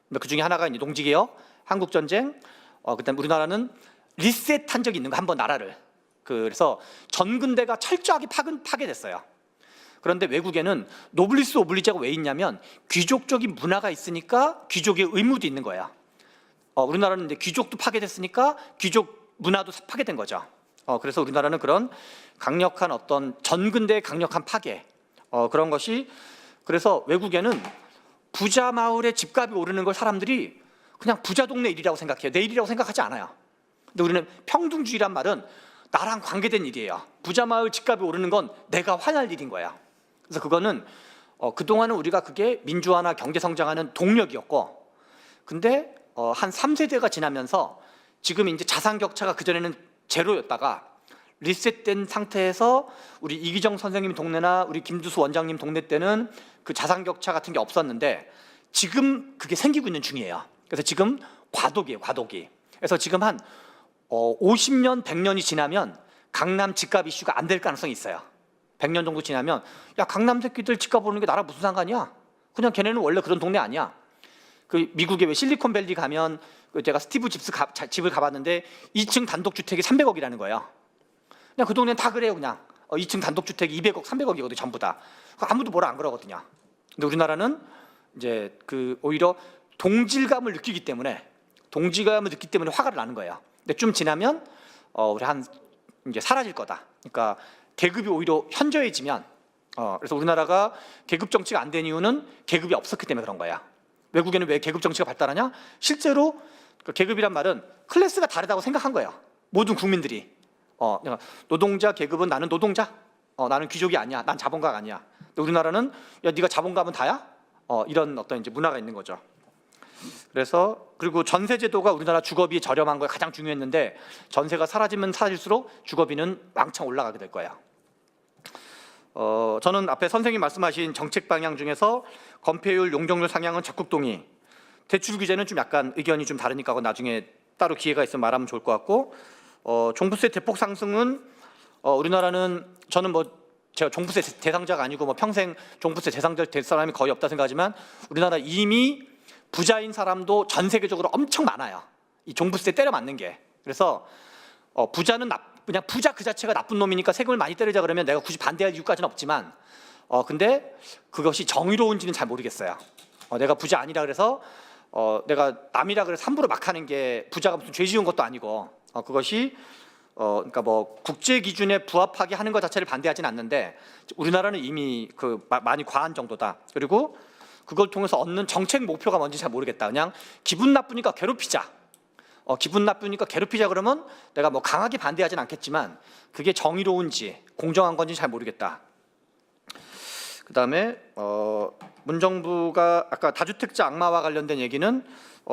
근데 그 중에 하나가 이제 농지개혁, 한국전쟁, 그다음 우리나라는 리셋한 적이 있는 거, 한번 나라를. 그래서 전근대가 철저하게 파괴됐어요. 그런데 외국에는 노블리스 오블리제가 왜 있냐면 귀족적인 문화가 있으니까 귀족의 의무도 있는 거야. 우리나라는 이제 귀족도 파괴됐으니까 귀족 문화도 파괴된 거죠. 그래서 우리나라는 그런 강력한 어떤 전근대의 강력한 파괴, 그런 것이, 그래서 외국에는 부자 마을의 집값이 오르는 걸 사람들이 그냥 부자 동네 일이라고 생각해요. 내 일이라고 생각하지 않아요. 근데 우리는 평등주의란 말은 나랑 관계된 일이에요. 부자 마을 집값이 오르는 건 내가 화날 일인 거야. 그래서 그거는 그동안은 우리가 그게 민주화나 경제 성장하는 동력이었고, 근데 한 3세대가 지나면서 지금 이제 자산 격차가 그전에는 제로였다가 리셋된 상태에서 우리 이기정 선생님 동네나 우리 김두수 원장님 동네 때는 그 자산 격차 같은 게 없었는데 지금 그게 생기고 있는 중이에요. 그래서 지금 과도기예요, 과도기. 그래서 지금 한 50년, 100년이 지나면 강남 집값 이슈가 안 될 가능성이 있어요. 100년 정도 지나면 야, 강남 새끼들 집값 오르는 게 나랑 무슨 상관이야? 그냥 걔네는 원래 그런 동네 아니야. 그 미국에 왜 실리콘밸리 가면 제가 스티브 집스 집을 가봤는데 2층 단독주택이 300억이라는 거예요. 그냥 그 동네는 다 그래요. 그냥 2층 단독주택이 200억, 300억이거든요. 전부 다. 아무도 뭐라 안 그러거든요. 근데 우리나라는 이제 오히려 동질감을 느끼기 때문에 화가 나는 거예요. 근데 좀 지나면 우리 이제 사라질 거다. 그러니까 계급이 오히려 현저해지면, 그래서 우리나라가 계급 정치가 안 된 이유는 계급이 없었기 때문에 그런 거야. 외국에는 왜 계급 정치가 발달하냐? 실제로 그 계급이란 말은 클래스가 다르다고 생각한 거예요. 모든 국민들이. 노동자 계급은 나는 노동자, 나는 귀족이 아니야, 난 자본가가 아니야. 근데 우리나라는 야, 네가 자본가면 다야? 이런 어떤 이제 문화가 있는 거죠. 그래서 그리고 전세 제도가 우리나라 주거비 저렴한 거에 가장 중요했는데 전세가 사라지면 사라질수록 주거비는 왕창 올라가게 될 거예요. 저는 앞에 선생님 말씀하신 정책 방향 중에서 건폐율, 용적률 상향은 적극 동의. 대출 규제는 좀 약간 의견이 좀 다르니까 나중에 따로 기회가 있으면 말하면 좋을 것 같고, 종부세 대폭 상승은 우리나라는, 저는 뭐 제가 종부세 대상자가 아니고 뭐 평생 종부세 대상자 될 사람이 거의 없다 생각하지만 우리나라 이미 부자인 사람도 전 세계적으로 엄청 많아요. 이 종부세 때려 맞는 게. 그래서 부자는 그냥 부자 그 자체가 나쁜 놈이니까 세금을 많이 때리자 그러면 내가 굳이 반대할 이유까지는 없지만 근데 그것이 정의로운지는 잘 모르겠어요. 내가 부자 아니라 그래서 내가 남이라 그래서 함부로 막 하는 게 부자가 무슨 죄 지은 것도 아니고 그것이 그러니까 뭐 국제 기준에 부합하게 하는 것 자체를 반대하지는 않는데 우리나라는 이미 많이 과한 정도다. 그리고 그걸 통해서 얻는 정책 목표가 뭔지 잘 모르겠다. 그냥 기분 나쁘니까 괴롭히자. 기분 나쁘니까 괴롭히자 그러면 내가 뭐 강하게 반대하진 않겠지만 그게 정의로운지 공정한 건지 잘 모르겠다. 그다음에 문정부가 아까 다주택자 악마와 관련된 얘기는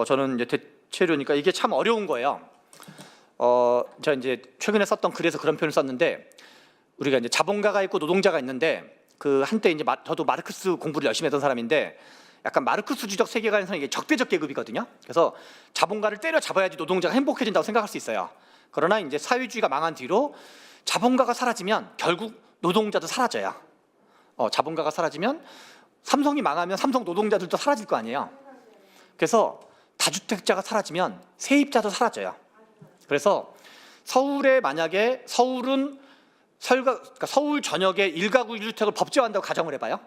저는 이제 대체로니까 이게 참 어려운 거예요. 제가 이제 최근에 썼던 글에서 그런 표현을 썼는데 우리가 이제 자본가가 있고 노동자가 있는데 그 한때 이제 저도 마르크스 공부를 열심히 했던 사람인데 약간 마르크스주적 세계관에서는 이게 적대적 계급이거든요. 그래서 자본가를 때려잡아야지 노동자가 행복해진다고 생각할 수 있어요. 그러나 이제 사회주의가 망한 뒤로 자본가가 사라지면 결국 노동자도 사라져요. 자본가가 사라지면 삼성이 망하면 삼성 노동자들도 사라질 거 아니에요. 그래서 다주택자가 사라지면 세입자도 사라져요. 그래서 서울에 만약에 그러니까 서울 전역에 1가구 1주택을 법제화한다고 가정을 해봐요.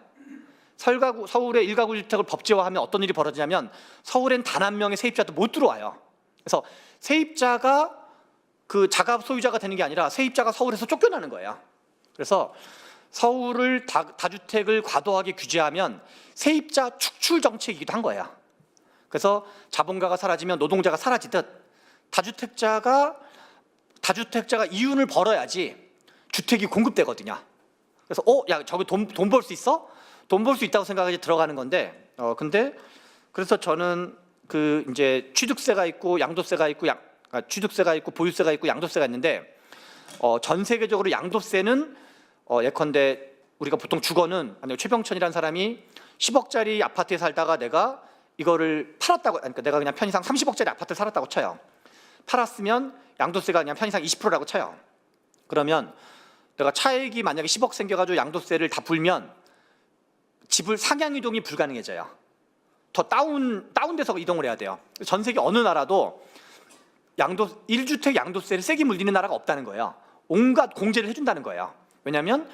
서울의 1가구 1주택을 법제화하면 어떤 일이 벌어지냐면 서울엔 단 한 명의 세입자도 못 들어와요. 그래서 세입자가 그 자가 소유자가 되는 게 아니라 세입자가 서울에서 쫓겨나는 거예요. 그래서 서울을 다주택을 과도하게 규제하면 세입자 축출 정책이기도 한 거예요. 그래서 자본가가 사라지면 노동자가 사라지듯 다주택자가 이윤을 벌어야지 주택이 공급되거든요. 그래서 야 저기 돈 벌 수 있어? 돈 벌 수 있다고 생각하지 들어가는 건데 근데 그래서 저는 그 이제 취득세가 있고 양도세가 있고 취득세가 있고 보유세가 있고 양도세가 있는데 전 세계적으로 양도세는 예컨대 우리가 보통 주거는 최병천이라는 사람이 10억짜리 아파트에 살다가 내가 이거를 팔았다고, 그러니까 내가 그냥 편의상 30억짜리 아파트를 살았다고 쳐요. 팔았으면 양도세가 그냥 편의상 20%라고 쳐요. 그러면 내가 차액이 만약에 10억 생겨가지고 양도세를 다 불면 집을 상향 이동이 불가능해져요. 더 다운돼서 이동을 해야 돼요. 전 세계 어느 나라도 1주택 양도세를 세게 물리는 나라가 없다는 거예요. 온갖 공제를 해준다는 거예요. 왜냐하면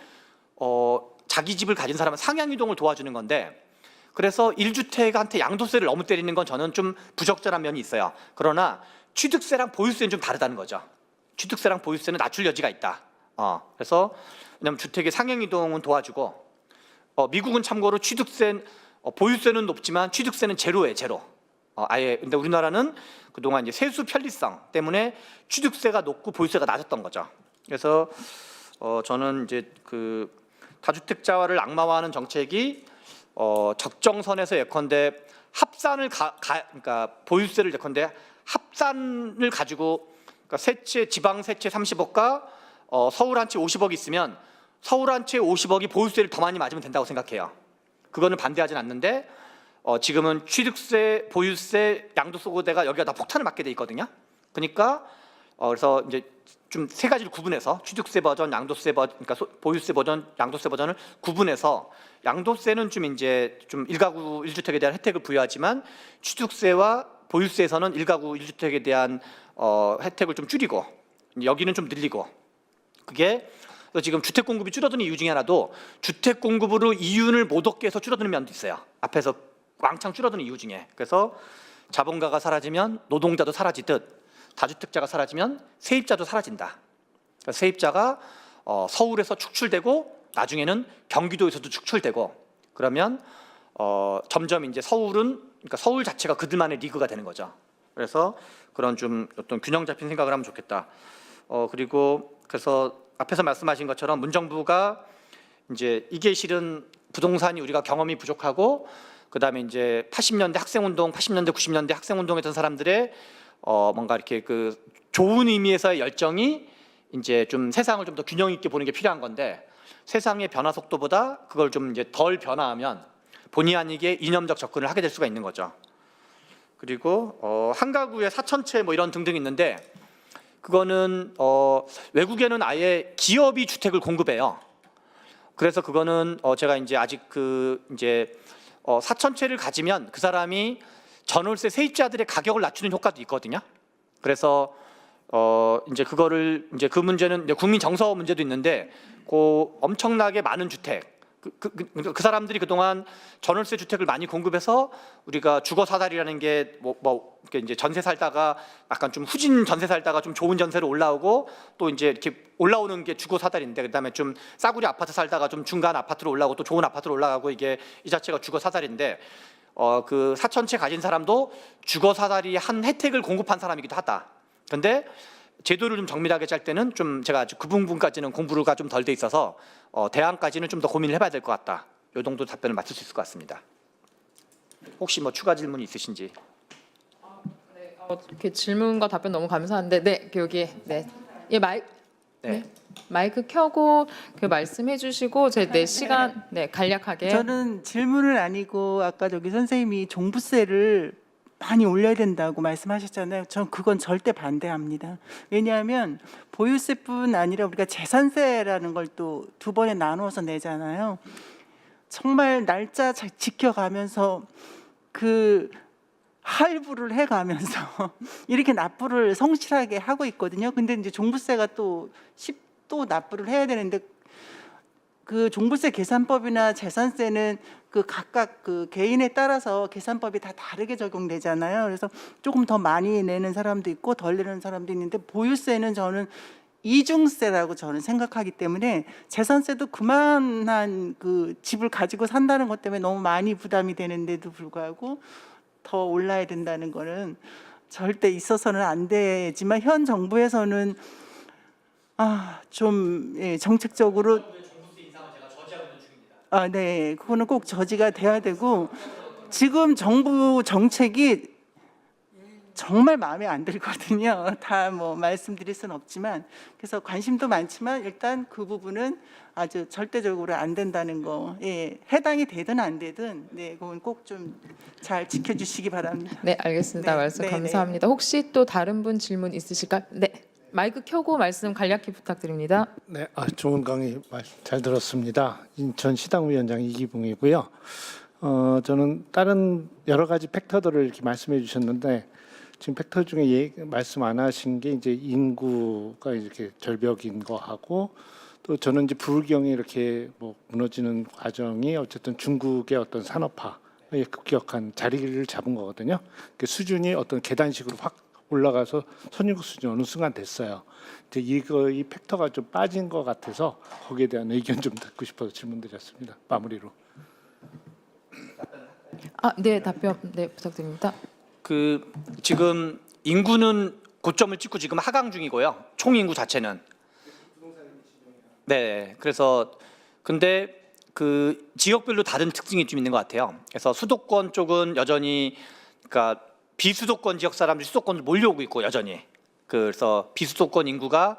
자기 집을 가진 사람은 상향 이동을 도와주는 건데 그래서 1주택한테 양도세를 너무 때리는 건 저는 좀 부적절한 면이 있어요. 그러나 취득세랑 보유세는 좀 다르다는 거죠. 취득세랑 보유세는 낮출 여지가 있다. 그래서 왜냐하면 주택의 상향 이동은 도와주고 미국은 참고로 보유세는 높지만 취득세는 제로예요, 제로. 아예. 근데 우리나라는 그동안 이제 세수 편리성 때문에 취득세가 높고 보유세가 낮았던 거죠. 그래서 저는 이제 그 다주택자화를 악마화하는 정책이 적정선에서 예컨대 합산을 그러니까 보유세를 예컨대 합산을 가지고 그러니까 지방 세채 30억과 서울 한 채 50억이 있으면 서울 한 채 50억이 보유세를 더 많이 맞으면 된다고 생각해요. 그거는 반대하진 않는데 지금은 취득세, 보유세, 양도소득세가 여기가 다 폭탄을 맞게 돼 있거든요. 그러니까 그래서 이제 좀 세 가지를 구분해서 취득세 버전, 양도세 버전, 그러니까 보유세 버전, 양도세 버전을 구분해서 양도세는 좀 이제 좀 1가구 1주택에 대한 혜택을 부여하지만 취득세와 보유세에서는 1가구 1주택에 대한 혜택을 좀 줄이고 여기는 좀 늘리고 그게 지금 주택 공급이 줄어드는 이유 중에 하나도 주택 공급으로 이윤을 못 얻게 해서 줄어드는 면도 있어요. 앞에서 왕창 줄어드는 이유 중에. 그래서 자본가가 사라지면 노동자도 사라지듯 다주택자가 사라지면 세입자도 사라진다. 그러니까 세입자가 서울에서 축출되고 나중에는 경기도에서도 축출되고 그러면 점점 이제 그러니까 서울 자체가 그들만의 리그가 되는 거죠. 그래서 그런 좀 어떤 균형 잡힌 생각을 하면 좋겠다. 그리고 그래서 앞에서 말씀하신 것처럼 문정부가 이제 이게 실은 부동산이 우리가 경험이 부족하고 그다음에 이제 80년대 학생운동, 80년대 90년대 학생운동했던 사람들의 뭔가 이렇게 그 좋은 의미에서의 열정이 이제 좀 세상을 좀 더 균형 있게 보는 게 필요한 건데 세상의 변화 속도보다 그걸 좀 이제 덜 변화하면 본의 아니게 이념적 접근을 하게 될 수가 있는 거죠. 그리고 한 가구에 4,000채 뭐 이런 등등 있는데 그거는 외국에는 아예 기업이 주택을 공급해요. 그래서 그거는 제가 이제 아직 그 이제 4,000채를 가지면 그 사람이 전월세 세입자들의 가격을 낮추는 효과도 있거든요. 그래서 이제 그거를 이제 그 문제는 이제 국민 정서 문제도 있는데 그 엄청나게 많은 주택 그 사람들이 그동안 전월세 주택을 많이 공급해서 우리가 주거 사다리라는 게 이렇게 이제 전세 살다가 약간 좀 후진 전세 살다가 좀 좋은 전세로 올라오고 또 이제 이렇게 올라오는 게 주거 사다리인데 그다음에 좀 싸구려 아파트 살다가 좀 중간 아파트로 올라오고 또 좋은 아파트로 올라가고 이게 이 자체가 주거 사다리인데 그 4,000채 가진 사람도 주거 사다리 한 혜택을 공급한 사람이기도 하다. 근데 제도를 좀 정밀하게 짤 때는 좀 제가 아직 그 부분까지는 공부가 좀 덜 돼 있어서 대안까지는 좀 더 고민을 해봐야 될 것 같다. 요 정도 답변을 맞출 수 있을 것 같습니다. 혹시 뭐 추가 질문 있으신지? 이렇게 질문과 답변 너무 감사한데, 네, 여기, 네, 예, 네. 마이크 켜고 그 말씀해주시고 제 4시간, 네, 간략하게. 저는 질문을 아니고 아까 저기 선생님이 종부세를 많이 올려야 된다고 말씀하셨잖아요. 전 그건 절대 반대합니다. 왜냐하면 보유세뿐 아니라 우리가 재산세라는 걸 또 2번에 나누어서 내잖아요. 정말 날짜 지켜가면서 그 할부를 해가면서 이렇게 납부를 성실하게 하고 있거든요. 근데 이제 종부세가 또 납부를 해야 되는데 그 종부세 계산법이나 재산세는 그 각각 그 개인에 따라서 계산법이 다 다르게 적용되잖아요. 그래서 조금 더 많이 내는 사람도 있고 덜 내는 사람도 있는데 보유세는 저는 이중세라고 저는 생각하기 때문에 재산세도 그만한 그 집을 가지고 산다는 것 때문에 너무 많이 부담이 되는데도 불구하고 더 올라야 된다는 거는 절대 있어서는 안 되지만 현 정부에서는 좀 정책적으로 네, 그거는 꼭 저지가 돼야 되고 지금 정부 정책이 정말 마음에 안 들거든요. 다 뭐 말씀드릴 수는 없지만 그래서 관심도 많지만 일단 그 부분은 아주 절대적으로 안 된다는 거, 예, 해당이 되든 안 되든, 네, 그건 꼭 좀 잘 지켜주시기 바랍니다. 네, 알겠습니다. 네, 말씀 네, 감사합니다. 혹시 또 다른 분 질문 있으실까요? 네, 마이크 켜고 말씀 간략히 부탁드립니다. 네, 좋은 강의 잘 들었습니다. 인천 시당위원장 이기붕이고요. 저는 다른 여러 가지 팩터들을 이렇게 말씀해 주셨는데 지금 팩터 중에 말씀 안 하신 게 이제 인구가 이렇게 절벽인 거하고 또 저는 이제 불경이 이렇게 뭐 무너지는 과정이 어쨌든 중국의 어떤 산업화에 급격한 자리를 잡은 거거든요. 그 수준이 어떤 계단식으로 확 올라가서 선진국 수준 어느 순간 됐어요. 이제 이 팩터가 좀 빠진 것 같아서 거기에 대한 의견 좀 듣고 싶어서 질문드렸습니다. 마무리로. 네, 답변 네 부탁드립니다. 그 지금 인구는 고점을 찍고 지금 하강 중이고요. 총 인구 자체는. 네, 그래서 근데 그 지역별로 다른 특징이 좀 있는 것 같아요. 그래서 수도권 쪽은 여전히 그러니까 비수도권 지역 사람들이 수도권을 몰려오고 있고 여전히 그래서 비수도권 인구가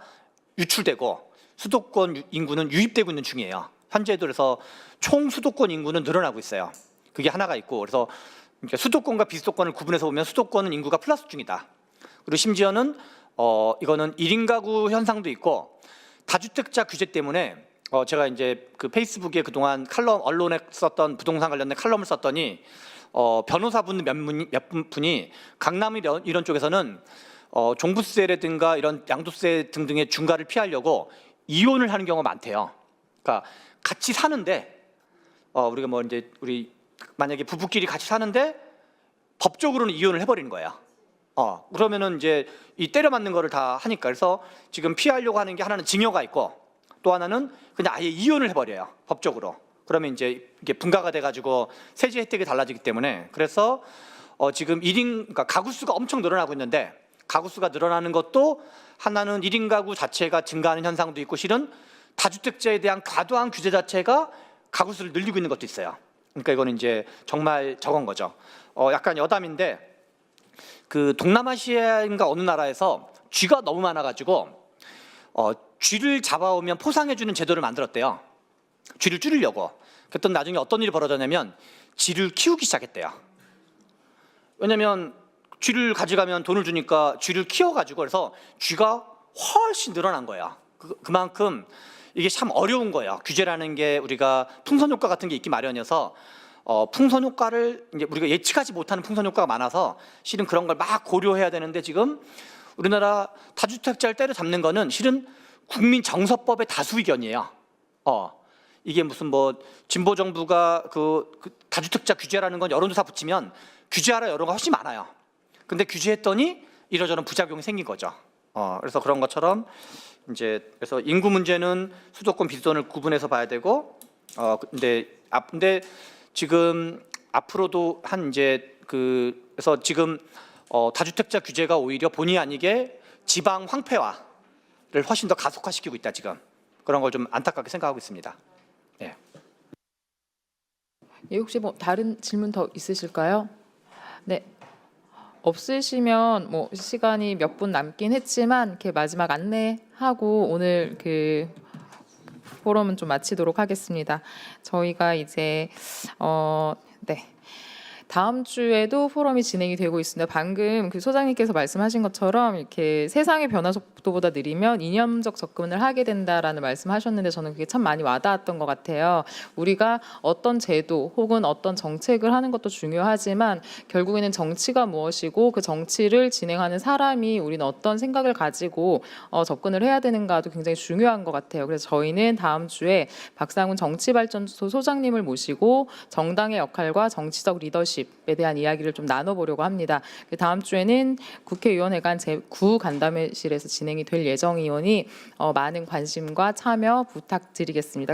유출되고 수도권 인구는 유입되고 있는 중이에요. 현재도 그래서 총 수도권 인구는 늘어나고 있어요. 그게 하나가 있고 그래서 수도권과 비수도권을 구분해서 보면 수도권은 인구가 플러스 중이다. 그리고 심지어는 이거는 1인 가구 현상도 있고 다주택자 규제 때문에 제가 이제 그 페이스북에 그동안 칼럼 언론에 썼던 부동산 관련된 칼럼을 썼더니 변호사분 몇 분이 강남 이런 쪽에서는 종부세라든가 이런 양도세 등등의 중과를 피하려고 이혼을 하는 경우가 많대요. 그러니까 같이 사는데 우리가 뭐 이제 우리 만약에 부부끼리 같이 사는데 법적으로는 이혼을 해버리는 거예요. 그러면은 이제 이 때려 맞는 거를 다 하니까 그래서 지금 피하려고 하는 게 하나는 징여가 있고 또 하나는 그냥 아예 이혼을 해버려요 법적으로. 그러면 이제 이게 분가가 돼가지고 세제 혜택이 달라지기 때문에 그래서 지금 1인 그러니까 가구 수가 엄청 늘어나고 있는데 가구 수가 늘어나는 것도 하나는 1인 가구 자체가 증가하는 현상도 있고 실은 다주택자에 대한 과도한 규제 자체가 가구 수를 늘리고 있는 것도 있어요. 그러니까 이거는 이제 정말 저건 거죠. 약간 여담인데 그 동남아시아인가 어느 나라에서 쥐가 너무 많아가지고 쥐를 잡아오면 포상해주는 제도를 만들었대요. 쥐를 줄이려고. 그랬더니 나중에 어떤 일이 벌어졌냐면 쥐를 키우기 시작했대요. 왜냐면 쥐를 가져가면 돈을 주니까 쥐를 키워가지고 그래서 쥐가 훨씬 늘어난 거예요. 그만큼 이게 참 어려운 거예요. 규제라는 게 우리가 풍선 효과 같은 게 있기 마련이어서 풍선 효과를 이제 우리가 예측하지 못하는 풍선 효과가 많아서 실은 그런 걸 막 고려해야 되는데 지금 우리나라 다주택자를 때려잡는 거는 실은 국민 정서법의 다수 의견이에요. 이게 무슨 뭐 진보 정부가 그 다주택자 규제라는 건 여론조사 붙이면 규제하라 여론가 훨씬 많아요. 근데 규제했더니 이러저런 부작용이 생긴 거죠. 그래서 그런 것처럼 이제 그래서 인구 문제는 수도권 비수도권을 구분해서 봐야 되고 근데 지금 앞으로도 한 이제 그래서 지금 다주택자 규제가 오히려 본의 아니게 지방 황폐화를 훨씬 더 가속화시키고 있다 지금 그런 걸 좀 안타깝게 생각하고 있습니다. 네. 예, 혹시 뭐 다른 질문 더 있으실까요? 네. 없으시면 뭐 시간이 몇 분 남긴 했지만 이렇게 마지막 안내하고 오늘 그 포럼은 좀 마치도록 하겠습니다. 저희가 이제 네. 다음 주에도 포럼이 진행이 되고 있습니다. 방금 그 소장님께서 말씀하신 것처럼 이렇게 세상의 변화 속도보다 느리면 이념적 접근을 하게 된다라는 말씀하셨는데 저는 그게 참 많이 와닿았던 것 같아요. 우리가 어떤 제도 혹은 어떤 정책을 하는 것도 중요하지만 결국에는 정치가 무엇이고 그 정치를 진행하는 사람이 우리는 어떤 생각을 가지고 접근을 해야 되는가도 굉장히 중요한 것 같아요. 그래서 저희는 다음 주에 박상훈 정치발전소 소장님을 모시고 정당의 역할과 정치적 리더십 에 대한 이야기를 좀 나눠보려고 합니다. 다음 주에는 국회의원회관 제9 간담회실에서 진행이 될 예정이오니 많은 관심과 참여 부탁드리겠습니다.